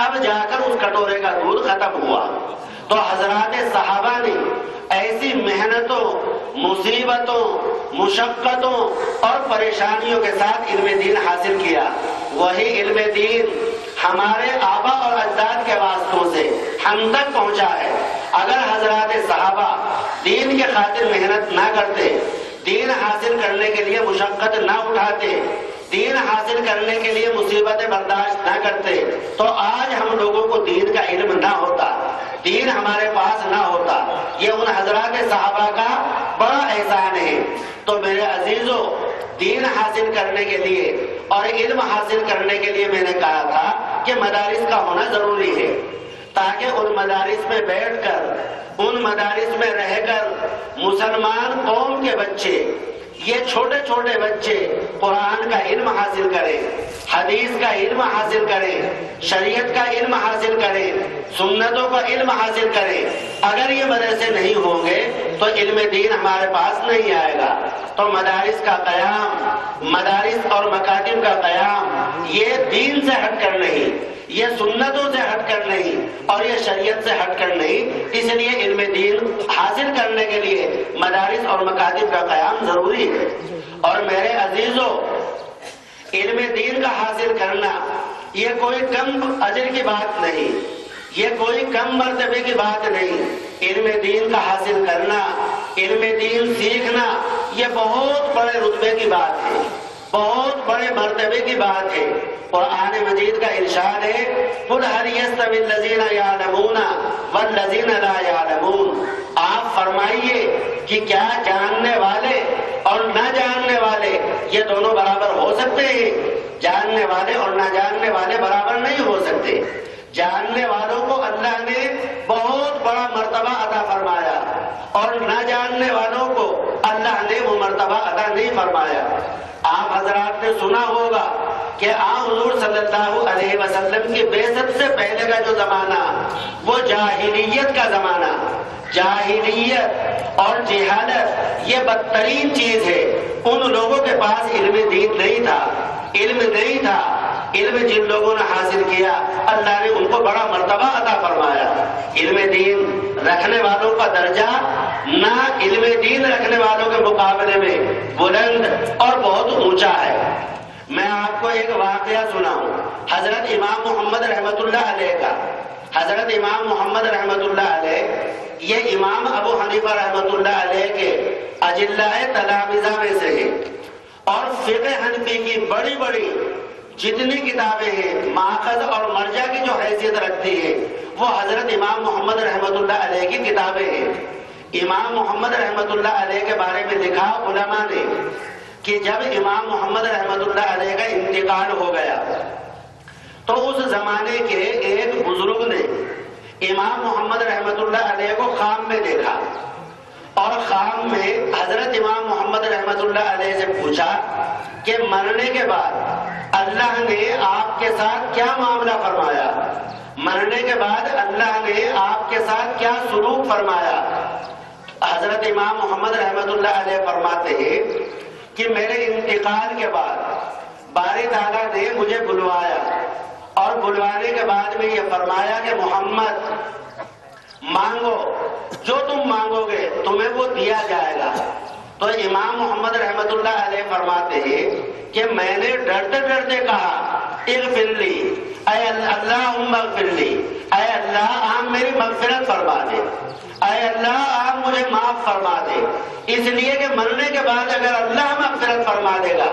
اب جا کر اس کٹورے کا دودھ ختم ہوا. تو حضرات صحابہ نے ایسی محنتوں، مصیبتوں، مشقتوں اور پریشانیوں کے ساتھ علم دین حاصل کیا. وہی علم دین ہمارے آبا اور اجداد کے واسطوں سے ہم تک پہنچا ہے. اگر حضرات صحابہ دین کے خاطر محنت نہ کرتے، دین حاصل کرنے کے لیے مشقت نہ اٹھاتے، دین حاصل کرنے کے لیے مصیبتیں برداشت نہ کرتے، تو آج ہم لوگوں کو دین کا علم نہ ہوتا، دین ہمارے پاس نہ ہوتا. یہ ان حضرات صحابہ کا بڑا احسان ہے. تو میرے عزیزوں، دین حاصل کرنے کے لیے اور علم حاصل کرنے کے لیے میں نے کہا تھا کہ مدارس کا ہونا ضروری ہے، تاکہ ان مدارس میں بیٹھ کر، ان مدارس میں رہ کر مسلمان قوم کے بچے، یہ چھوٹے چھوٹے بچے قرآن کا علم حاصل کریں، حدیث کا علم حاصل کریں، شریعت کا علم حاصل کریں، سنتوں کا علم حاصل کریں. اگر یہ مدرسے نہیں ہوں گے تو علم دین ہمارے پاس نہیں آئے گا. تو مدارس کا قیام، مدارس اور مکاتب کا قیام، یہ دین سے ہٹ کر نہیں، یہ سنتوں سے ہٹ کر نہیں اور یہ شریعت سے ہٹ کر نہیں. اس لیے علم دین حاصل کرنے کے لیے مدارس اور مکاتب کا قیام ضروری ہے. اور میرے عزیزوں، علم دین کا حاصل کرنا یہ کوئی کم اجر کی بات نہیں، یہ کوئی کم مرتبے کی بات نہیں. علم دین کا حاصل کرنا، علم دین سیکھنا، یہ بہت بڑے رتبے کی بات ہے، بہت بڑے مرتبے کی بات ہے. قرآن مجید کا ارشاد ہے قُلْ هَلْ يَسْتَوِي الَّذِينَ يَعْلَمُونَ وَالَّذِينَ لَا يَعْلَمُونَ. آپ فرمائیے کہ کیا جاننے والے اور نہ جاننے والے یہ دونوں برابر ہو سکتے ہیں؟ جاننے والے اور نہ جاننے والے برابر نہیں ہو سکتے. جاننے والوں کو اللہ نے بہت بڑا مرتبہ عطا فرمایا اور نہ جاننے والوں کو اللہ نے وہ مرتبہ عطا نہیں فرمایا. آپ حضرات نے سنا ہوگا کہ حضور صلی اللہ علیہ وسلم کی بعثت سے پہلے کا جو زمانہ وہ جاہلیت کا زمانہ، جاہلیت اور جہالت یہ بدترین چیز ہے. ان لوگوں کے پاس علم دین نہیں تھا، علم نہیں تھا. علم جن لوگوں نے حاصل کیا اللہ نے ان کو بڑا مرتبہ عطا فرمایا. علم دین رکھنے والوں کا درجہ نہ علم دین رکھنے والوں کے مقابلے میں بلند اور بہت اونچا ہے. میں آپ کو ایک واقعہ سناؤں حضرت امام محمد رحمت اللہ علیہ کا. حضرت امام محمد رحمت اللہ علیہ یہ امام ابو حنیفہ رحمت اللہ علیہ کے اجلاء تلامذہ میں سے ہیں اور فقہ حنفی کی بڑی بڑی جتنی کتابیں ہیں ماخذ اور مرجع کی جو حیثیت رکھتی ہے وہ حضرت امام محمد رحمت اللہ علیہ کی کتابیں ہیں. امام محمد رحمت اللہ علیہ کے بارے میں لکھا علماء نے کہ جب امام محمد رحمت اللہ علیہ کا انتقال ہو گیا تو اس زمانے کے ایک بزرگ نے امام محمد رحمت اللہ علیہ کو خواب میں دیکھا اور خواب میں حضرت امام محمد رحمت اللہ علیہ سے پوچھا کہ مرنے کے بعد اللہ نے آپ کے ساتھ کیا معاملہ فرمایا، مرنے کے بعد اللہ نے آپ کے ساتھ کیا سلوک فرمایا. حضرت امام محمد رحمت اللہ علیہ فرماتے ہیں کہ میرے انتقال کے بعد باری تعالیٰ نے مجھے بلوایا اور بلوانے کے بعد میں یہ فرمایا کہ محمد مانگو، جو تم مانگو گے تمہیں وہ دیا جائے گا. تو امام محمد رحمت اللہ علیہ فرماتے ہیں کہ میں نے ڈرتے ڈرتے کہا اغفر لی، اے اللہم اغفر لی، اے اللہ آپ میری مغفرت فرما دے، اے اللہ آپ مجھے معاف فرما دے. اس لیے کہ مرنے کے بعد اگر اللہ مغفرت فرما دے گا،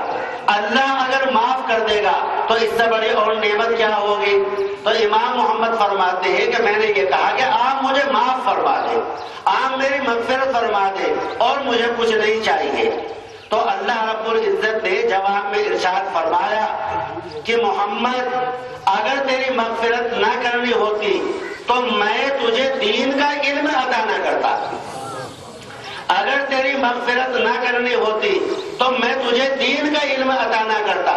اللہ اگر معاف کر دے گا تو اس سے بڑی اور نعمت کیا ہوگی. تو امام محمد فرماتے ہیں کہ میں نے یہ کہا کہ آپ مجھے معاف فرما دیں، آپ میری مغفرت فرما دیں اور مجھے کچھ نہیں چاہیے. تو اللہ رب العزت نے جواب میں ارشاد فرمایا کہ محمد اگر تیری مغفرت نہ کرنی ہوتی تو میں تجھے دین کا علم عطا نہ کرتا. اگر تیری مغفرت نہ کرنی ہوتی تو میں تجھے دین کا علم عطا نہ کرتا.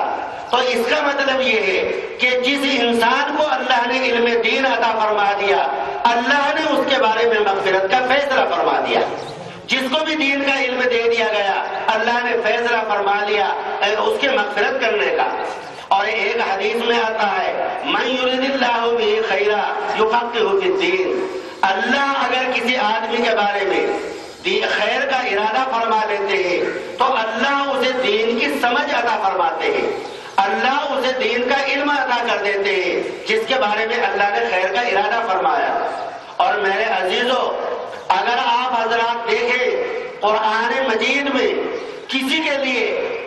تو اس کا مطلب یہ ہے کہ جس انسان کو اللہ نے علم دین عطا فرما دیا اللہ نے اس کے بارے میں مغفرت کا فیصلہ فرما دیا. جس کو بھی دین کا علم دے دیا گیا اللہ نے فیصلہ فرما لیا اس کے مغفرت کرنے کا. اور ایک حدیث میں آتا ہے من یرید اللہ بہ خیرا یفقہہ فی الدین. اللہ اگر کسی آدمی کے بارے میں خیر کا ارادہ فرما لیتے ہیں تو اللہ اسے دین کی سمجھ عطا فرماتے ہیں. اللہ اسے دین کا علم عطا کر دیتے ہیں جس کے بارے میں اللہ نے خیر کا ارادہ فرمایا. اور میرے عزیزو اگر آپ حضرات دیکھیں قرآن مجید میں کسی کے لیے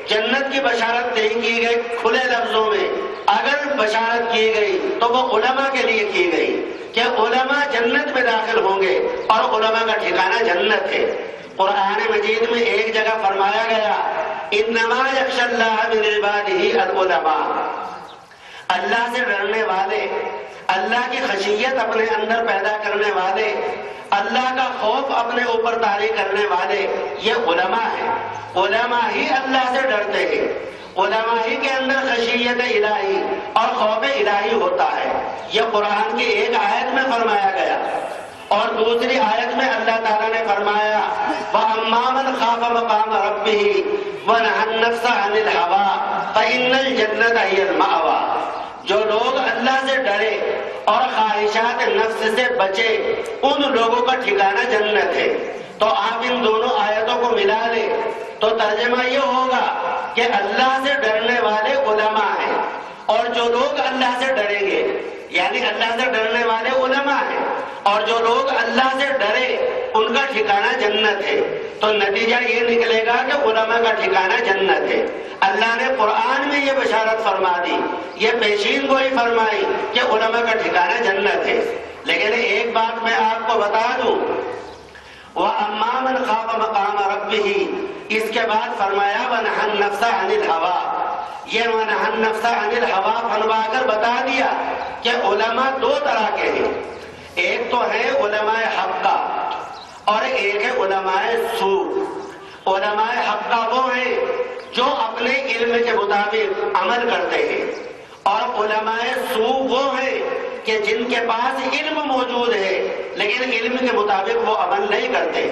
جنت کی بشارت نہیں کی گئی کھلے لفظوں میں, اگر بشارت کی گئی تو وہ علماء کے لیے کی گئی کہ علماء جنت میں داخل ہوں گے اور علماء کا ٹھکانہ جنت ہے. قرآن مجید میں ایک جگہ فرمایا گیا انما یخشی اللہ من عبادہ العلماء. اللہ سے ڈرنے والے, اللہ کی خشیت اپنے اندر پیدا کرنے والے, اللہ کا خوف اپنے اوپر طاری کرنے والے یہ علماء ہیں. علماء ہی اللہ سے ڈرتے ہیں, علماء ہی کے اندر خشیت الہی اور خوف الہی ہوتا ہے. یہ قرآن کی ایک آیت میں فرمایا گیا. اور دوسری آیت میں اللہ تعالیٰ نے فرمایا وَأَمَّا مَنْ خَافَ مَقَامَ رَبِّهِ وَنَهَى النَّفْسَ عَنِ الْهَوَىٰ فَإِنَّ الْجَنَّةَ هِيَ الْمَأْوَىٰ. جو لوگ اللہ سے ڈرے اور خواہشات نفس سے بچے ان لوگوں کا ٹھکانہ جنت ہے. تو آپ ان دونوں آیتوں کو ملا لیں تو ترجمہ یہ ہوگا کہ اللہ سے ڈرنے والے علماء ہیں اور جو لوگ اللہ سے ڈریں گے یعنی اللہ سے ڈرنے والے علماء ہیں اور جو لوگ اللہ سے ڈرے ان کا ٹھکانہ جنت ہے. تو نتیجہ یہ نکلے گا کہ علماء کا ٹھکانہ جنت ہے. اللہ نے قرآن میں یہ بشارت فرما دی, یہ پیشین گوئی فرمائی کہ علماء کا ٹھکانہ جنت ہے. لیکن ایک بات میں آپ کو بتا دوں وَأَمَّا مَنْ خَافَ مَقَامَ رَبِّهِ اس کے بعد فرمایا وَنَهَى النَّفْسَ عَنِ الْهَوَىٰ. یہ وَنَهَى النَّفْسَ عَنِ الْهَوَىٰ فرما کر بتا دیا کہ علماء دو طرح کے ہیں. ایک تو ہے علماء حقہ اور ایک ہے علماء سوء. علماء حقہ وہ ہیں جو اپنے علم کے مطابق عمل کرتے ہیں اور علماء سوء وہ ہیں کہ جن کے پاس علم موجود ہے لیکن علم کے مطابق وہ عمل نہیں کرتے.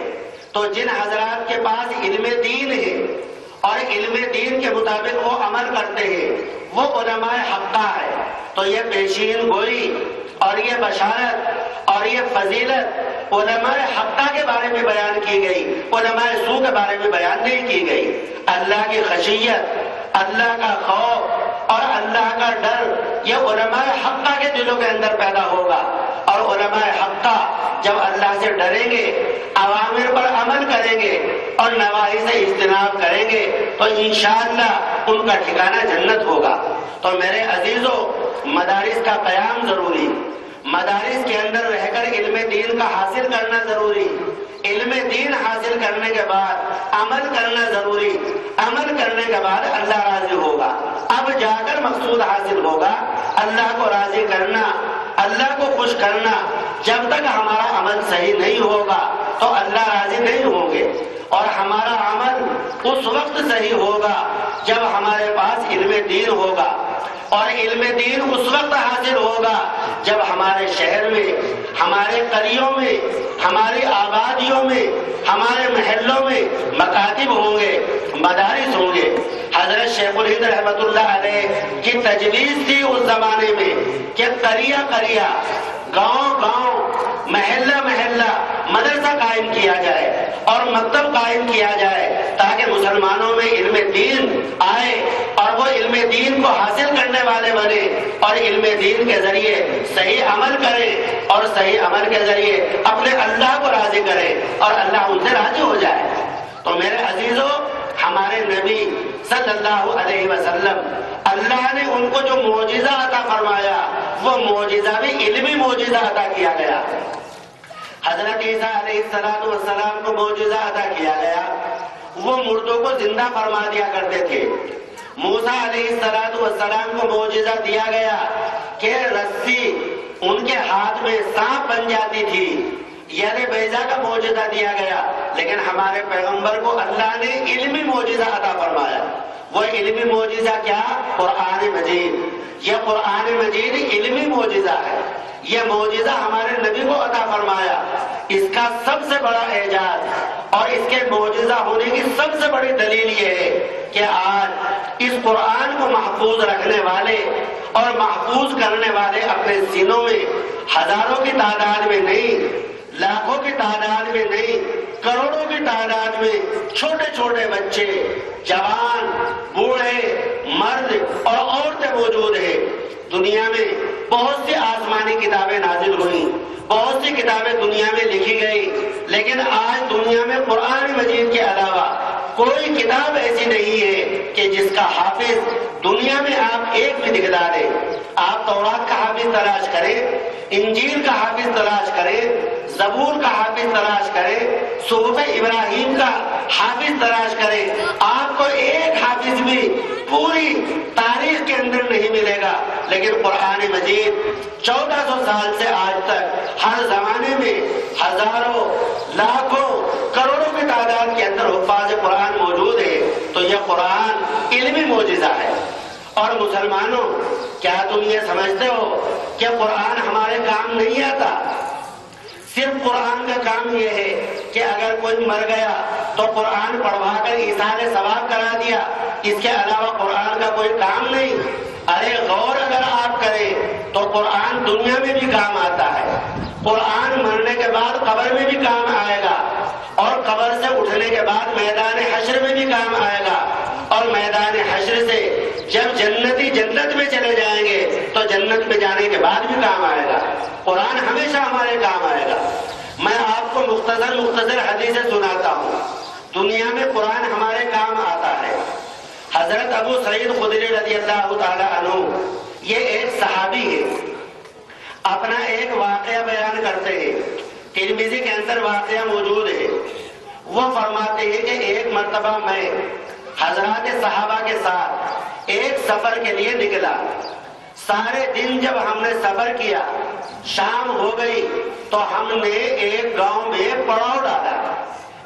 تو جن حضرات کے پاس علم دین ہے اور علم دین کے مطابق وہ عمل کرتے ہیں وہ علماء حقہ ہے. تو یہ پیشین گوئی اور یہ بشارت اور یہ فضیلت علماء حقہ کے بارے میں بیان کی گئی, علماء سوء کے بارے میں بیان نہیں کی گئی. اللہ کی خشیت, اللہ کا خوف اور اللہ کا ڈر یہ علماء حقہ کے دلوں کے اندر پیدا ہوگا. اور علماء حقہ جب اللہ سے ڈریں گے, اوامر پر عمل کریں گے اور نواہی سے اجتناب کریں گے تو انشاءاللہ ان کا ٹھکانہ جنت ہوگا. تو میرے عزیزو مدارس کا قیام ضروری, مدارس کے اندر رہ کر علم دین کا حاصل کرنا ضروری, علم دین حاصل کرنے کے بعد عمل کرنا ضروری, عمل کرنے کے بعد اللہ راضی ہوگا. اب جا کر مقصود حاصل ہوگا اللہ کو راضی کرنا, اللہ کو خوش کرنا. جب تک ہمارا عمل صحیح نہیں ہوگا تو اللہ راضی نہیں ہوں گے. اور ہمارا عمل اس وقت صحیح ہوگا جب ہمارے پاس علم دین ہوگا, اور علم دین اس وقت حاصل ہوگا جب ہمارے شہر میں, ہمارے قریوں میں, ہماری آبادیوں میں, ہمارے محلوں میں مکاتب ہوں گے, مدارس ہوں گے. حضرت شیخ الہند رحمۃ اللہ علیہ کی تجویز تھی اس زمانے میں کہ قریہ قریہ, گاؤں گاؤں, محلہ محلہ مدرسہ قائم کیا جائے اور مکتب قائم کیا جائے تاکہ مسلمانوں میں علم دین آئے اور وہ علم دین کو حاصل کرنے والے بنے اور علم دین کے ذریعے صحیح عمل کریں اور صحیح عمل کے ذریعے اپنے اللہ کو راضی کریں اور اللہ ان سے راضی ہو جائے. تو میرے عزیزو ہمارے نبی صلی اللہ علیہ وسلم اللہ نے ان کو جو معجزہ عطا فرمایا وہ معجزہ بھی علمی معجزہ عطا کیا گیا. حضرت عیسیٰ علیہ السلام کو معجزہ عطا کیا گیا, وہ مردوں کو زندہ فرما دیا کرتے تھے. موسیٰ علیہ السلام کو معجزہ دیا گیا کہ رسی ان کے ہاتھ میں سانپ بن جاتی تھی. یعنی بیضا کا معجزہ دیا گیا. لیکن ہمارے پیغمبر کو اللہ نے علمی معجزہ عطا فرمایا. وہ علمی معجزہ کیا؟ قرآن مجید. یہ قرآن مجید علمی معجزہ ہے. یہ معجزہ ہمارے نبی کو عطا فرمایا. اس کا سب سے بڑا اعجاز اور اس کے معجزہ ہونے کی سب سے بڑی دلیل یہ ہے کہ آج اس قرآن کو محفوظ رکھنے والے اور محفوظ کرنے والے اپنے سینوں میں ہزاروں کی تعداد میں نہیں، لاکھوں کی تعداد میں نہیں، کروڑوں کی تعداد میں چھوٹے چھوٹے بچے، جوان، بوڑھے، مرد اور عورتیں موجود ہیں. دنیا میں بہت سی آسمانی کتابیں نازل ہوئیں، بہت سی کتابیں دنیا میں لکھی گئی، لیکن آج دنیا میں قرآن مجید کے علاوہ کوئی کتاب ایسی نہیں ہے کہ جس کا حافظ دنیا میں آپ ایک بھی دکھلا دیں. آپ تورات کا حافظ تلاش کریں، انجیل کا حافظ تلاش کریں، زبور کا حافظ تلاش کریں، صحف ابراہیم کا حافظ تلاش کریں، آپ کو ایک حافظ بھی پوری تاریخ کے اندر نہیں ملے گا. لیکن قرآن مجید 1400 سال سے آج تک ہر زمانے میں ہزاروں، لاکھوں، کروڑوں کی تعداد کے اندر حفاظ قرآن موجود ہے. تو یہ قرآن علمی معجزہ ہے. اور مسلمانوں، کیا تم یہ سمجھتے ہو کہ قرآن ہمارے کام نہیں آتا؟ صرف قرآن کا کام یہ ہے کہ اگر کوئی مر گیا تو قرآن پڑھوا کر ایصال ثواب کرا دیا، اس کے علاوہ قرآن کا کوئی کام نہیں. ارے غور اگر آپ کریں تو قرآن دنیا میں بھی کام آتا ہے. قرآن مرنے کے بعد قبر میں بھی کام آئے گا، اور قبر سے اٹھنے کے بعد میدان حشر میں بھی کام آئے گا، اور میدان حشر سے جب جنتی جنت میں چلے جائیں گے تو جنت میں جانے کے بعد بھی کام آئے گا. قرآن ہمیشہ ہمارے کام آئے گا. میں آپ کو مختصر حدیثیں سناتا ہوں. دنیا میں قرآن ہمارے کام آتا ہے. حضرت ابو سعید خدری رضی اللہ تعالی عنہ، یہ ایک صحابی ہے، اپنا ایک واقعہ بیان کرتے ہیں. ترمذی کے اندر واقعہ موجود ہے. وہ فرماتے ہیں کہ ایک مرتبہ میں حضرات صحابہ کے ساتھ ایک سفر کے لیے نکلا. سارے دن جب ہم نے سفر کیا، شام ہو گئی تو ہم نے ایک گاؤں میں پڑاؤ ڈالا،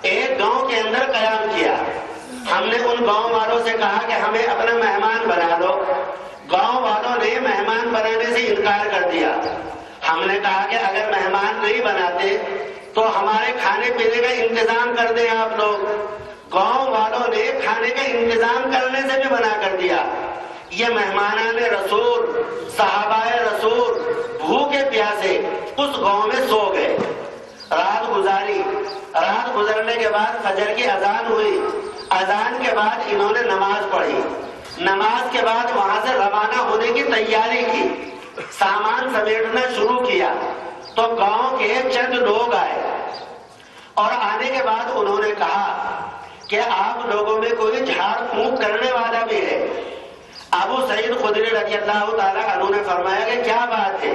ایک گاؤں کے اندر قیام کیا. ہم نے ان گاؤں والوں سے کہا کہ ہمیں اپنا مہمان بنا لو. گاؤں والوں نے مہمان بنانے سے انکار کر دیا. ہم نے کہا کہ اگر مہمان نہیں بناتے تو ہمارے کھانے پینے کا انتظام کر دیں آپ لوگ. گاؤں والوں نے کھانے کا انتظام کرنے سے بھی منع کر دیا. یہ مہمانان رسول، صحابہ رسول بھوکے پیاسے اس گاؤں میں سو گئے. رات گزاری. رات گزرنے کے بعد فجر کی اذان ہوئی. اذان کے بعد انہوں نے نماز پڑھی. نماز کے بعد وہاں سے روانہ ہونے کی تیاری کی، سامان سمیٹنا شروع کیا. تو گاؤں کے چند لوگ آئے، اور آنے کے بعد انہوں نے کہا کہ آپ لوگوں میں کوئی جھاڑ پھونک کرنے والا بھی ہے. ابو سعید خدری رضی اللہ تعالیٰ عنہ نے فرمایا کہ کیا بات ہے؟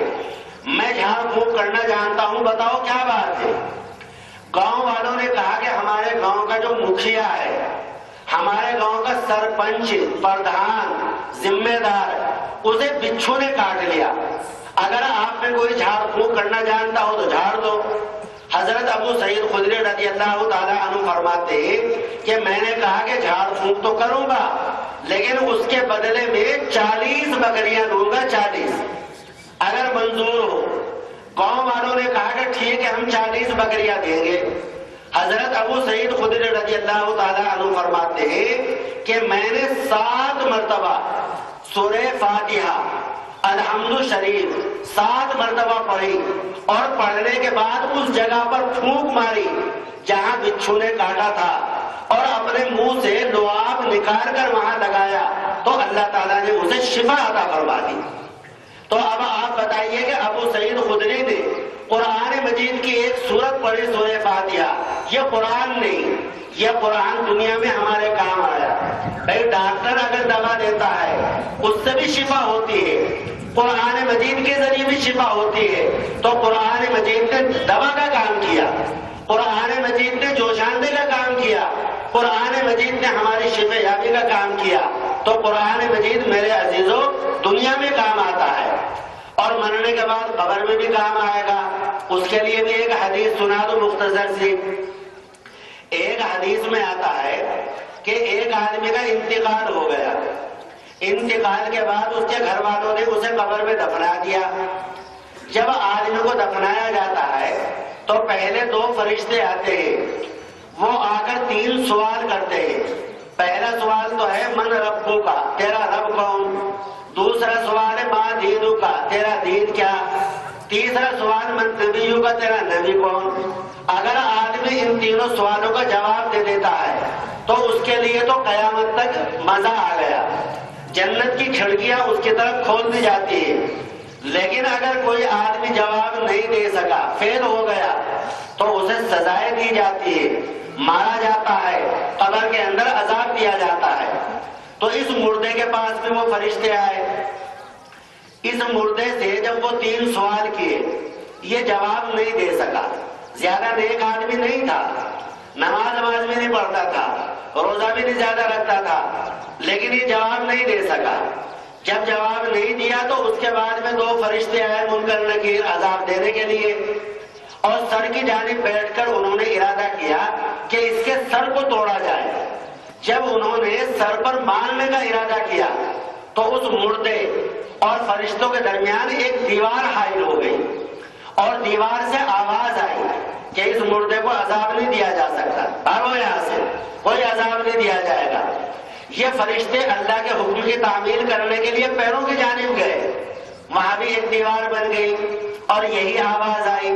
میں جھاڑ پھونک کرنا جانتا ہوں، بتاؤ کیا بات ہے؟ گاؤں والوں نے کہا کہ ہمارے گاؤں کا جو مکھیا ہے، ہمارے گاؤں کا سرپنچ، پردھان، ذمہ دار، اسے بچھو نے کاٹ لیا. اگر آپ میں کوئی جھاڑ پھونک کرنا جانتا ہو تو جھاڑ دو. حضرت ابو سعید خدری رضی اللہ تعالیٰ عنہ فرماتے ہیں کہ میں نے کہا کہ جھاڑ پھونک تو کروں گا، لیکن اس کے بدلے میں 40 بکریاں دوں گا. 40 اگر منظور ہو. گاؤں والوں نے کہا کہ ٹھیک ہے، ہم 40 بکریاں دیں گے. حضرت ابو سعید خدری رضی اللہ تعالیٰ عنہ فرماتے ہیں کہ میں نے 7 مرتبہ سورہ فاتحہ، الحمد شریف 7 مرتبہ پڑھی، اور پڑھنے کے بعد اس جگہ پر پھونک ماری جہاں بچھو نے کاٹا تھا، اور اپنے منہ سے لعاب نکال کر وہاں لگایا تو اللہ تعالیٰ نے اسے شفا عطا فرما دی. تو اب آپ بتائیے کہ ابو سعید خدری نے قرآن مجید کی ایک سورت پڑھی، سورہ فاتحہ. یہ قرآن نہیں، یہ قرآن دنیا میں ہمارے کام آیا. بھائی ڈاکٹر اگر دوا دیتا ہے اس سے بھی شفا ہوتی ہے، قرآن مجید کے ذریعے بھی شفا ہوتی ہے. تو قرآن مجید نے دوا کا کام کیا، قرآن مجید نے جوشاندے کا کام کیا، قرآن مجید نے ہماری شفا یابی کا کام کیا. تو قرآن مجید میرے عزیزوں دنیا میں کام آتا ہے، اور مرنے کے بعد قبر میں بھی کام آئے گا. اس کے لیے بھی ایک حدیث سنا دو مختصر سی. ایک حدیث میں آتا ہے کہ ایک آدمی کا انتقال ہو گیا، انتقال کے بعد اس کے گھر والوں نے اسے قبر میں دفنا دیا۔ جب آدمی کو دفنایا جاتا ہے تو پہلے 2 فرشتے آتے ہیں، وہ آ کر 3 سوال کرتے ہیں۔ پہلا سوال تو ہے من ربو کا، تیرا رب کون؟ دوسرا سوال ہے ماں دینو کا، تیرا دین کیا؟ تیسرا سوال من نبیو کا، تیرا نبی کون؟ اگر آدمی ان تینوں سوالوں کا جواب دے دیتا ہے تو اس کے لیے تو قیامت تک مزہ آ گیا، جنت کی کھڑکیاں اس کی طرف کھول دی جاتی ہے۔ لیکن اگر کوئی آدمی جواب نہیں دے سکا، فیل ہو گیا، تو اسے سزائیں دی جاتی ہے، مارا جاتا ہے، قبر کے اندر عذاب دیا جاتا ہے۔ تو اس مردے کے پاس بھی وہ فرشتے آئے، اس مردے سے جب وہ 3 سوال کیے، یہ جواب نہیں دے سکا، زیادہ نیک آدمی نہیں تھا، نماز بھی نہیں پڑھتا تھا، روزہ بھی نہیں زیادہ رکھتا تھا، لیکن یہ جواب نہیں دے سکا۔ جب جواب نہیں دیا تو اس کے بعد میں 2 فرشتے آئے منکر نکیر عذاب دینے کے لیے، اور سر کی جانب بیٹھ کر انہوں نے ارادہ کیا کہ اس کے سر کو توڑا جائے۔ جب انہوں نے سر پر مارنے کا ارادہ کیا تو اس مردے اور فرشتوں کے درمیان ایک دیوار حائل ہو گئی، اور دیوار سے آواز آئی کہ اس مردے کو عذاب نہیں دیا جا سکتا، بھاگو یہاں سے، کوئی عذاب نہیں دیا جائے گا۔ یہ فرشتے اللہ کے حکم کی تعمیل کرنے کے لیے پیروں کی جانب گئے، وہاں بھی ایک دیوار بن گئی اور یہی آواز آئی۔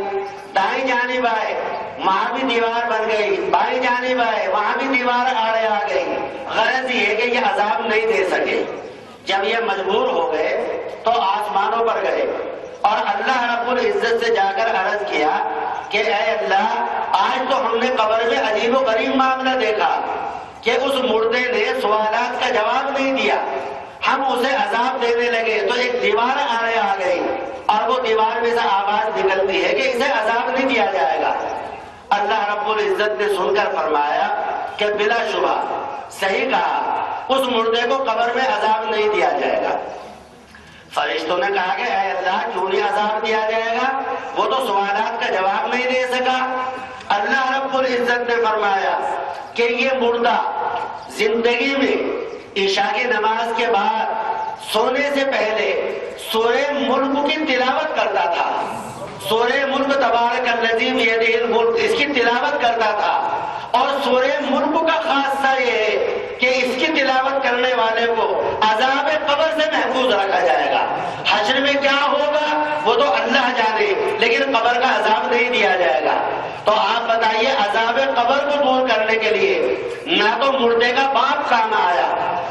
دائیں جانب آئے، وہاں بھی دیوار بن گئی، بائیں جانب آئے، وہاں بھی دیوار آڑے آ گئی۔ غرض یہ ہے کہ یہ عذاب نہیں دے سکے۔ جب یہ مجبور ہو گئے تو آسمانوں پر گئے اور اللہ رب العزت سے جا کر عرض کیا کہ اے اللہ، آج تو ہم نے قبر میں عجیب و غریب معاملہ دیکھا کہ اس مردے نے سوالات کا جواب نہیں دیا، ہم اسے عذاب دینے لگے تو ایک دیوار آڑے آ گئی، اور وہ دیوار میں سے آواز نکلتی ہے کہ اسے عذاب نہیں دیا جائے گا۔ اللہ رب العزت نے سن کر فرمایا کہ بلا شبہ صحیح کہا، اس مردے کو قبر میں عذاب نہیں دیا جائے گا۔ فرشتوں نے کہا کہ اے اللہ، کیوں نہیں عذاب دیا جائے گا؟ وہ تو سوالات کا جواب نہیں دے سکا۔ اللہ رب العزت نے فرمایا کہ یہ مردہ زندگی میں عشاء کی نماز کے بعد سونے سے پہلے سورہ ملک کی تلاوت کرتا تھا، سورہ ملک تبارک الذی بیدہ الملک، اس کی تلاوت کرتا تھا۔ اور سورہ ملک کا خاصہ یہ ہے کہ اس کی تلاوت کرنے والے کو عذاب قبر سے محفوظ رکھا جائے گا۔ حشر میں کیا ہوگا وہ تو اللہ جانے، لیکن قبر کا عذاب نہیں دیا جائے گا۔ تو آپ بتائیے، عذاب قبر کو دور کرنے کے لیے نہ تو مردے کا باپ کام آیا،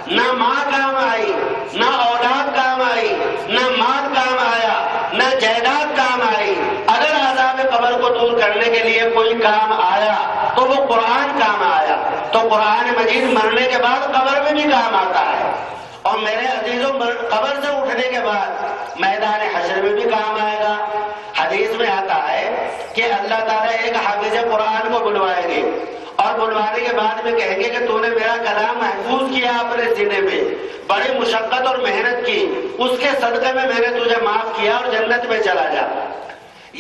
نہ ماں کام آئی، نہ اولاد کام آئی، نہ مال کام آیا، نہ جائیداد کام آئی۔ اگر عذاب قبر کو دور کرنے کے لیے کوئی کام آیا تو وہ قرآن کام آیا۔ تو قرآن مجید مرنے کے بعد قبر میں بھی کام آتا ہے، اور میرے عزیزوں، قبر سے اٹھنے کے بعد میدان حشر میں بھی کام آئے گا۔ حدیث میں آتا ہے کہ اللہ تعالیٰ ایک حافظ قرآن کو بلوائیں گے، اور بلوانے کے بعد میں کہیں گے کہ تو نے میرا کلام محفوظ کیا اپنے سینے میں، بڑی مشقت اور محنت کی، اس کے صدقے میں میں نے تجھے معاف کیا اور جنت میں چلا جا۔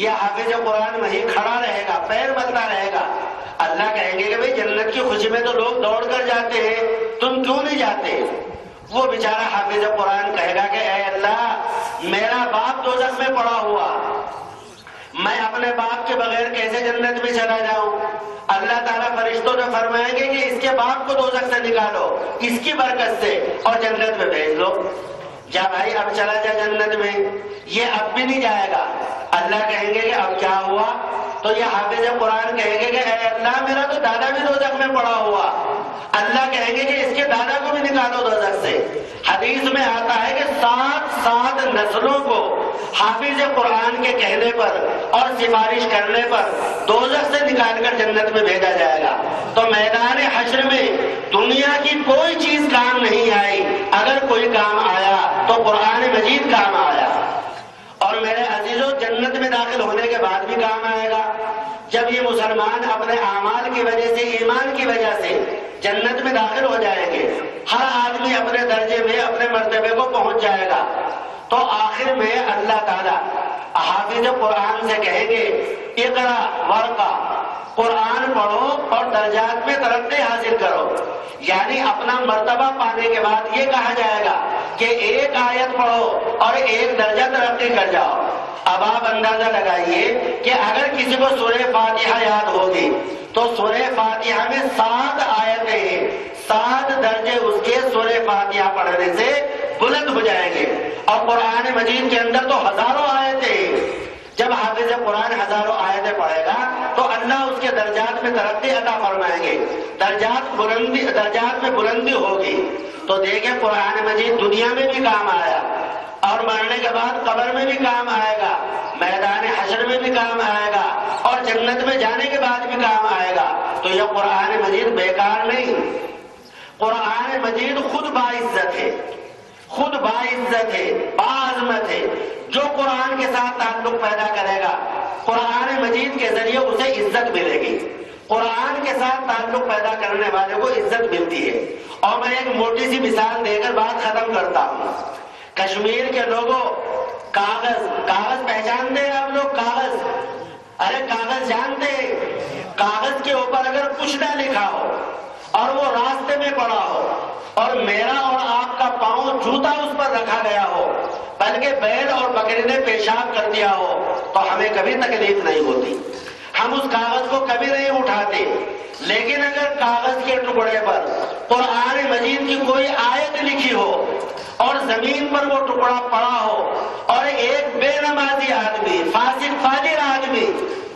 یہ حافظ قرآن وہیں کھڑا رہے گا، پیر بنتا رہے گا۔ اللہ کہیں گے کہ بھئی جنت کی خوشی میں تو لوگ دوڑ کر جاتے ہیں، تم کیوں نہیں جاتے؟ وہ بیچارہ حافظ قرآن کہے گا کہ اے اللہ، میرا باپ دوزخ میں پڑا ہوا، میں اپنے باپ کے بغیر کیسے جنت میں چلا جاؤں؟ اللہ تعالیٰ فرشتوں سے فرمائیں گے کہ اس کے باپ کو دوزخ سے نکالو، اس کی برکت سے، اور جنت میں بھیج دو۔ جا بھائی، اب چلا جا جنت میں۔ یہ اب بھی نہیں جائے گا۔ اللہ کہیں گے کہ اب کیا ہوا؟ تو یہ حافظ قرآن کہیں گے کہ اے اللہ، میرا تو دادا بھی دوزخ میں پڑا ہوا۔ اللہ کہیں گے کہ اس کے دادا کو بھی نکالو دوزخ سے۔ حدیث میں آتا ہے کہ 7 نسلوں کو حافظ قرآن کے کہنے پر اور سفارش کرنے پر دوزخ سے نکال کر جنت میں بھیجا جائے گا۔ تو میدان حشر میں دنیا کی کوئی چیز کام نہیں آئی، اگر کوئی کام آیا تو قرآن مجید کام آیا۔ اور میرے عزیزوں، جنت میں داخل ہونے کے بعد بھی کام آئے گا۔ جب یہ مسلمان اپنے اعمال کی وجہ سے، ایمان کی وجہ سے جنت میں داخل ہو جائیں گے، ہر آدمی اپنے درجے میں، اپنے مرتبے کو پہنچ جائے گا، تو آخر میں اللہ تعالیٰ حافظ قرآن سے کہیں گے اقرا ورقہ، قرآن پڑھو اور درجات میں ترقی حاصل کرو. یعنی اپنا مرتبہ پانے کے بعد یہ کہا جائے گا کہ ایک آیت پڑھو اور ایک درجہ ترقی کر جاؤ. اب آپ اندازہ لگائیے کہ اگر کسی کو سورہ فاتحہ یاد ہوگی تو سورہ فاتحہ میں 7 آیتیں ہیں، 7 درجے اس کے سورہ فاتحہ پڑھنے سے بلند ہو جائیں گے. اور قرآن مجید کے اندر تو ہزاروں آیتیں ہیں. جب حافظ قرآن ہزاروں آیتیں پڑھے گا تو اللہ اس کے درجات میں ترقی عطا فرمائیں گے، درجات میں بلندی ہوگی. تو دیکھیں قرآن مجید دنیا میں بھی کام آیا اور مرنے کے بعد قبر میں بھی کام آئے گا، میدان حشر میں بھی کام آئے گا اور جنت میں جانے کے بعد بھی کام آئے گا. تو یہ قرآن مجید بیکار نہیں. قرآن مجید خود باعزت ہے، خود باعزت ہے، باعظمت ہے. جو قرآن کے ساتھ تعلق پیدا کرے گا قرآن مجید کے ذریعے اسے عزت ملے گی. قرآن کے ساتھ تعلق پیدا کرنے والے کو عزت ملتی ہے. اور میں ایک موٹی سی مثال دے کر بات ختم کرتا ہوں. کشمیر کے لوگوں کاغذ پہچانتے ہیں آپ لوگ؟ کاغذ، ارے کاغذ جانتے ہیں؟ کاغذ کے اوپر اگر کچھ نہ لکھا ہو اور وہ راستے میں پڑا ہو اور میرا اور آپ کا پاؤں جوتا اس پر رکھا گیا ہو بلکہ بیل اور بکری نے پیشاب کر دیا ہو تو ہمیں کبھی تکلیف نہیں ہوتی، ہم اس کاغذ کو کبھی نہیں اٹھاتے. لیکن اگر کاغذ کے ٹکڑے پر قرآن مجید کی کوئی آیت لکھی ہو اور زمین پر وہ ٹکڑا پڑا ہو اور ایک بے نمازی آدمی، فاسق فاجر آدمی،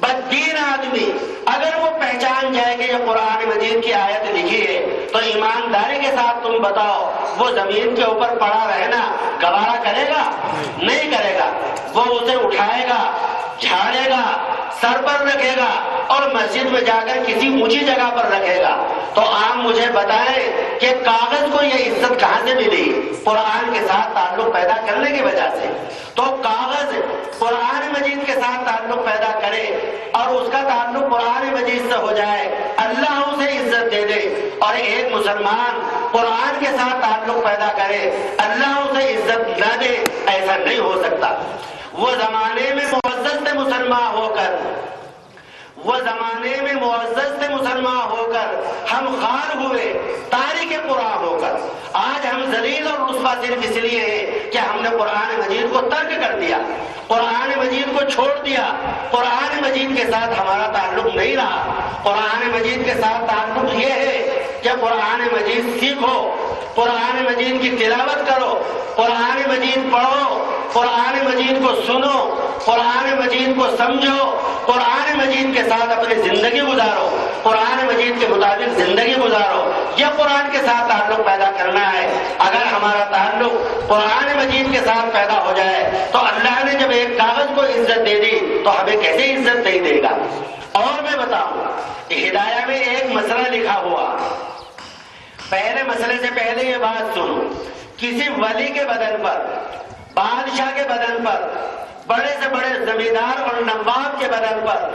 بددین آدمی اگر وہ پہچان جائے کہ یہ قرآن مجید کی آیت لکھی ہے تو ایمانداری کے ساتھ تم بتاؤ وہ زمین کے اوپر پڑا رہنا گوارا کرے گا؟ نہیں کرے گا. وہ اسے اٹھائے گا، جھاڑے گا، سر پر رکھے گا اور مسجد میں جا کر کسی اونچی جگہ پر رکھے گا. تو آپ مجھے بتائیں کہ کاغذ کو یہ عزت کہاں سے ملی؟ قرآن کے ساتھ تعلق پیدا کرنے کی وجہ سے. تو کاغذ قرآن مجید کے ساتھ تعلق پیدا کرے اور اس کا تعلق قرآن مجید سے ہو جائے، اللہ اسے عزت دے دے. اور ایک مسلمان قرآن کے ساتھ تعلق پیدا کرے، اللہ اسے عزت نہ دے، ایسا نہیں ہو سکتا. وہ زمانے میں معزز سے مسلمان ہو کر ہم خار ہوئے، تاریخ قرآن ہو کر آج ہم ذلیل اور رسوا صرف اس لیے ہیں کہ ہم نے قرآن مجید کو ترک کر دیا، قرآن مجید کو چھوڑ دیا. قرآن مجید کے ساتھ ہمارا تعلق نہیں رہا. قرآن مجید کے ساتھ تعلق یہ ہے کہ قرآن مجید سیکھو، قرآن مجید کی تلاوت کرو، قرآن مجید پڑھو، قرآن مجید کو سنو، قرآن مجید کو سمجھو، قرآن مجید کے ساتھ اپنی زندگی گزارو، قرآن مجید کے مطابق زندگی گزارو. یہ قرآن کے ساتھ تعلق پیدا کرنا ہے. اگر ہمارا تعلق قرآن مجید کے ساتھ پیدا ہو جائے تو اللہ نے جب ایک کاغذ کو عزت دے دی تو ہمیں کیسے عزت نہیں دے گا؟ اور میں بتاؤں، ہدایہ میں ایک مسئلہ لکھا ہوا. پہلے مسئلے سے پہلے یہ بات سنو، کسی ولی کے بدن پر، بادشاہ کے بدن پر، بڑے سے بڑے زمیندار اور نواب کے بدن پر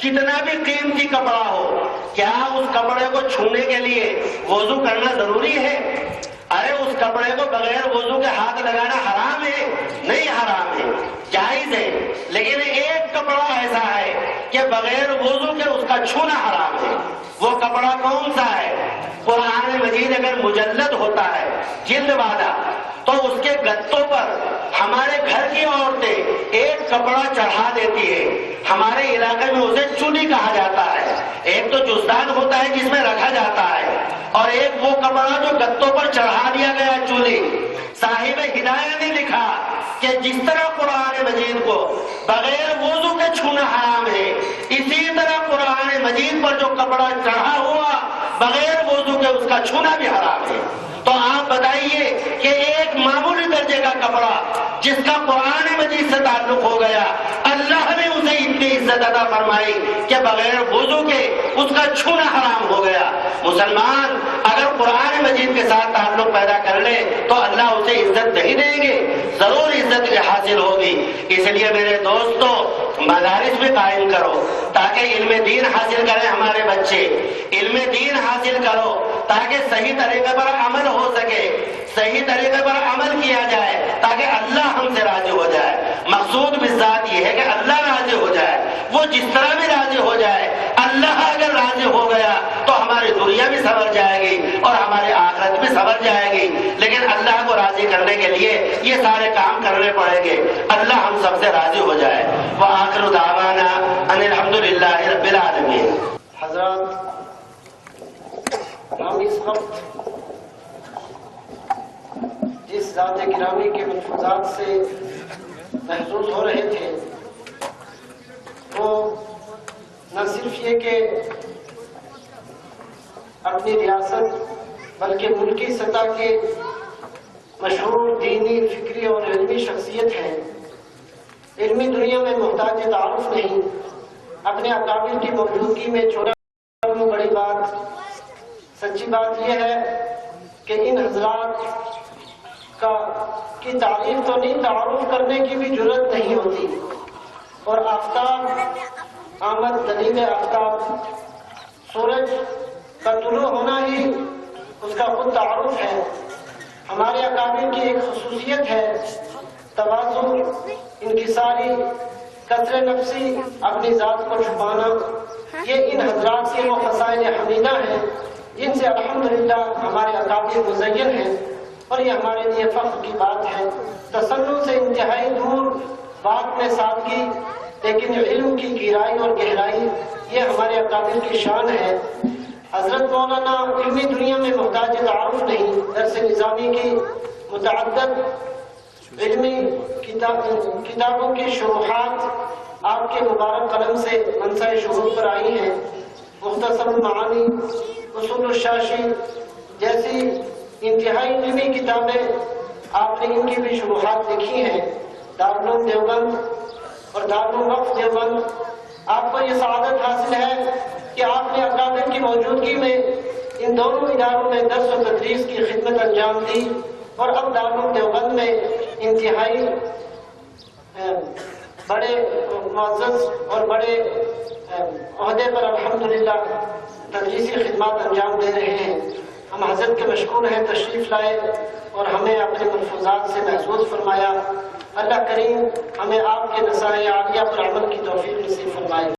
کتنا بھی قیمتی کپڑا ہو، کیا اس کپڑے کو چھونے کے لیے وضو کرنا ضروری ہے؟ ارے اس کپڑے کو بغیر وضو کے ہاتھ لگانا حرام ہے؟ نہیں حرام ہے، جائز ہے. لیکن ایک کپڑا ایسا ہے کہ بغیر وضو کے اس کا چھونا حرام ہے. وہ کپڑا کون سا ہے؟ قرآن مجید اگر مجلد ہوتا ہے جلد والا تو اس کے گتوں پر ہمارے گھر کی عورتیں ایک کپڑا چڑھا دیتی ہے. ہمارے علاقے میں اسے چولی کہا جاتا ہے. ایک تو جزدان ہوتا ہے جس میں رکھا جاتا ہے اور ایک وہ کپڑا جو گتوں پر چڑھا دیا گیا چولی. صاحب ہدایہ نے لکھا کہ جس طرح قرآن مجید کو بغیر وضو کے چھونا حرام ہے، اسی طرح قرآن مجید پر جو کپڑا چڑھا ہوا بغیر وضو کے اس کا چھونا بھی حرام ہے. تو آپ بتائیے کہ ایک معمولی درجے کا کپڑا جس کا قرآن مجید سے تعلق ہو گیا، اللہ نے اسے اتنی عزت عطا فرمائی کہ بغیر وضو کے اس کا چھونا حرام ہو گیا. مسلمان اگر قرآن مجید کے ساتھ تعلق پیدا کر لے تو اللہ اسے عزت نہیں دیں گے، ضرور عزت حاصل ہوگی. اس لیے میرے دوستو مدارس بھی قائم کرو تاکہ علم دین حاصل کریں ہمارے بچے. علم دین حاصل کرو تاکہ صحیح طریقے پر عمل ہو سکے، صحیح طریقے پر عمل کیا جائے تاکہ اللہ ہم سے راضی ہو جائے. مقصود بالذات یہ ہے کہ اللہ راضی ہو جائے، وہ جس طرح بھی راضی ہو جائے اللہ اللہ اگر راضی ہو گیا تو ہماری دنیا بھی سنور جائے گی اور ہماری آخرت بھی سنور جائے گی. لیکن اللہ کو راضی کرنے کے لیے یہ سارے کام کرنے پڑیں گے. اللہ ہم سب سے راضی ہو جائے. وآخر دعوانا ان الحمدللہ رب العالمین. حضرات، ہم اس وقت جس ذات گرامی کے ملفوظات سے محظوظ ہو رہے تھے وہ نہ صرف یہ کہ اپنی ریاست بلکہ ملکی سطح کے مشہور دینی، فکری اور علمی شخصیت ہے. علمی دنیا میں محتاج تعارف نہیں. اپنے اکابر کی موجودگی میں چھوٹا بڑی بات، سچی بات یہ ہے کہ ان حضرات کی تعریف تو نہیں، تعارف کرنے کی بھی جرت نہیں ہوتی. اور آفتاب آمد، دلیل آفتاب، سورج کا طلوع ہونا ہی اس کا خود تعارف ہے. ہمارے اکابر کی ایک خصوصیت ہے تواضع، انکساری، قدر نفسی، اپنی ذات کو چھپانا. یہ ان حضرات سے وہ خصائل حمیدہ ہیں جن سے الحمدللہ ہمارے اکابر مزین ہیں، اور یہ ہمارے لیے فخر کی بات ہے. تصنع سے انتہائی دور، بات میں سادگی لیکن علم کی گہرائی اور گہرائی، یہ ہمارے اکابر کی شان ہے. حضرت مولانا علمی دنیا میں محتاج تعارف نہیں. درس نظامی کی متعدد علمی کتابوں کی شروحات آپ کے مبارک قلم سے منصع شہود پر آئی ہیں. مختصر المعانی، اصول الشاشی جیسی انتہائی علمی کتابیں آپ نے ان کی بھی شروحات لکھی ہیں. دارالعلوم دیوبند اور دارالوقف دیوبند، آپ کو یہ سعادت حاصل ہے کہ آپ نے اکابر کی موجودگی میں ان دونوں اداروں میں درس و تدریس کی خدمت انجام دی، اور اب دارالعلوم دیوبند میں انتہائی بڑے معزز اور بڑے عہدے پر الحمدللہ تدریسی خدمات انجام دے رہے ہیں. ہم حضرت کے مشکور ہیں، تشریف لائے اور ہمیں اپنے ملفوظات سے محظوظ فرمایا. اللہ کریم ہمیں آپ کے نصائح عالیہ پر عمل کی توفیق نصیب فرمائے.